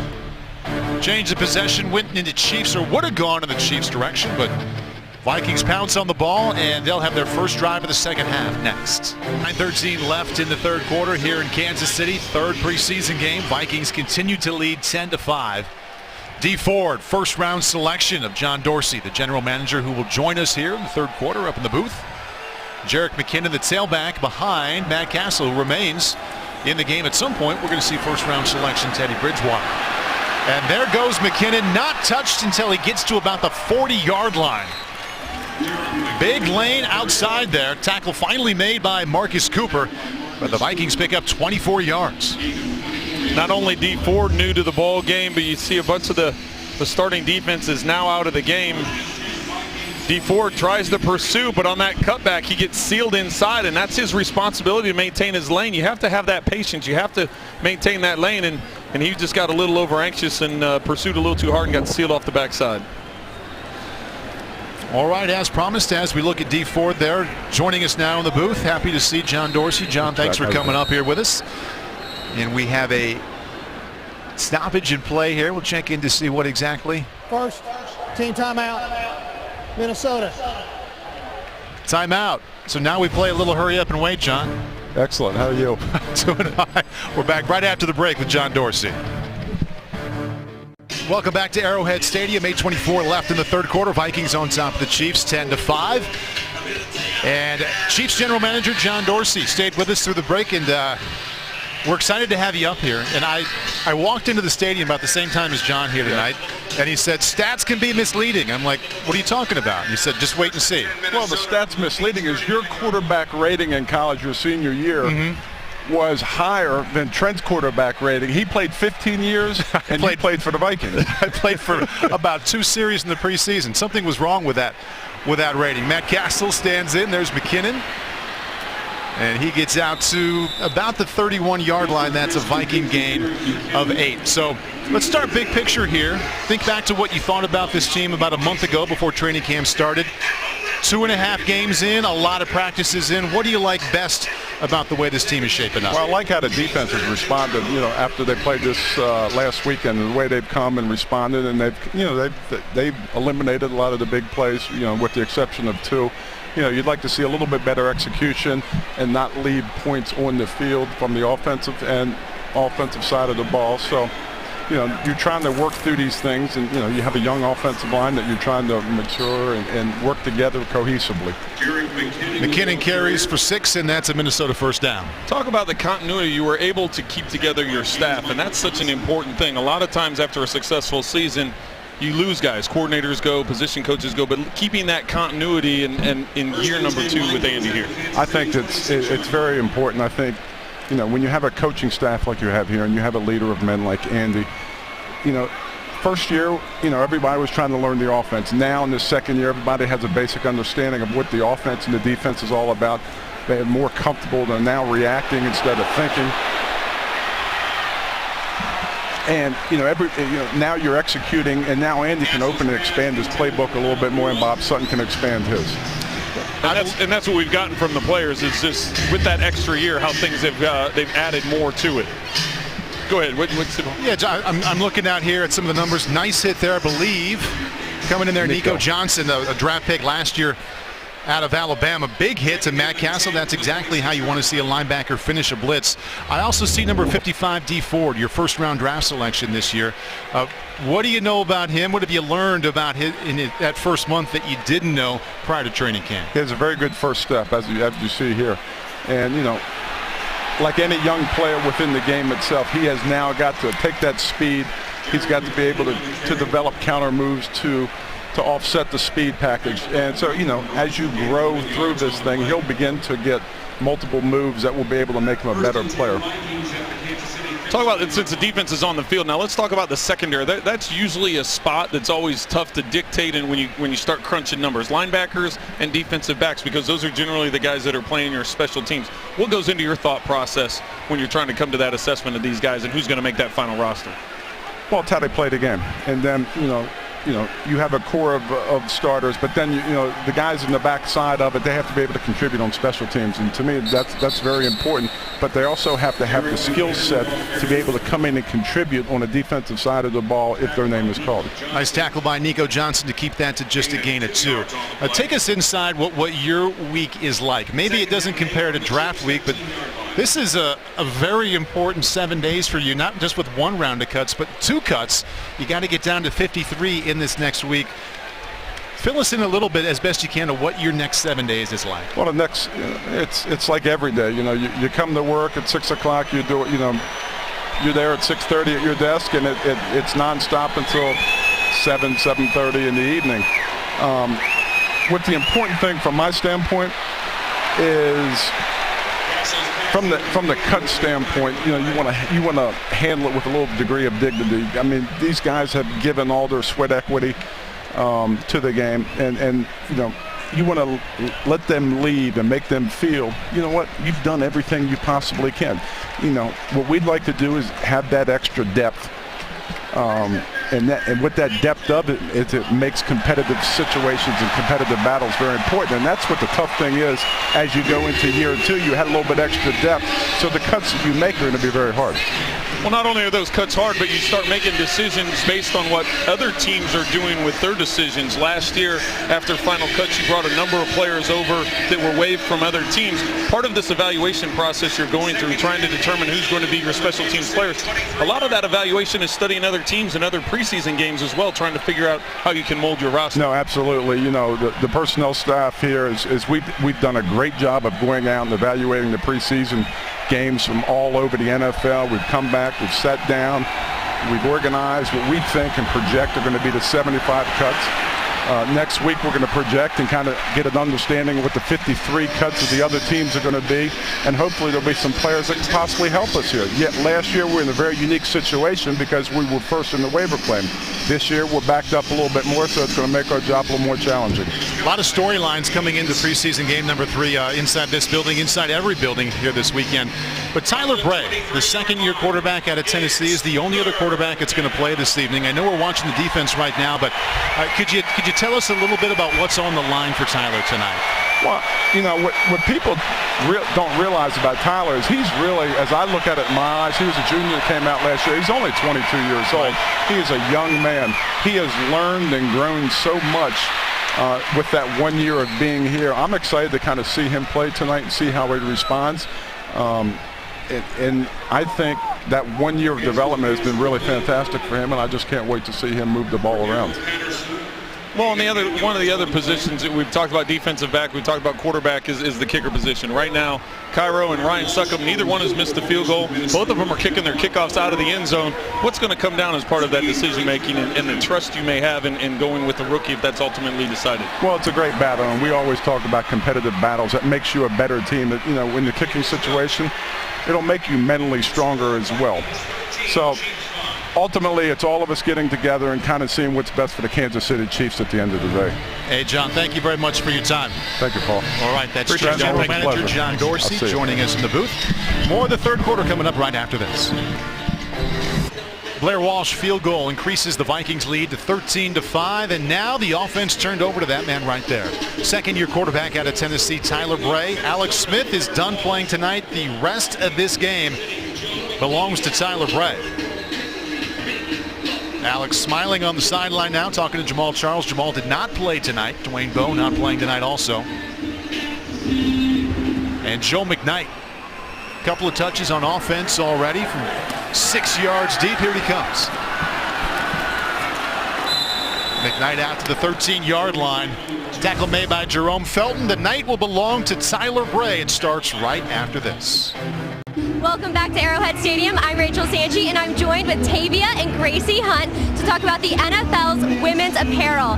change of possession went into Chiefs, or would have gone in the Chiefs' direction, but Vikings pounce on the ball, and they'll have their first drive of the second half next. 9:13 left in the 3rd quarter here in Kansas City. 3rd preseason game. Vikings continue to lead 10-5. Dee Ford, 1st round selection of John Dorsey, the general manager, who will join us here in the 3rd quarter up in the booth. Jerick McKinnon, the tailback, behind Matt Castle, who remains in the game at some point. We're going to see 1st round selection Teddy Bridgewater. And there goes McKinnon, not touched until he gets to about the 40-yard line. Big lane outside there. Tackle finally made by Marcus Cooper, but the Vikings pick up 24 yards. Not only Dee Ford new to the ball game, but you see a bunch of the starting defense is now out of the game. Dee Ford tries to pursue, but on that cutback he gets sealed inside, and that's his responsibility to maintain his lane. You have to have that patience. You have to maintain that lane, and he just got a little over anxious and pursued a little too hard and got sealed off the backside. All right, as promised, as we look at Dee Ford there, joining us now in the booth. Happy to see John Dorsey. John, thanks for coming up here with us. And we have a stoppage in play here. We'll check in to see what exactly. First team timeout, Minnesota. Timeout. So now we play a little hurry up and wait, John. Excellent. How are you? Doing all right. We're back right after the break with John Dorsey. Welcome back to Arrowhead Stadium. 8:24 left in the 3rd quarter. Vikings on top of the Chiefs, 10-5. And Chiefs general manager John Dorsey stayed with us through the break, and we're excited to have you up here. And I walked into the stadium about the same time as John here tonight, and he said, stats can be misleading. I'm like, what are you talking about? And he said, just wait and see. Well, the stats misleading is your quarterback rating in college your senior year was higher than Trent's quarterback rating. He played 15 years, and you played for the Vikings. I played for about 2 series in the preseason. Something was wrong with that rating. Matt Castle stands in. There's McKinnon. And he gets out to about the 31-yard line. That's a Viking gain of 8. So let's start big picture here. Think back to what you thought about this team about a month ago before training camp started. 2.5 games in, a lot of practices in. What do you like best about the way this team is shaping up? Well, I like how the defense has responded, after they played this last weekend, the way they've come and responded, and they've eliminated a lot of the big plays, with the exception of 2. You'd like to see a little bit better execution and not leave points on the field from the offensive side of the ball. So, you're trying to work through these things, and, you have a young offensive line that you're trying to mature and work together cohesively. McKinnon carries for 6, and that's a Minnesota first down. Talk about the continuity. You were able to keep together your staff, and that's such an important thing. A lot of times after a successful season, you lose guys, coordinators go, position coaches go, but keeping that continuity and in year number 2 with Andy here. I think it's very important. I think, when you have a coaching staff like you have here and you have a leader of men like Andy, first year, everybody was trying to learn the offense. Now in the second year, everybody has a basic understanding of what the offense and the defense is all about. They're more comfortable. They're now reacting instead of thinking. And now you're executing, and now Andy can open and expand his playbook a little bit more, and Bob Sutton can expand his. And that's what we've gotten from the players, is just with that extra year, how things they've added more to it. Go ahead. Yeah, I'm looking out here at some of the numbers. Nice hit there, I believe. Coming in there, Nico Johnson, a draft pick last year out of Alabama. Big hit to Matt Castle. That's exactly how you want to see a linebacker finish a blitz. I also see number 55, D Ford, your first-round draft selection this year. What do you know about him? What have you learned about him in that first month that you didn't know prior to training camp? He has a very good first step, as you see here. And, like any young player within the game itself, he has now got to take that speed. He's got to be able to develop counter moves to offset the speed package. And so, as you grow through this thing, he'll begin to get multiple moves that will be able to make him a better player. Talk about it, since the defense is on the field. Now let's talk about the secondary. That's usually a spot that's always tough to dictate, and when you start crunching numbers, linebackers and defensive backs, because those are generally the guys that are playing your special teams. What goes into your thought process when you're trying to come to that assessment of these guys and who's going to make that final roster? Well, it's how they play the game, and then you have a core of starters, but then the guys in the backside of it, they have to be able to contribute on special teams, and to me that's very important. But they also have to have the skill set to be able to come in and contribute on the defensive side of the ball if their name is called. Nice tackle by Nico Johnson to keep that to just a gain of 2. Take us inside what your week is like. Maybe it doesn't compare to draft week, but this is a very important 7 days for you, not just with 1 round of cuts, but 2 cuts. You got to get down to 53 in this next week. Fill us in a little bit as best you can of what your next 7 days is like. Well, the next, it's like every day. You come to work at 6 o'clock. You do it. You're there at 6:30 at your desk, and it's nonstop until 7:30 in the evening. What the important thing from my standpoint is, from the cut standpoint, you want to handle it with a little degree of dignity. I mean, these guys have given all their sweat equity to the game, and you want to let them leave and make them feel, what, you've done everything you possibly can. What we'd like to do is have that extra depth. And with that depth of it, it makes competitive situations and competitive battles very important. And that's what the tough thing is. As you go into year 2, you had a little bit extra depth, so the cuts that you make are going to be very hard. Well, not only are those cuts hard, but you start making decisions based on what other teams are doing with their decisions. Last year, after final cuts, you brought a number of players over that were waived from other teams. Part of this evaluation process you're going through, trying to determine who's going to be your special teams players, a lot of that evaluation is studying other teams and other preseason games as well, trying to figure out how you can mold your roster. No, absolutely. The personnel staff here is we've done a great job of going out and evaluating the preseason games from all over the NFL. We've come back, we've sat down, we've organized what we think and project are going to be the 75 cuts. Next week we're going to project and kind of get an understanding of what the 53 cuts of the other teams are going to be, and hopefully there'll be some players that can possibly help us here. Yet last year we were in a very unique situation because we were first in the waiver claim. This year we're backed up a little bit more, so it's going to make our job a little more challenging. A lot of storylines coming into preseason game number 3 inside this building, inside every building here this weekend. But Tyler Bray, the second-year quarterback out of Tennessee, is the only other quarterback that's going to play this evening. I know we're watching the defense right now, but could you tell us a little bit about what's on the line for Tyler tonight? Well, what people don't realize about Tyler is he's really, as I look at it in my eyes, he was a junior that came out last year. He's only 22 years old. He is a young man. He has learned and grown so much with that 1 year of being here. I'm excited to kind of see him play tonight and see how he responds. And I think that 1 year of development has been really fantastic for him, and I just can't wait to see him move the ball around. Well, and one of the other positions that we've talked about, defensive back, we've talked about quarterback, is the kicker position. Right now, Cairo and Ryan Succop, neither one has missed a field goal. Both of them are kicking their kickoffs out of the end zone. What's going to come down as part of that decision-making and the trust you may have in going with the rookie if that's ultimately decided? Well, it's a great battle, and we always talk about competitive battles. That makes you a better team. In the kicking situation, it'll make you mentally stronger as well. So ultimately, it's all of us getting together and kind of seeing what's best for the Kansas City Chiefs at the end of the day. Hey, John, thank you very much for your time. Thank you, Paul. All right, that's Appreciate it. General Always a Manager pleasure. John Dorsey I'll see you. joining us in the booth. More of the third quarter coming up right after this. Blair Walsh field goal increases the Vikings lead to 13-5, and now the offense turned over to that man right there. Second-year quarterback out of Tennessee, Tyler Bray. Alex Smith is done playing tonight. The rest of this game belongs to Tyler Bray. Alex smiling on the sideline now, talking to Jamal Charles. Jamal did not play tonight. Dwayne Bowe not playing tonight also. And Joe McKnight. Couple of touches on offense already from 6 yards deep. Here he comes. McKnight out to the 13-yard line. Tackle made by Jerome Felton. The night will belong to Tyler Bray. It starts right after this. Welcome back to Arrowhead Stadium. I'm Rachel Sanchi, and I'm joined with Tavia and Gracie Hunt to talk about the NFL's women's apparel.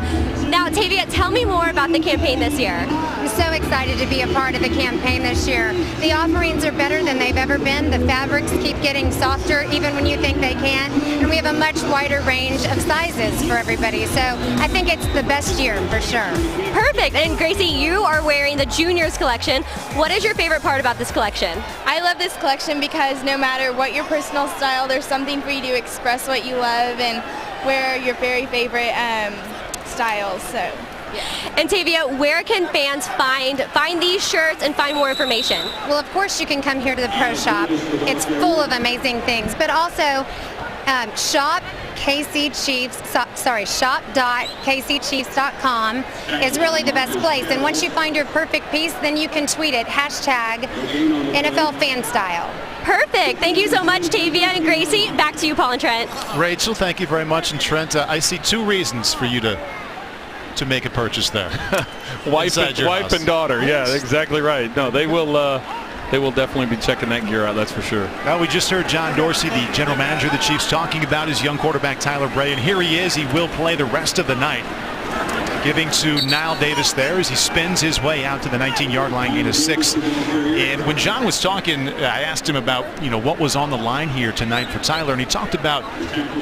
Now, Tavia, tell me more about the campaign this year. I'm so excited to be a part of the campaign this year. The offerings are better than they've ever been. The fabrics keep getting softer even when you think they can't. And we have a much wider range of sizes for everybody. So I think it's the best year for sure. Perfect. And Gracie, you are wearing the juniors collection. What is your favorite part about this collection? I love this collection because no matter what your personal style, there's something for you to express what you love and wear your very favorite styles. So, yeah. And Tavia, where can fans find these shirts and find more information? Well, of course you can come here to the Pro Shop. It's full of amazing things, but also shop.kcchiefs.com is really the best place. And once you find your perfect piece, then you can tweet it, hashtag NFL fan style. Perfect. Thank you so much, Tavia and Gracie. Back to you, Paul and Trent. Rachel, thank you very much. And Trent, I see two reasons for you to make a purchase there. Wife house. and daughter. Yeah, exactly right. No, they will definitely be checking that gear out, that's for sure. Well, we just heard John Dorsey, the general manager of the Chiefs, talking about his young quarterback Tyler Bray, and here he is. He will play the rest of the night. Giving to Niall Davis there as he spins his way out to the 19-yard line in a 6. And when John was talking, I asked him about, what was on the line here tonight for Tyler, and he talked about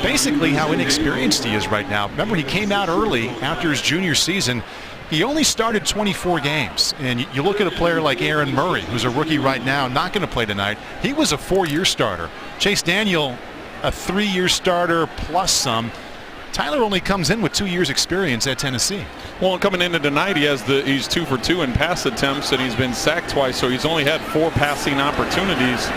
basically how inexperienced he is right now. Remember, he came out early after his junior season. He only started 24 games, and you look at a player like Aaron Murray, who's a rookie right now, not going to play tonight. He was a 4-year starter. Chase Daniel, a 3-year starter plus some. Tyler only comes in with 2 years experience at Tennessee. Well, coming into tonight, he's 2 for 2 in pass attempts, and he's been sacked twice, so he's only had 4 passing opportunities.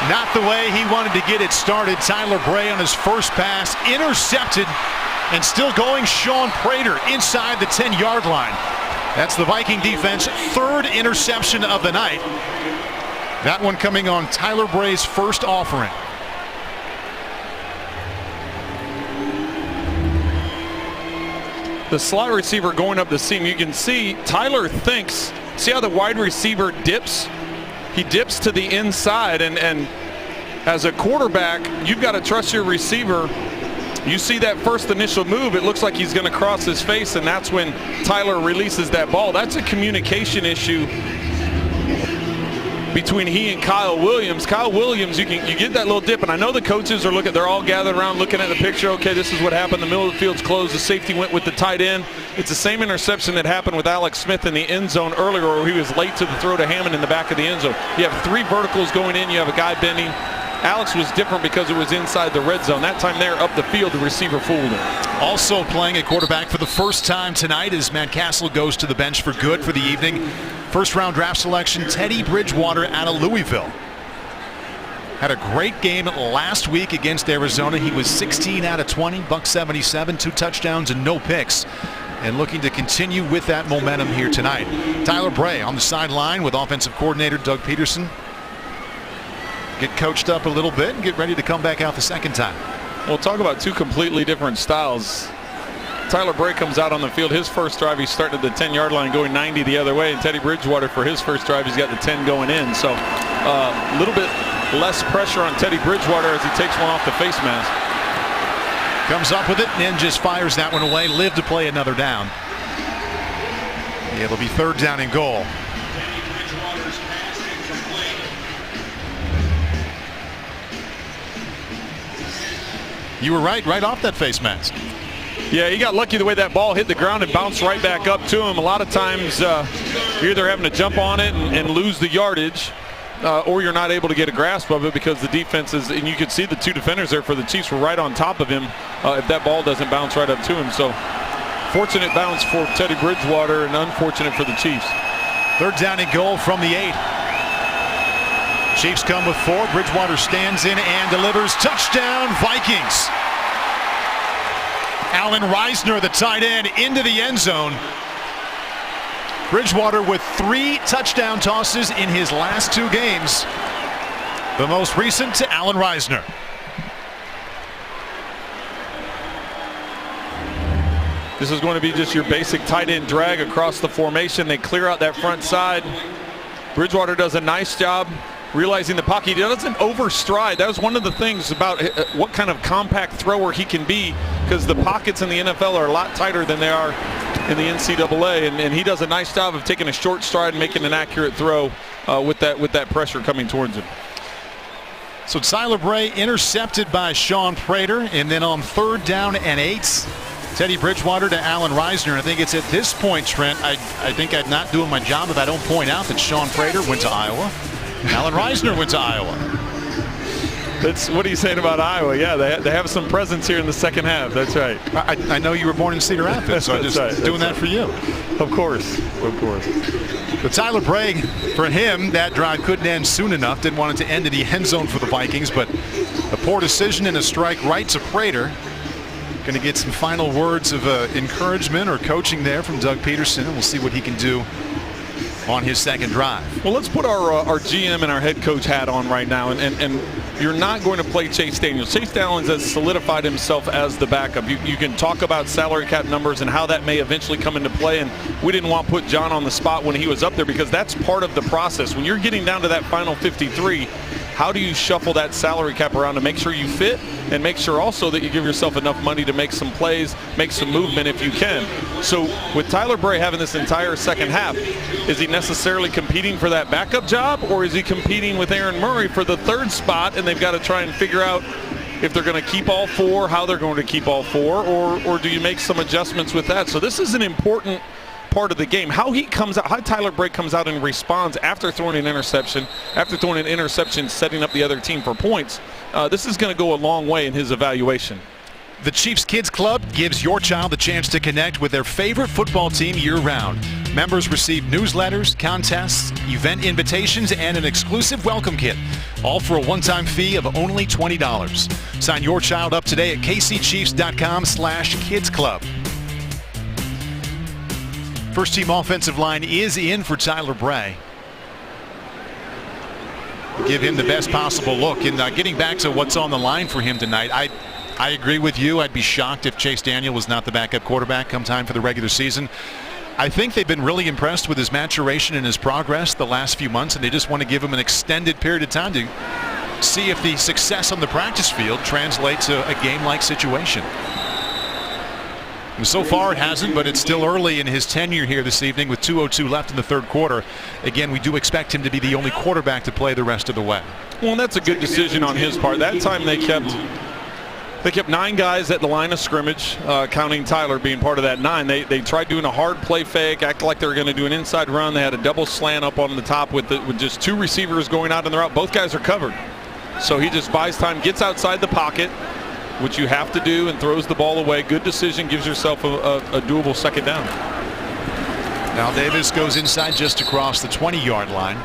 Not the way he wanted to get it started. Tyler Bray on his first pass, intercepted, and still going. Sean Prater inside the 10-yard line. That's the Viking defense, 3rd interception of the night. That one coming on Tyler Bray's first offering. The slot receiver going up the seam, you can see Tyler thinks, see how the wide receiver dips? He dips to the inside, and as a quarterback, you've got to trust your receiver. You see that first initial move, it looks like he's going to cross his face, and that's when Tyler releases that ball. That's a communication issue between he and Kyle Williams. Kyle Williams, you get that little dip, and I know the coaches are they're all gathered around looking at the picture. Okay, this is what happened. The middle of the field's closed. The safety went with the tight end. It's the same interception that happened with Alex Smith in the end zone earlier, where he was late to the throw to Hammond in the back of the end zone. You have 3 verticals going in. You have a guy bending. Alex was different because it was inside the red zone. That time there up the field, the receiver fooled him. Also playing at quarterback for the first time tonight as Matt Castle goes to the bench for good for the evening. First-round draft selection, Teddy Bridgewater out of Louisville. Had a great game last week against Arizona. He was 16 out of 20, $177, 2 touchdowns and no picks. And looking to continue with that momentum here tonight. Tyler Bray on the sideline with offensive coordinator Doug Peterson. Get coached up a little bit and get ready to come back out the second time. We'll talk about 2 completely different styles. Tyler Bray comes out on the field. His first drive, he started at the 10-yard line going 90 the other way. And Teddy Bridgewater, for his first drive, he's got the 10 going in. So a little bit less pressure on Teddy Bridgewater as he takes one off the face mask. Comes up with it and then just fires that one away. Live to play another down. It'll be 3rd down and goal. You were right off that face mask. Yeah, he got lucky the way that ball hit the ground and bounced right back up to him. A lot of times you're either having to jump on it and lose the yardage, or you're not able to get a grasp of it because the defense is, and you can see the two defenders there for the Chiefs were right on top of him if that ball doesn't bounce right up to him. So fortunate bounce for Teddy Bridgewater and unfortunate for the Chiefs. 3rd down and goal from the 8. Chiefs come with 4. Bridgewater stands in and delivers. Touchdown, Vikings. Alan Reisner, the tight end, into the end zone. Bridgewater with 3 touchdown tosses in his last 2 games. The most recent to Alan Reisner. This is going to be just your basic tight end drag across the formation. They clear out that front side. Bridgewater does a nice job realizing the pocket. He doesn't overstride. That was one of the things about what kind of compact thrower he can be, because the pockets in the NFL are a lot tighter than they are in the NCAA, and he does a nice job of taking a short stride and making an accurate throw with that pressure coming towards him. So Tyler Bray intercepted by Sean Prater, and then on 3rd down and 8, Teddy Bridgewater to Alan Reisner. I think it's at this point, Trent, I think I'm not doing my job if I don't point out that Sean Prater went to Iowa. Alan Reisner went to Iowa. What are you saying about Iowa? Yeah, they have some presence here in the second half. That's right. I know you were born in Cedar Rapids, so I'm just doing that for you. Of course. But Tyler Bray, for him, that drive couldn't end soon enough. Didn't want it to end in the end zone for the Vikings, but a poor decision and a strike right to Prater. Going to get some final words of encouragement or coaching there from Doug Peterson, and we'll see what he can do on his second drive. Well, let's put our GM and our head coach hat on right now, and you're not going to play Chase Daniels. Chase Daniels has solidified himself as the backup. You can talk about salary cap numbers and how that may eventually come into play, and we didn't want to put John on the spot when he was up there, because that's part of the process. When you're getting down to that final 53, how do you shuffle that salary cap around to make sure you fit and make sure also that you give yourself enough money to make some plays, make some movement if you can? So with Tyler Bray having this entire second half, is he necessarily competing for that backup job, or is he competing with Aaron Murray for the 3rd spot, and they've got to try and figure out if they're going to keep all 4, how they're going to keep all 4, or do you make some adjustments with that? So this is an important part of the game. How he comes out, how Tyler Bray comes out and responds after throwing an interception, setting up the other team for points. This is going to go a long way in his evaluation. The Chiefs Kids Club gives your child the chance to connect with their favorite football team year-round. Members receive newsletters, contests, event invitations, and an exclusive welcome kit, all for a one-time fee of only $20. Sign your child up today at kcchiefs.com/kidsclub. First team offensive line is in for Tyler Bray. Give him the best possible look. And getting back to what's on the line for him tonight, I agree with you. I'd be shocked if Chase Daniel was not the backup quarterback come time for the regular season. I think they've been really impressed with his maturation and his progress the last few months, and they just want to give him an extended period of time to see if the success on the practice field translates to a game-like situation. And so far it hasn't, but it's still early in his tenure here this evening with 2:02 left in the 3rd quarter. Again, we do expect him to be the only quarterback to play the rest of the way. Well, that's a good decision on his part. That time they kept 9 guys at the line of scrimmage, counting Tyler being part of that 9. They tried doing a hard play fake, act like they were going to do an inside run. They had a double slant up on the top with just 2 receivers going out in the route. Both guys are covered. So he just buys time, gets outside the pocket, which you have to do, and throws the ball away. Good decision, gives yourself a doable second down. Now Davis goes inside just across the 20-yard line.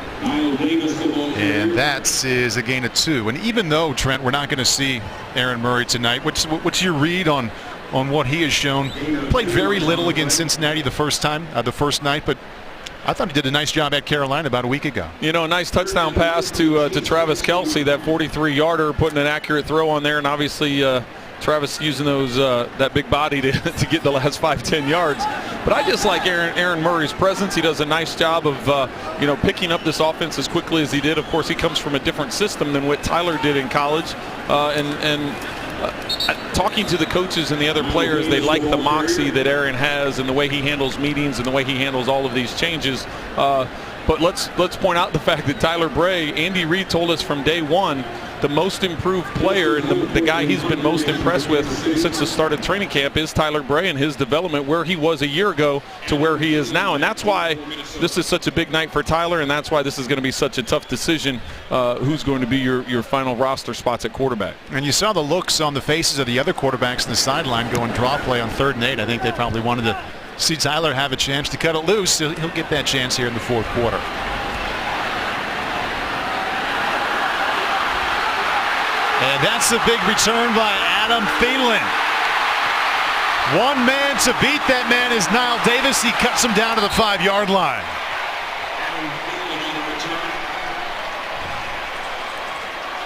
And that is a gain of 2. And even though, Trent, we're not going to see Aaron Murray tonight, what's your read on what he has shown? Played very little against Cincinnati the first night, but I thought he did a nice job at Carolina about a week ago. You know, a nice touchdown pass to Travis Kelce, that 43-yarder, putting an accurate throw on there, and obviously Travis using that big body to get the last 5-10 yards. But I just like Aaron Murray's presence. He does a nice job of picking up this offense as quickly as he did. Of course, he comes from a different system than what Tyler did in college, talking to the coaches and the other players, they like the moxie that Aaron has and the way he handles meetings and the way he handles all of these changes. But let's point out the fact that Tyler Bray, Andy Reid told us from day one the most improved player and the guy he's been most impressed with since the start of training camp is Tyler Bray and his development, where he was a year ago to where he is now. And that's why this is such a big night for Tyler, and that's why this is going to be such a tough decision, who's going to be your final roster spots at quarterback. And you saw the looks on the faces of the other quarterbacks in the sideline going draw play on 3rd and 8. I think they probably wanted to see Tyler have a chance to cut it loose. He'll get that chance here in the 4th quarter. And that's a big return by Adam Thielen. One man to beat that man is Niall Davis. He cuts him down to the 5-yard line.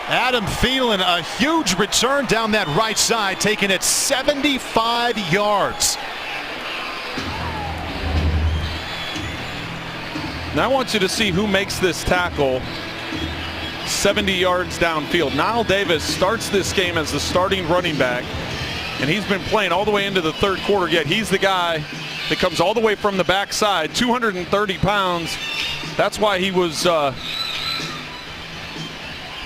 Adam Thielen, a huge return down that right side, taking it 75 yards. Now I want you to see who makes this tackle 70 yards downfield. Niall Davis starts this game as the starting running back, and he's been playing all the way into the 3rd quarter, yet he's the guy that comes all the way from the backside, 230 pounds. That's why he was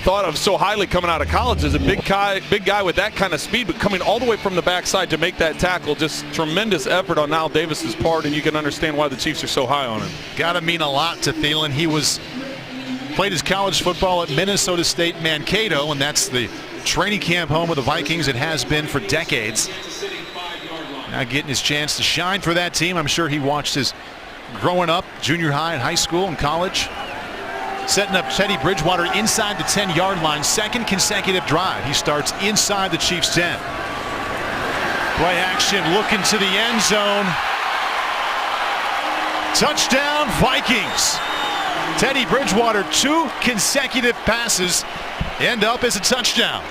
thought of so highly coming out of college as a big guy with that kind of speed, but coming all the way from the backside to make that tackle. Just tremendous effort on Niall Davis's part, and you can understand why the Chiefs are so high on him. Got to mean a lot to Thielen. He played his college football at Minnesota State Mankato, and that's the training camp home of the Vikings. It has been for decades. Now getting his chance to shine for that team. I'm sure he watched his growing up, junior high and high school and college. Setting up Teddy Bridgewater inside the 10-yard line. 2nd consecutive drive. He starts inside the Chiefs' 10. Play action, looking to the end zone. Touchdown, Vikings. Teddy Bridgewater, 2 consecutive passes end up as a touchdown.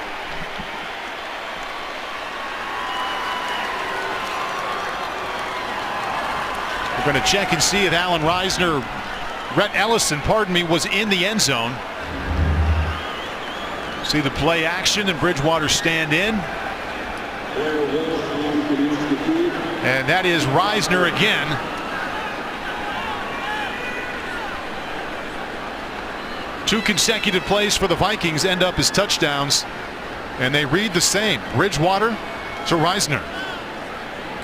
We're going to check and see if Rhett Ellison, was in the end zone. See the play action and Bridgewater stand in. And that is Reisner again. Two consecutive plays for the Vikings end up as touchdowns, and they read the same. Bridgewater to Reisner.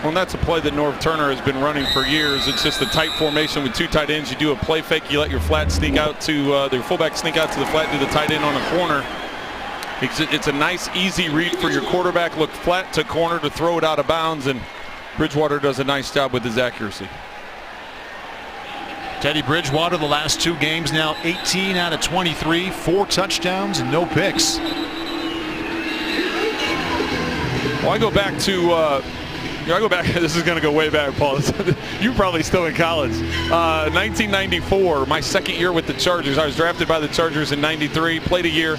Well, that's a play that Norv Turner has been running for years. It's just a tight formation with 2 tight ends. You do a play fake, you let your flat sneak out to your fullback sneak out to the flat, do the tight end on a corner. It's a nice, easy read for your quarterback. Look flat to corner to throw it out of bounds, and Bridgewater does a nice job with his accuracy. Teddy Bridgewater, the last 2 games now 18 out of 23, 4 touchdowns and no picks. Well, I go back to this is going to go way back, Paul. You're probably still in college. 1994, my 2nd year with the Chargers. I was drafted by the Chargers in 93, played a year.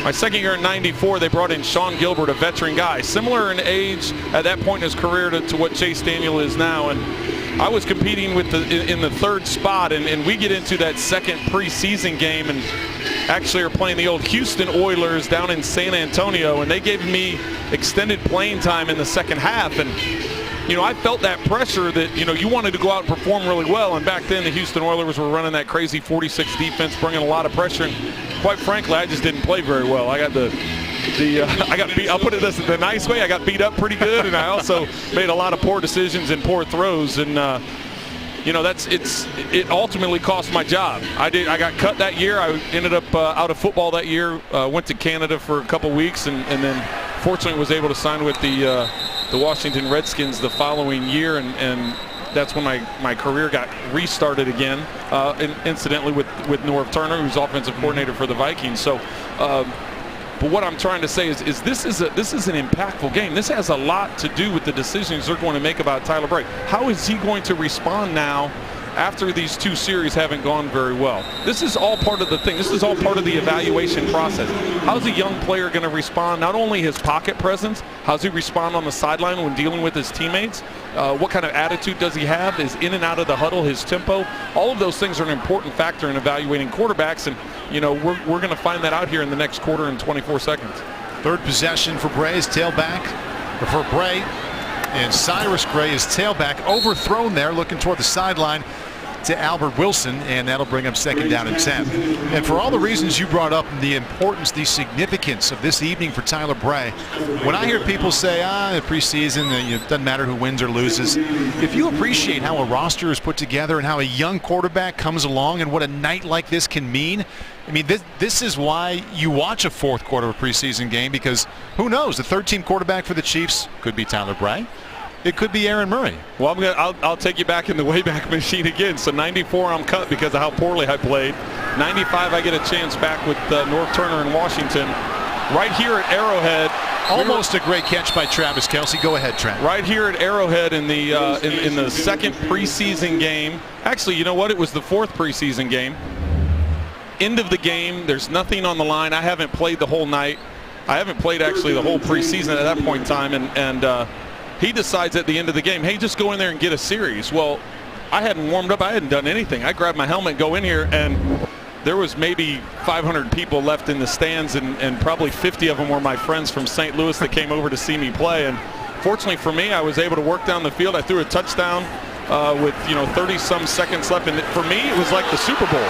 My 2nd year in 94, they brought in Sean Gilbert, a veteran guy, similar in age at that point in his career to what Chase Daniel is now. And I was competing in the 3rd spot, and we get into that 2nd preseason game and actually are playing the old Houston Oilers down in San Antonio, and they gave me extended playing time in the 2nd half. And I felt that pressure that you wanted to go out and perform really well, and back then the Houston Oilers were running that crazy 46 defense, bringing a lot of pressure, and quite frankly I just didn't play very well. I got I got beat. I'll put it the nice way. I got beat up pretty good, and I also made a lot of poor decisions and poor throws, and it ultimately cost my job. I got cut that year. I ended up out of football that year. Went to Canada for a couple weeks, and then fortunately was able to sign with the Washington Redskins the following year, and that's when my career got restarted again. Incidentally with Norv Turner, who's offensive coordinator for the Vikings. So. But what I'm trying to say is this is an impactful game. This has a lot to do with the decisions they're going to make about Tyler Bray. How is he going to respond now after these 2 series haven't gone very well? This is all part of the thing. This is all part of the evaluation process. How's a young player going to respond? Not only his pocket presence, how's he respond on the sideline when dealing with his teammates? What kind of attitude does he have? His in and out of the huddle, his tempo. All of those things are an important factor in evaluating quarterbacks, and we're going to find that out here in the next quarter and 24 seconds. 3rd possession for Bray's tailback, or for Bray, and Cyrus Gray is tailback, overthrown there, looking toward the sideline. to Albert Wilson, and that'll bring up 2nd down and 10. And for all the reasons you brought up, the importance, the significance of this evening for Tyler Bray, when I hear people say, the preseason, it doesn't matter who wins or loses, if you appreciate how a roster is put together and how a young quarterback comes along and what a night like this can mean, I mean, this is why you watch a fourth quarter of a preseason game, because who knows, the third-team quarterback for the Chiefs could be Tyler Bray. It could be Aaron Murray. Well, I'll take you back in the Wayback Machine again. So 94, I'm cut because of how poorly I played. 95, I get a chance back with North Turner in Washington. Right here at Arrowhead. Almost a great catch by Travis Kelce. Go ahead, Trent. Right here at Arrowhead in the in the second preseason game. Actually, you know what? It was the 4th preseason game. End of the game. There's nothing on the line. I haven't played the whole night. I haven't played actually the whole preseason at that point in time, and he decides at the end of the game, hey, just go in there and get a series. Well, I hadn't warmed up. I hadn't done anything. I grabbed my helmet, go in here, and there was maybe 500 people left in the stands, and probably 50 of them were my friends from St. Louis that came over to see me play. And fortunately for me, I was able to work down the field. I threw a touchdown with 30-some seconds left, and for me, it was like the Super Bowl.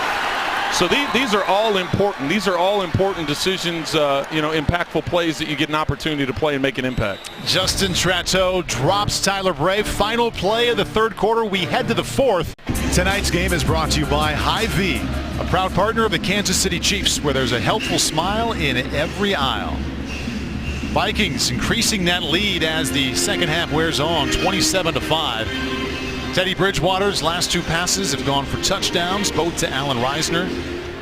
So these are all important. These are all important decisions, impactful plays that you get an opportunity to play and make an impact. Justin Tratteau drops Tyler Bray. Final play of the 3rd quarter. We head to the 4th. Tonight's game is brought to you by Hy-Vee, a proud partner of the Kansas City Chiefs, where there's a helpful smile in every aisle. Vikings increasing that lead as the second half wears on, 27-5. Teddy Bridgewater's last 2 passes have gone for touchdowns, both to Allen Reisner.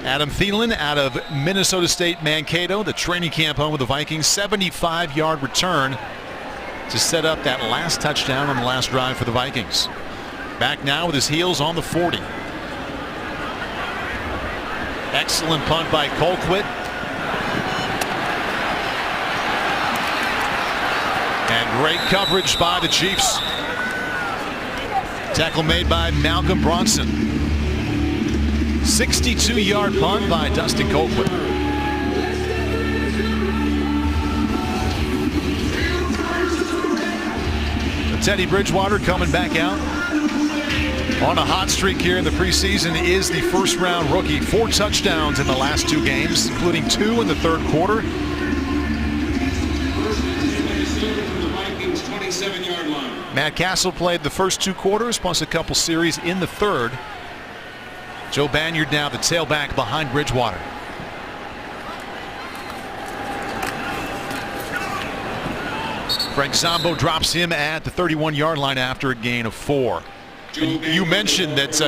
Adam Thielen out of Minnesota State Mankato, the training camp home of the Vikings, 75-yard return to set up that last touchdown on the last drive for the Vikings. Back now with his heels on the 40. Excellent punt by Colquitt. And great coverage by the Chiefs. Tackle made by Malcolm Bronson. 62-yard punt by Dustin Colquitt. Teddy Bridgewater coming back out on a hot streak here in the preseason, is the first-round rookie. 4 touchdowns in the last 2 games, including 2 in the 3rd quarter. Matt Castle played the first 2 quarters, plus a couple series in the 3rd. Joe Banyard now the tailback behind Bridgewater. Frank Zombo drops him at the 31-yard line after a gain of 4. And you mentioned that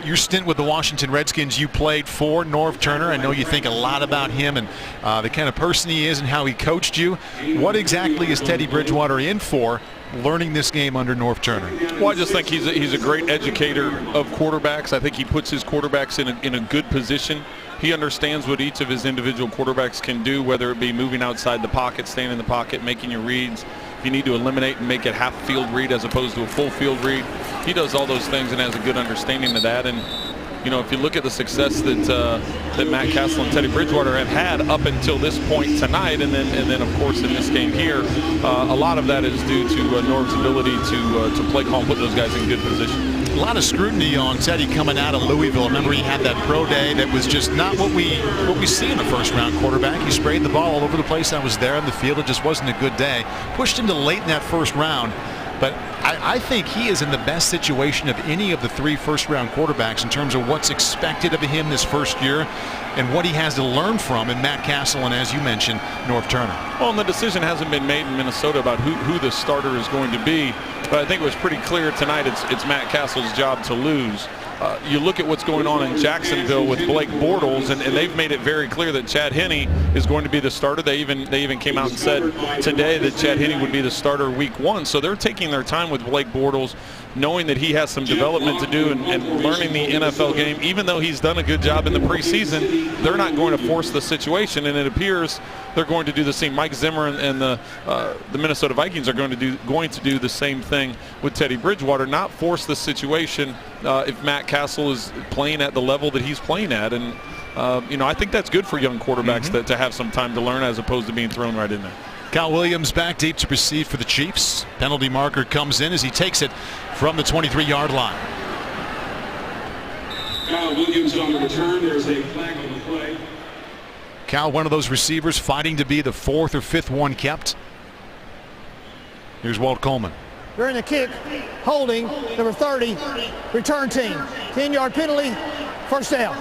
your stint with the Washington Redskins, you played for Norv Turner. I know you think a lot about him and the kind of person he is and how he coached you. What exactly is Teddy Bridgewater in for, learning this game under Norv Turner? Well, I just think he's a great educator of quarterbacks. I think he puts his quarterbacks in a good position. He understands what each of his individual quarterbacks can do, whether it be moving outside the pocket, staying in the pocket, making your reads. If you need to eliminate and make it half field read as opposed to a full field read, he does all those things and has a good understanding of that. And if you look at the success that Matt Castle and Teddy Bridgewater have had up until this point tonight, and then of course in this game here, a lot of that is due to Norv's ability to play call and put those guys in good position. A lot of scrutiny on Teddy coming out of Louisville. Remember, he had that pro day that was just not what we see in a first-round quarterback. He sprayed the ball all over the place. I was there on the field. It just wasn't a good day. Pushed him to late in that first round. But I think he is in the best situation of any of the 3 first-round quarterbacks in terms of what's expected of him this first year and what he has to learn from in Matt Castle and, as you mentioned, Norv Turner. Well, and the decision hasn't been made in Minnesota about who the starter is going to be. But I think it was pretty clear tonight it's Matt Castle's job to lose. You look at what's going on in Jacksonville with Blake Bortles, and they've made it very clear that Chad Henne is going to be the starter. They even came out and said today that Chad Henne would be the starter week 1. So they're taking their time with Blake Bortles, knowing that he has some development to do and learning the NFL game. Even though he's done a good job in the preseason, they're not going to force the situation, and it appears they're going to do the same. Mike Zimmer and the Minnesota Vikings are going to do the same thing with Teddy Bridgewater, not force the situation if Matt Castle is playing at the level that he's playing at. And I think that's good for young quarterbacks to have some time to learn as opposed to being thrown right in there. Kyle Williams back deep to receive for the Chiefs. Penalty marker comes in as he takes it from the 23-yard line. Cal Williams on the return. There's a flag on the play. Cal, one of those receivers fighting to be the 4th or 5th one kept. Here's Walt Coleman. During the kick, holding, number 30, return team. 10-yard penalty, first down.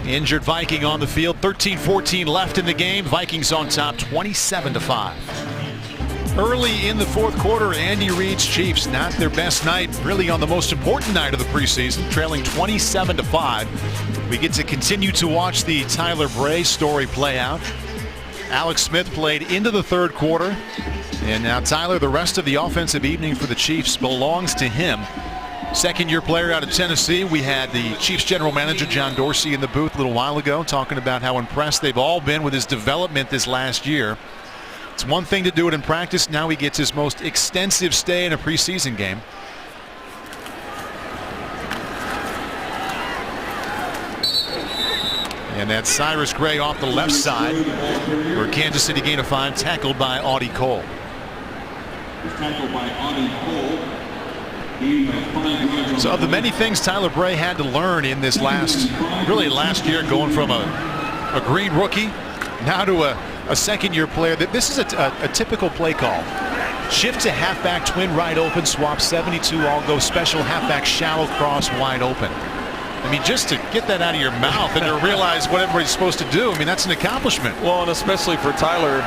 Injured Viking on the field. 13-14 left in the game. Vikings on top, 27-5. Early in the 4th quarter, Andy Reid's Chiefs not their best night, really on the most important night of the preseason, trailing 27-5. We get to continue to watch the Tyler Bray story play out. Alex Smith played into the 3rd quarter, and now Tyler, the rest of the offensive evening for the Chiefs belongs to him. Second-year player out of Tennessee. We had the Chiefs general manager John Dorsey in the booth a little while ago talking about how impressed they've all been with his development this last year. It's one thing to do it in practice. Now he gets his most extensive stay in a preseason game. And that's Cyrus Gray off the left side for Kansas City, gain of 5, tackled by Audie Cole. Tackled by Audie Cole. So of the many things Tyler Bray had to learn in this last year, going from a green rookie now to a second-year player, that this is a typical play call. Shift to halfback, twin right open, swap 72, all go special, halfback shallow cross wide open. I mean, just to get that out of your mouth and to realize what everybody's supposed to do, I mean, that's an accomplishment. Well, and especially for Tyler,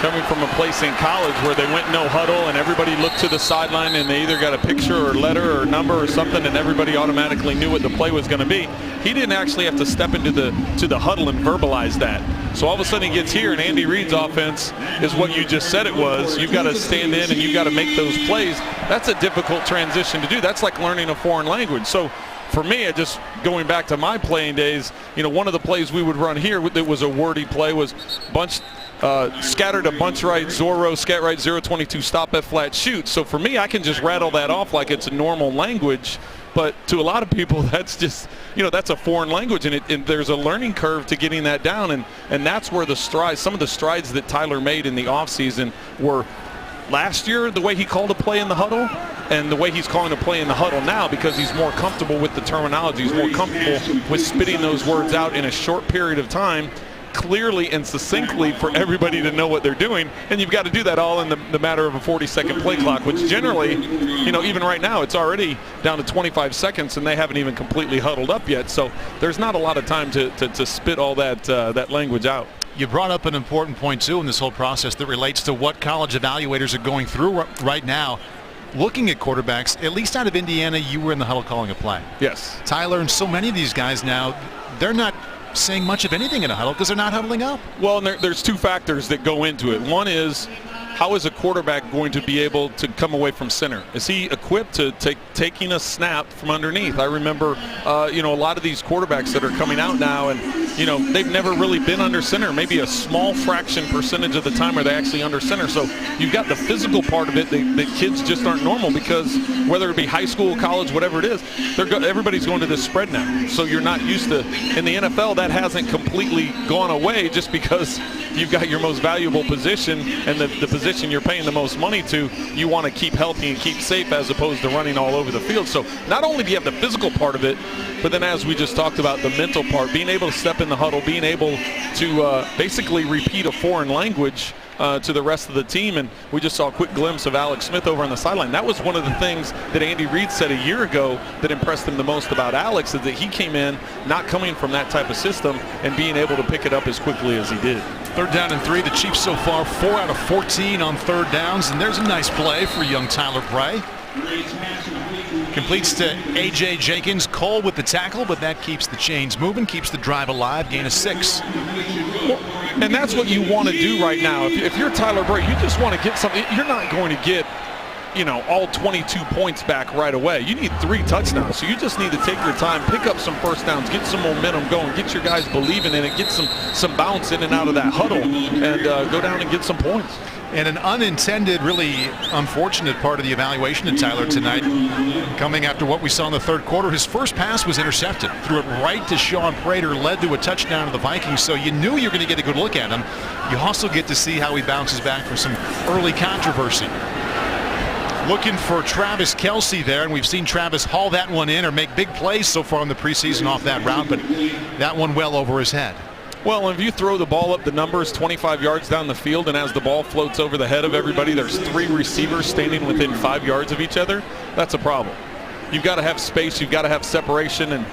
coming from a place in college where they went no huddle and everybody looked to the sideline and they either got a picture or letter or number or something and everybody automatically knew what the play was going to be. He didn't actually have to step into the huddle and verbalize that. So all of a sudden he gets here, and Andy Reid's offense is what you just said it was. You've got to stand in and you've got to make those plays. That's a difficult transition to do. That's like learning a foreign language. So for me, just going back to my playing days, one of the plays we would run here that was a wordy play was scattered a bunch right, Zorro, scat right, 0-22, stop at flat, shoot. So for me, I can just rattle that off like it's a normal language. But to a lot of people, that's just, that's a foreign language, and there's a learning curve to getting that down. And that's where some of the strides that Tyler made in the offseason were last year, the way he called a play in the huddle, and the way he's calling a play in the huddle now, because he's more comfortable with the terminology. He's more comfortable with spitting those words out in a short period of time, clearly and succinctly for everybody to know what they're doing. And you've got to do that all in the matter of a 40-second play clock, which generally, even right now, it's already down to 25 seconds and they haven't even completely huddled up yet. So there's not a lot of time to spit all that language out. You brought up an important point, too, in this whole process that relates to what college evaluators are going through right now. Looking at quarterbacks, at least out of Indiana, you were in the huddle calling a play. Yes. Tyler and so many of these guys now, they're not saying much of anything in a huddle because they're not huddling up. Well, and there's two factors that go into it. One is, how is a quarterback going to be able to come away from center? Is he equipped to taking a snap from underneath? I remember, a lot of these quarterbacks that are coming out now, and they've never really been under center. Maybe a small fraction percentage of the time are they actually under center. So you've got the physical part of it that kids just aren't normal, because whether it be high school, college, whatever it is, everybody's going to this spread now. So you're not used to. In the NFL, that hasn't completely gone away, just because you've got your most valuable position and the position you're paying the most money to, you want to keep healthy and keep safe as opposed to running all over the field. So not only do you have the physical part of it, but then as we just talked about, the mental part, being able to step in the huddle, being able to basically repeat a foreign language to the rest of the team. And we just saw a quick glimpse of Alex Smith over on the sideline. That was one of the things that Andy Reid said a year ago that impressed him the most about Alex, is that he came in not coming from that type of system and being able to pick it up as quickly as he did. 3rd down and 3. The Chiefs so far 4 out of 14 on 3rd downs, and there's a nice play for young Tyler Bray. Completes to A.J. Jenkins. Cole with the tackle, but that keeps the chains moving, keeps the drive alive, gain of 6. And that's what you want to do right now. If you're Tyler Bray, you just want to get something. You're not going to get, all 22 points back right away. You need 3 touchdowns. So you just need to take your time, pick up some first downs, get some momentum going, get your guys believing in it, get some bounce in and out of that huddle, and go down and get some points. And an unintended, really unfortunate part of the evaluation of Tyler tonight, coming after what we saw in the 3rd quarter. His first pass was intercepted. Threw it right to Sean Prater, led to a touchdown to the Vikings. So you knew you were going to get a good look at him. You also get to see how he bounces back from some early controversy. Looking for Travis Kelce there, and we've seen Travis haul that one in or make big plays so far in the preseason off that route, but that one well over his head. Well, if you throw the ball up the numbers 25 yards down the field, and as the ball floats over the head of everybody, there's 3 receivers standing within 5 yards of each other, that's a problem. You've got to have space, you've got to have separation, and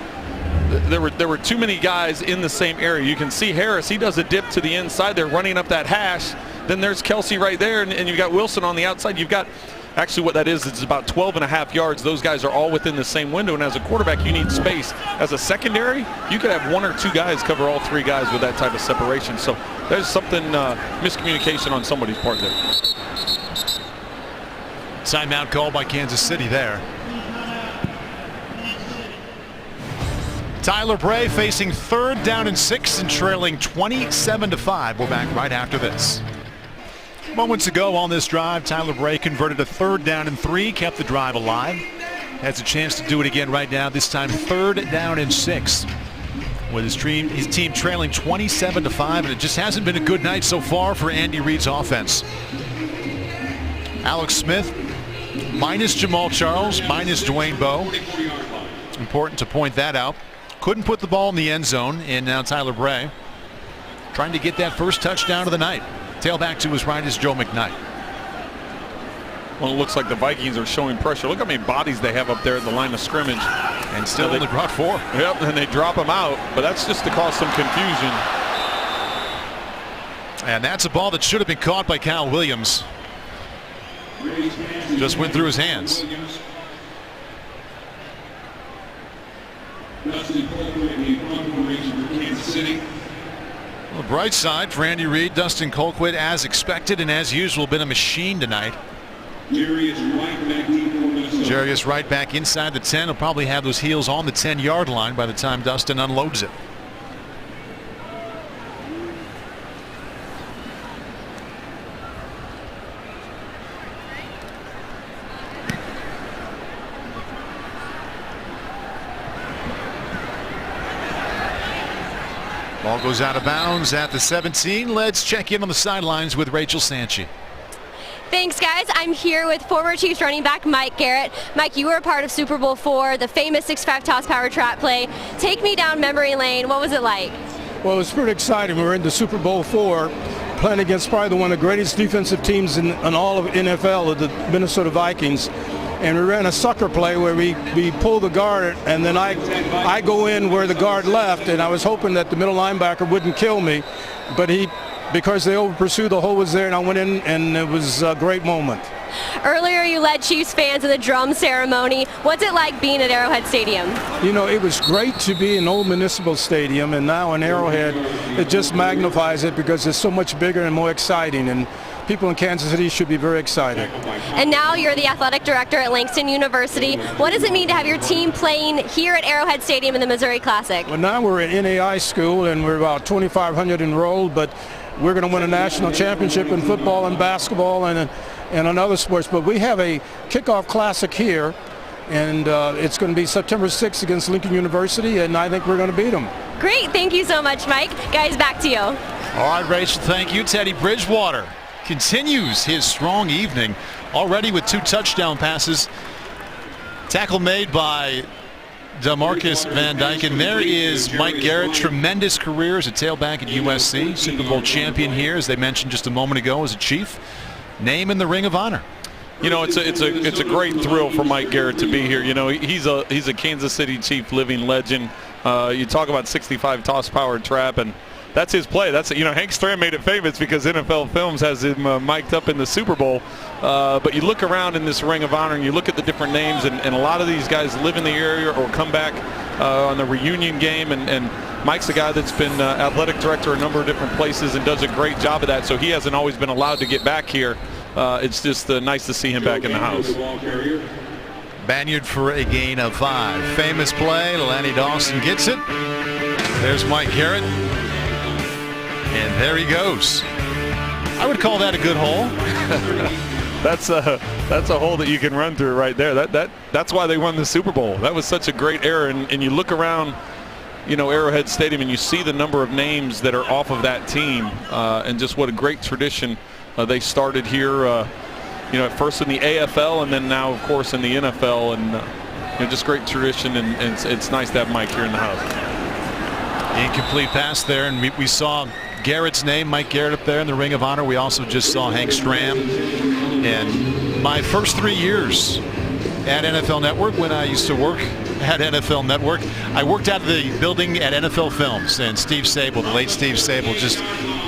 there were too many guys in the same area. You can see Harris, he does a dip to the inside there running up that hash. Then there's Kelce right there, and you've got Wilson on the outside. You've got, actually what that is, it's about 12.5 yards. Those guys are all within the same window, and as a quarterback, you need space. As a secondary, you could have 1 or 2 guys cover all 3 guys with that type of separation. So there's something, miscommunication on somebody's part there. Timeout call by Kansas City there. Tyler Bray facing 3rd down and 6 and trailing 27-5. We're back right after this. Moments ago on this drive, Tyler Bray converted a 3rd down and 3, kept the drive alive. Has a chance to do it again right now, this time 3rd down and 6. With his team trailing 27-5, and it just hasn't been a good night so far for Andy Reid's offense. Alex Smith, minus Jamal Charles, minus Dwayne Bowe. Important to point that out. Couldn't put the ball in the end zone, and now Tyler Bray trying to get that first touchdown of the night. Tailback to his right is Joe McKnight. Well, it looks like the Vikings are showing pressure. Look how many bodies they have up there at the line of scrimmage. And still only brought 4. Yep, and they drop them out, but that's just to cause some confusion. And that's a ball that should have been caught by Kyle Williams. Just went through his hands. Dustin Colquitt, the punt formation for Kansas City. Well, bright side for Andy Reid, Dustin Colquitt, as expected and as usual, been a machine tonight. Jarius right back inside the 10. He'll probably have those heels on the 10-yard line by the time Dustin unloads it. Ball goes out of bounds at the 17. Let's check in on the sidelines with Rachel Sanchi. Thanks, guys. I'm here with former Chiefs running back Mike Garrett. Mike, you were a part of Super Bowl IV, the famous 6'5" toss power trap play. Take me down memory lane. What was it like? Well, it was pretty exciting. We were in the Super Bowl IV, playing against probably one of the greatest defensive teams in all of NFL, the Minnesota Vikings. And we ran a sucker play where we pull the guard, and then I go in where the guard left, and I was hoping that the middle linebacker wouldn't kill me, but because they over pursued, the hole was there, and I went in, and it was a great moment. Earlier you led Chiefs fans in the drum ceremony. What's it like being at Arrowhead Stadium? You know, it was great to be in Old Municipal Stadium, and now in Arrowhead, it just magnifies it because it's so much bigger and more exciting, and people in Kansas City should be very excited. And now you're the athletic director at Langston University. What does it mean to have your team playing here at Arrowhead Stadium in the Missouri Classic? Well, now we're at NAI school, and we're about 2,500 enrolled, but we're going to win a national championship in football and basketball and in other sports. But we have a kickoff classic here, and it's going to be September 6th against Lincoln University, and I think we're going to beat them. Great. Thank you so much, Mike. Guys, back to you. All right, Rachel, thank you. Teddy Bridgewater continues his strong evening, already with 2 touchdown passes. Tackle made by DeMarcus Van Dyke, and there is Mike Garrett. Tremendous career as a tailback at USC, Super Bowl champion here, as they mentioned just a moment ago, as a Chief. Name in the Ring of Honor. You know, it's a great thrill for Mike Garrett to be here. You know, he's a Kansas City Chief living legend. You talk about 65 toss power trap, and that's his play. That's, you know, Hank Stram made it famous because NFL Films has him mic'd up in the Super Bowl. But you look around in this Ring of Honor and you look at the different names, and a lot of these guys live in the area or come back on the reunion game. And Mike's a guy that's been athletic director a number of different places and does a great job of that. So he hasn't always been allowed to get back here. It's just nice to see him back in the house. Banyard for a gain of 5. Famous play. Lenny Dawson gets it. There's Mike Garrett. And there he goes. I would call that a good hole. That's a hole that you can run through right there. That's why they won the Super Bowl. That was such a great era. And you look around, you know, Arrowhead Stadium, and you see the number of names that are off of that team, and just what a great tradition they started here. at first in the AFL and then now, of course, in the NFL. And just great tradition, and it's nice to have Mike here in the house. Incomplete pass there, and we saw Garrett's name, Mike Garrett, up there in the Ring of Honor. We also just saw Hank Stram. And my first 3 years at NFL Network, when I used to work at NFL Network, I worked out of the building at NFL Films, and Steve Sable, the late Steve Sable, just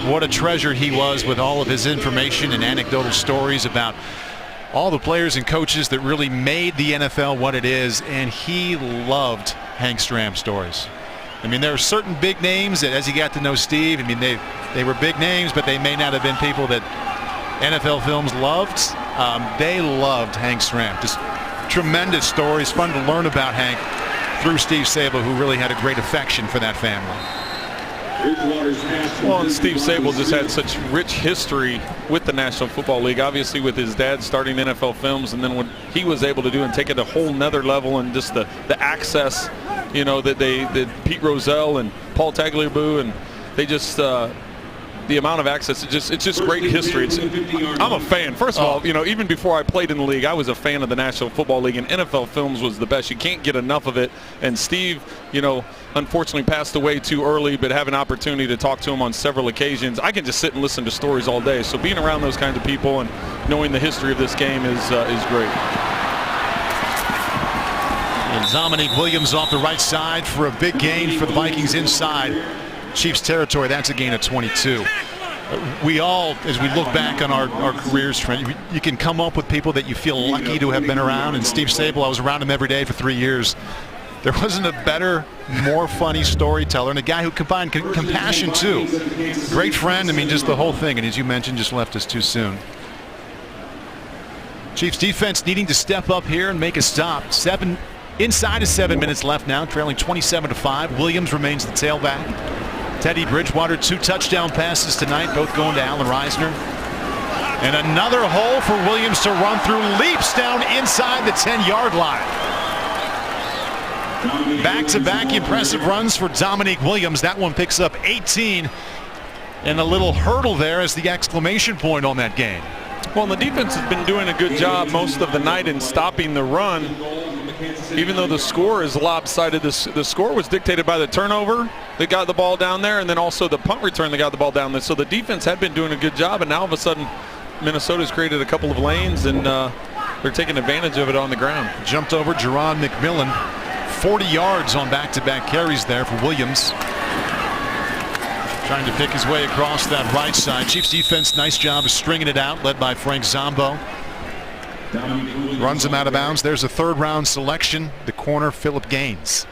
what a treasure he was with all of his information and anecdotal stories about all the players and coaches that really made the NFL what it is, and he loved Hank Stram stories. I mean, there are certain big names that, as he got to know Steve, I mean, they were big names, but they may not have been people that NFL Films loved. They loved Hank Stram. Just tremendous stories, fun to learn about Hank through Steve Sable, who really had a great affection for that family. Well, and Steve Sable just had such rich history with the National Football League, obviously with his dad starting NFL Films, and then what he was able to do and take it a whole nother level, and just the access, that Pete Rozelle and Paul Tagliabue, and they just the amount of access, it's just great history. I'm a fan. First of all, even before I played in the league, I was a fan of the National Football League, and NFL Films was the best. You can't get enough of it. And Steve, unfortunately passed away too early, but have an opportunity to talk to him on several occasions. I can just sit and listen to stories all day. So being around those kinds of people and knowing the history of this game is great. And Dominique Williams off the right side for a big gain for the Vikings inside Chiefs territory. That's a gain of 22. We all, as we look back on our careers, Trent, you can come up with people that you feel lucky to have been around. And Steve Sable, I was around him every day for 3 years. There wasn't a better, more funny storyteller, and a guy who combined compassion too. Great friend. I mean, just the whole thing. And as you mentioned, just left us too soon. Chiefs defense needing to step up here and make a stop. Inside of 7 minutes left now, trailing 27-5. Williams remains the tailback. Teddy Bridgewater, 2 touchdown passes tonight, both going to Allen Reisner. And another hole for Williams to run through, leaps down inside the 10-yard line. Back-to-back impressive runs for Dominique Williams. That one picks up 18. And a little hurdle there as the exclamation point on that gain. Well, the defense has been doing a good job most of the night in stopping the run. Even though the score is lopsided, the score was dictated by the turnover that got the ball down there, and then also the punt return that got the ball down there. So the defense had been doing a good job, and now all of a sudden Minnesota's created a couple of lanes, and they're taking advantage of it on the ground. Jumped over Jerron McMillan. 40 yards on back-to-back carries there for Williams. Trying to pick his way across that right side. Chiefs defense, nice job of stringing it out, led by Frank Zombo. Runs him out of bounds. There's a third-round selection, the corner, Philip Gaines.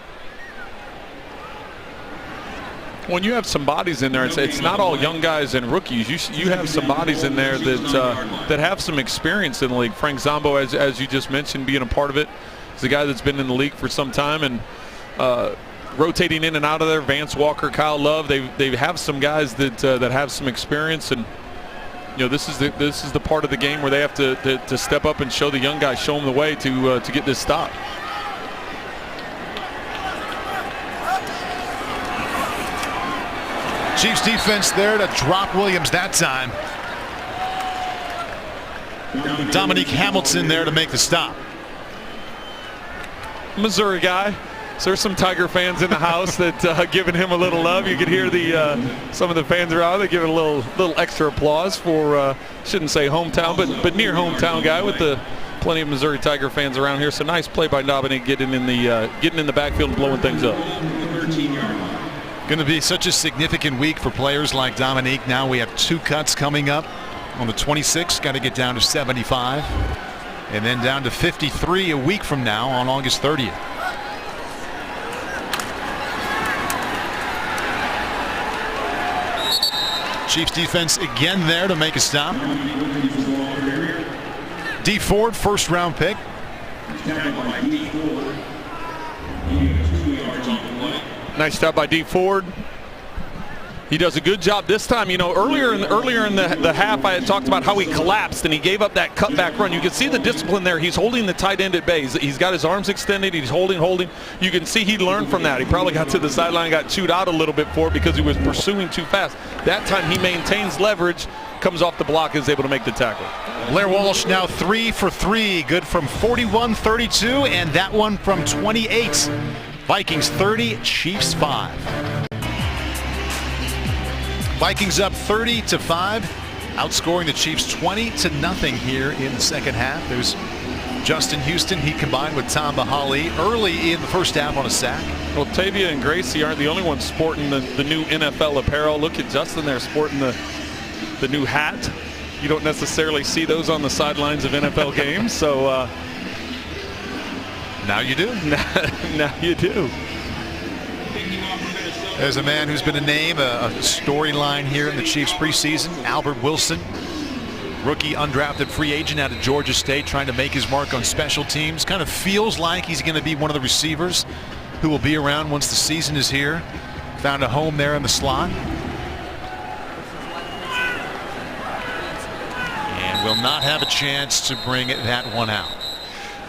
When you have some bodies in there, it's not all young guys and rookies. You have some bodies in there that have some experience in the league. Frank Zombo, as you just mentioned, being a part of it, is a guy that's been in the league for some time and rotating in and out of there. Vance Walker, Kyle Love, they have some guys that have some experience, and this is the part of the game where they have to step up and show the young guys, show them the way to get this stop. Chiefs defense there to drop Williams that time. Dominique Hamilton there to make the stop. Missouri guy. So there's some Tiger fans in the house that giving him a little love. You could hear some of the fans around. They give it a little extra applause for shouldn't say hometown, but near hometown guy with plenty of Missouri Tiger fans around here. So nice play by Dominique getting in the backfield and blowing things up. Going to be such a significant week for players like Dominique. Now we have 2 cuts coming up on the 26th. Got to get down to 75, and then down to 53 a week from now on August 30th. Chiefs defense again there to make a stop. D Ford, first round pick. Nice stop by D Ford. He does a good job this time. You know, earlier in the half, I had talked about how he collapsed and he gave up that cutback run. You can see the discipline there. He's holding the tight end at bay. He's got his arms extended. He's holding. You can see he learned from that. He probably got to the sideline, got chewed out a little bit for it because he was pursuing too fast. That time he maintains leverage, comes off the block, is able to make the tackle. Blair Walsh now 3 for 3, good from 41-32, and that one from 28. Vikings 30, Chiefs 5. Vikings up 30-5, outscoring the Chiefs 20-0 here in the second half. There's Justin Houston. He combined with Tom Bahali early in the first half on a sack. Well, Tavia and Gracie aren't the only ones sporting the new NFL apparel. Look at Justin there sporting the new hat. You don't necessarily see those on the sidelines of NFL games, so now you do. Now you do. There's a man who's been a name, a storyline here in the Chiefs preseason, Albert Wilson, rookie undrafted free agent out of Georgia State, trying to make his mark on special teams. Kind of feels like he's going to be one of the receivers who will be around once the season is here. Found a home there in the slot. And will not have a chance to bring that one out.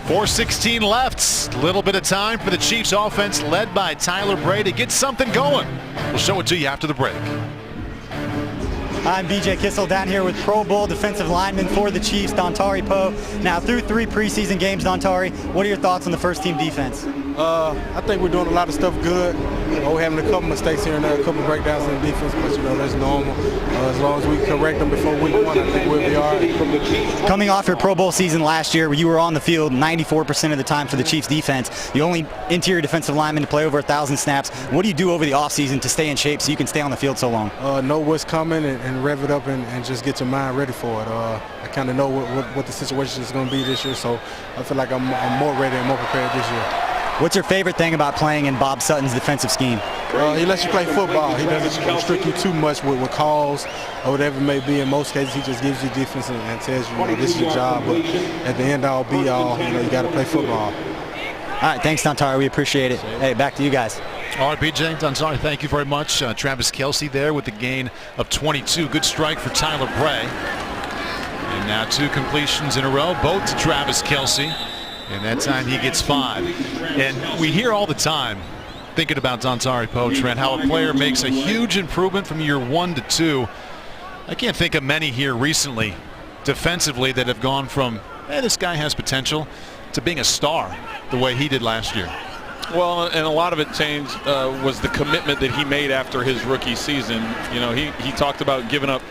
4:16 left. Little bit of time for the Chiefs offense led by Tyler Bray to get something going. We'll show it to you after the break. I'm BJ Kissel down here with Pro Bowl defensive lineman for the Chiefs, Dontari Poe. Now through 3 preseason games, Dontari, what are your thoughts on the first team defense? I think we're doing a lot of stuff good. We're having a couple mistakes here and there, a couple breakdowns in the defense, but that's normal. As long as we correct them before week 1, I think we'll be all right. Coming off your Pro Bowl season last year, where you were on the field 94% of the time for the Chiefs defense, the only interior defensive lineman to play over 1,000 snaps. What do you do over the offseason to stay in shape so you can stay on the field so long? Know what's coming and rev it up and just get your mind ready for it. I kind of know what the situation is going to be this year, so I feel like I'm more ready and more prepared this year. What's your favorite thing about playing in Bob Sutton's defensive scheme? He lets you play football. He doesn't restrict you too much with calls or whatever it may be. In most cases, he just gives you defense and tells you, this is your job. But at the end all be all, you got to play football. All right, thanks, Dontari. We appreciate it. Hey, back to you guys. All right, BJ, Dontari, thank you very much. Travis Kelce there with the gain of 22. Good strike for Tyler Bray. And now 2 completions in a row, both to Travis Kelce. And that time he gets 5. And we hear all the time, thinking about Dontari Poe, Trent, how a player makes a huge improvement from year 1 to 2. I can't think of many here recently defensively that have gone from, hey, this guy has potential, to being a star the way he did last year. Well, and a lot of it changed was the commitment that he made after his rookie season. You know, he talked about giving up.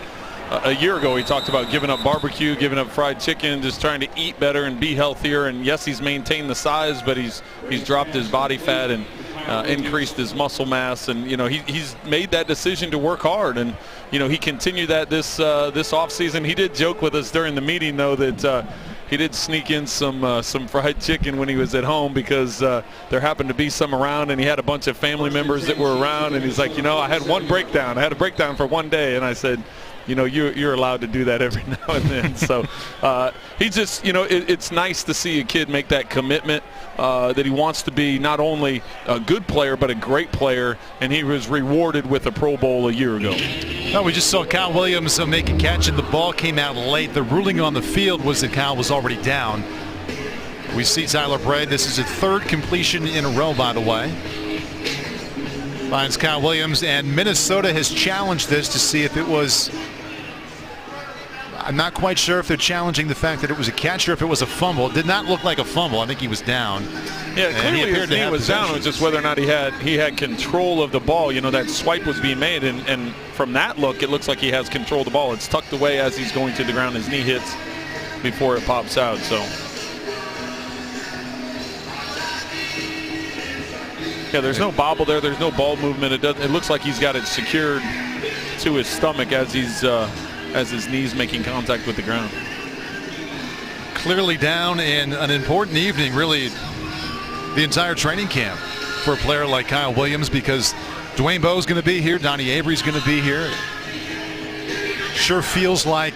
A year ago, he talked about giving up barbecue, giving up fried chicken, just trying to eat better and be healthier. And yes, he's maintained the size, but he's dropped his body fat and increased his muscle mass. And, you know, he's made that decision to work hard. And, you know, he continued that this offseason. He did joke with us during the meeting, though, that he did sneak in some fried chicken when he was at home because there happened to be some around, and he had a bunch of family members that were around. And he's like, you know, I had one breakdown. I had a breakdown for one day. And I said, you know, you're allowed to do that every now and then. So he just, you know, it's nice to see a kid make that commitment that he wants to be not only a good player but a great player, and he was rewarded with a Pro Bowl a year ago. No, we just saw Kyle Williams make a catch, and the ball came out late. The ruling on the field was that Kyle was already down. We see Tyler Bray. This is his 3rd completion in a row, by the way. Finds Kyle Williams, and Minnesota has challenged this to see if it was. I'm not quite sure if they're challenging the fact that it was a catch or if it was a fumble. It did not look like a fumble. I think he was down. Yeah, clearly his knee was down. It was just whether or not he had control of the ball. You know, that swipe was being made, and from that look, it looks like he has control of the ball. It's tucked away as he's going to the ground. His knee hits before it pops out. So. Yeah, there's no bobble there. There's no ball movement. It looks like he's got it secured to his stomach as his knee's making contact with the ground. Clearly down in an important evening, really, the entire training camp for a player like Kyle Williams, because Dwayne Bowe's going to be here, Donnie Avery's going to be here. Sure feels like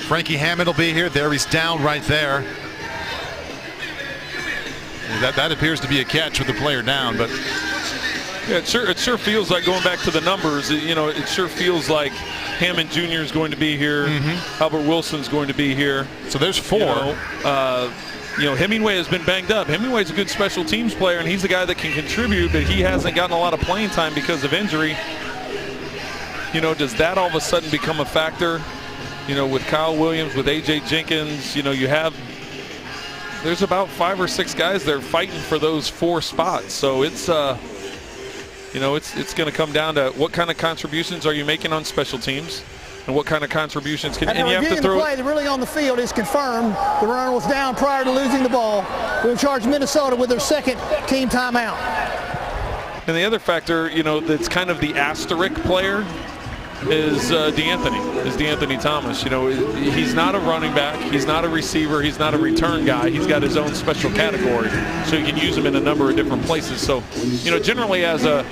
Frankie Hammond will be here. There he's down right there. That appears to be a catch with the player down, but Yeah, it sure feels like, going back to the numbers, it sure feels like Hammond Jr. is going to be here. Albert Wilson's going to be here. So there's 4. Hemingway has been banged up. Hemingway's a good special teams player, and he's the guy that can contribute, but he hasn't gotten a lot of playing time because of injury. Does that all of a sudden become a factor? With Kyle Williams, with A.J. Jenkins, there's about 5 or 6 guys there fighting for those 4 spots. So it's it's going to come down to what kind of contributions are you making on special teams, and what kind of contributions can and you have to throw. The play that really on the field is confirmed the runner was down prior to losing the ball. We'll charge Minnesota with their second team timeout. And the other factor, that's kind of the asterisk player is D'Anthony Thomas. He's not a running back, he's not a receiver, he's not a return guy. He's got his own special category, so you can use him in a number of different places. So, generally as a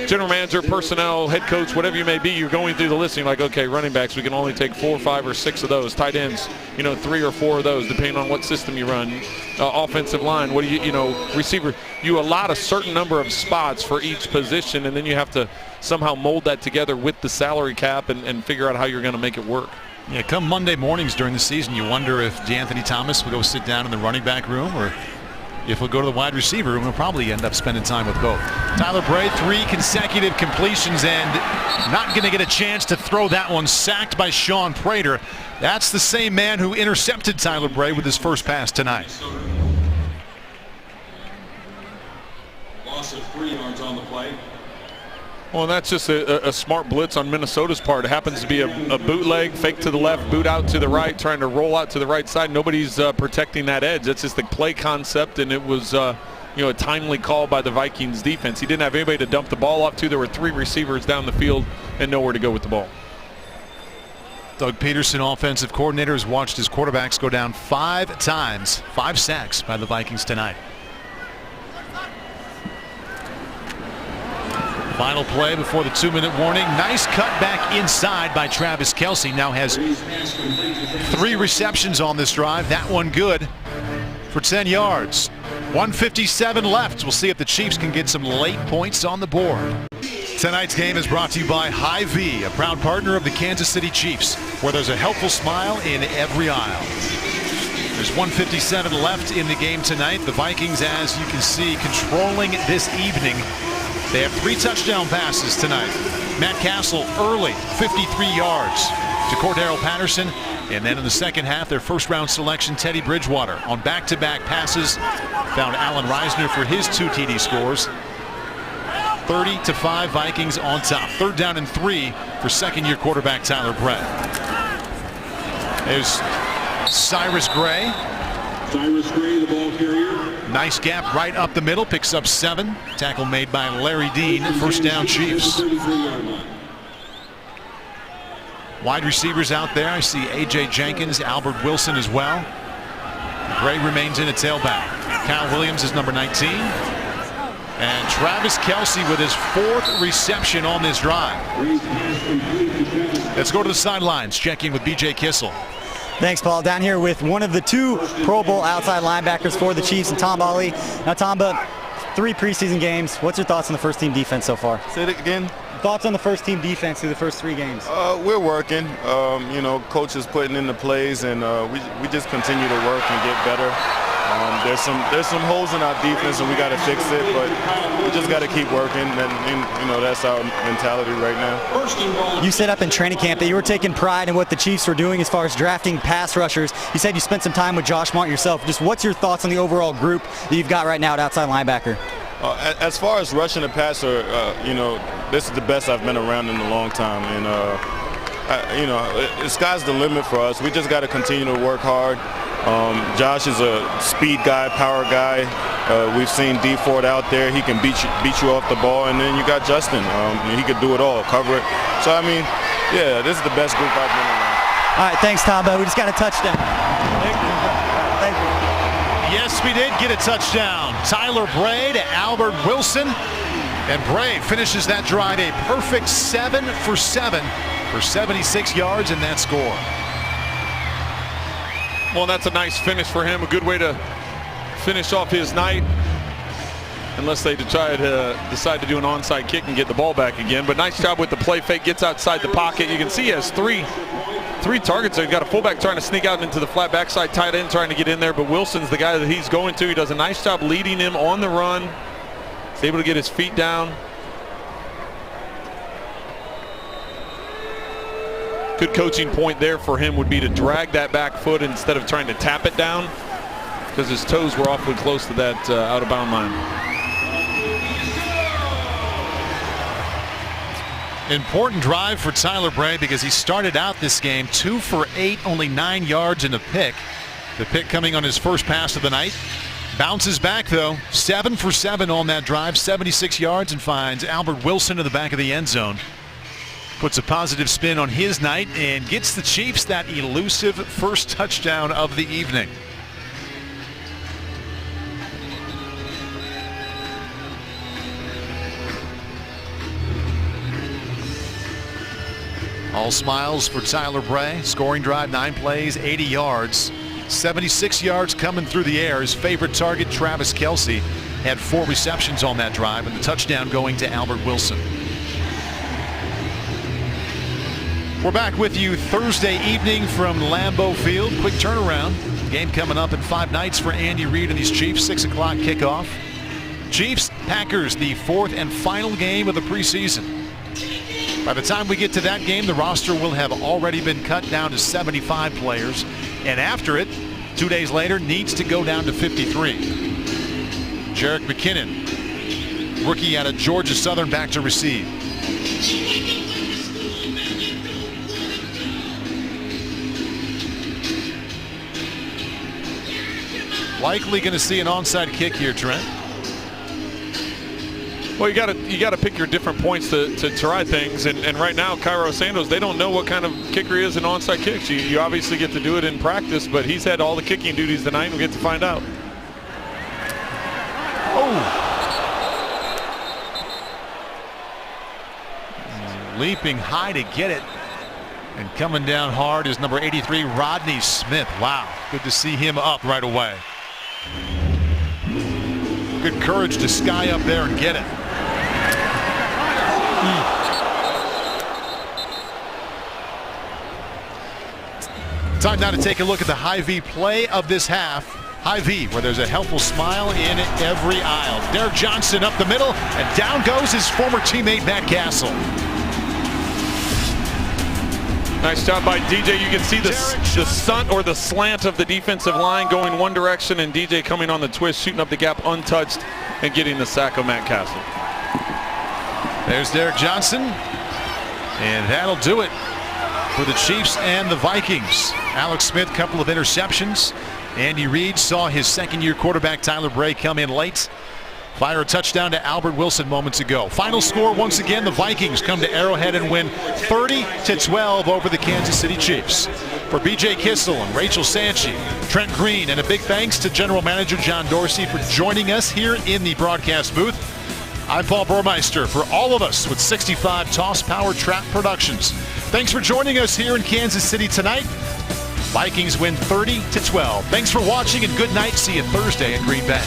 general manager, personnel, head coach, whatever you may be, you're going through the list and you're like, okay, running backs, we can only take 4, 5, or 6 of those. Tight ends, 3 or 4 of those, depending on what system you run. Offensive line, what do receiver, you allot a certain number of spots for each position, and then you have to somehow mold that together with the salary cap and figure out how you're going to make it work. Yeah, come Monday mornings during the season, you wonder if D'Anthony Thomas will go sit down in the running back room, or if he'll go to the wide receiver room. He'll probably end up spending time with both. Tyler Bray, 3 consecutive completions, and not going to get a chance to throw that one. Sacked by Sean Prater. That's the same man who intercepted Tyler Bray with his first pass tonight. Loss of 3 yards on the play. Well, that's just a smart blitz on Minnesota's part. It happens to be a bootleg, fake to the left, boot out to the right, trying to roll out to the right side. Nobody's protecting that edge. That's just the play concept, and it was a timely call by the Vikings defense. He didn't have anybody to dump the ball off to. There were 3 receivers down the field and nowhere to go with the ball. Doug Peterson, offensive coordinator, has watched his quarterbacks go down 5 times, 5 sacks by the Vikings tonight. Final play before the 2-minute warning. Nice cut back inside by Travis Kelce. Now has 3 receptions on this drive. That one good for 10 yards. 1:57 left. We'll see if the Chiefs can get some late points on the board. Tonight's game is brought to you by Hy-Vee, a proud partner of the Kansas City Chiefs, where there's a helpful smile in every aisle. There's 1:57 left in the game tonight. The Vikings, as you can see, controlling this evening. They have 3 touchdown passes tonight. Matt Castle early, 53 yards to Cordero Patterson. And then in the second half, their first-round selection, Teddy Bridgewater, on back-to-back passes, found Allen Reisner for his 2 TD scores. 30-5 Vikings on top. 3rd down and 3 for second-year quarterback Tyler Bray. There's Cyrus Gray. Cyrus Gray, the ball carrier. Nice gap right up the middle, picks up 7. Tackle made by Larry Dean. First down Chiefs. Wide receivers out there. I see A.J. Jenkins, Albert Wilson as well. Gray remains in at tailback. Kyle Williams is number 19. And Travis Kelce with his 4th reception on this drive. Let's go to the sidelines. Check in with B.J. Kissel. Thanks, Paul. Down here with one of the 2 Pro Bowl outside linebackers for the Chiefs, and Tom Bali. Now, Tamba, 3 preseason games. What's your thoughts on the first team defense so far? Say it again. Thoughts on the first team defense through the first 3 games? We're working. Coach is putting in the plays, and we just continue to work and get better. There's some holes in our defense, and we got to fix it, but we just got to keep working, and that's our mentality right now. You said up in training camp that you were taking pride in what the Chiefs were doing as far as drafting pass rushers. You said you spent some time with Josh Martin yourself. Just what's your thoughts on the overall group that you've got right now at outside linebacker? As far as rushing the passer, this is the best I've been around in a long time, and the sky's the limit for us. We just got to continue to work hard. Josh is a speed guy, power guy. We've seen D Ford out there. He can beat you off the ball, and then you got Justin. He could do it all, cover it. So yeah, this is the best group I've been around. All right, thanks, Tom. We just got a touchdown. Thank you. Yes, we did get a touchdown. Tyler Bray to Albert Wilson. And Bray finishes that drive a perfect 7 for 7 for 76 yards in that score. Well, that's a nice finish for him. A good way to finish off his night. unless they decide to do an onside kick and get the ball back again. But nice job with the play fake, gets outside the pocket. You can see he has three targets. They've got a fullback trying to sneak out into the flat backside, tight end trying to get in there, but Wilson's the guy that he's going to. He does a nice job leading him on the run. He's able to get his feet down. Good coaching point there for him would be to drag that back foot instead of trying to tap it down, because his toes were awfully close to that out of bound line. Important drive for Tyler Bray because he started out this game 2 for 8, only 9 yards and a pick. The pick coming on his first pass of the night. Bounces back though, 7 for 7 on that drive, 76 yards, and finds Albert Wilson in the back of the end zone. Puts a positive spin on his night and gets the Chiefs that elusive first touchdown of the evening. All smiles for Tyler Bray. Scoring drive, 9 plays, 80 yards. 76 yards coming through the air. His favorite target, Travis Kelce, had 4 receptions on that drive, and the touchdown going to Albert Wilson. We're back with you Thursday evening from Lambeau Field. Quick turnaround. Game coming up in 5 nights for Andy Reid and these Chiefs. 6 o'clock kickoff. Chiefs, Packers, the 4th and final game of the preseason. By the time we get to that game, the roster will have already been cut down to 75 players. And after it, 2 days later, needs to go down to 53. Jerick McKinnon, rookie out of Georgia Southern, back to receive. Likely going to see an onside kick here, Trent. Well, you got to pick your different points to try things, and right now, Cairo Santos, they don't know what kind of kicker he is in onside kicks. You obviously get to do it in practice, but he's had all the kicking duties tonight, and we'll get to find out. Oh! Leaping high to get it, and coming down hard is number 83, Rodney Smith. Wow, good to see him up right away. Good courage to sky up there and get it. Time now to take a look at the Hy-Vee play of this half. Hy-Vee, where there's a helpful smile in every aisle. Derek Johnson up the middle, and down goes his former teammate Matt Castle. Nice job by DJ. You can see the stunt or the slant of the defensive line going one direction, and DJ coming on the twist, shooting up the gap untouched and getting the sack of Matt Castle. There's Derek Johnson, and that'll do it for the Chiefs and the Vikings. Alex Smith, couple of interceptions. Andy Reid saw his second-year quarterback Tyler Bray come in late. Fire a touchdown to Albert Wilson moments ago. Final score, once again, the Vikings come to Arrowhead and win 30-12 over the Kansas City Chiefs. For BJ Kissel and Rachel Sanchi, Trent Green, and a big thanks to General Manager John Dorsey for joining us here in the broadcast booth. I'm Paul Burmeister for all of us with 65 Toss Power Trap Productions. Thanks for joining us here in Kansas City tonight. Vikings win 30-12. Thanks for watching and good night. See you Thursday in Green Bay.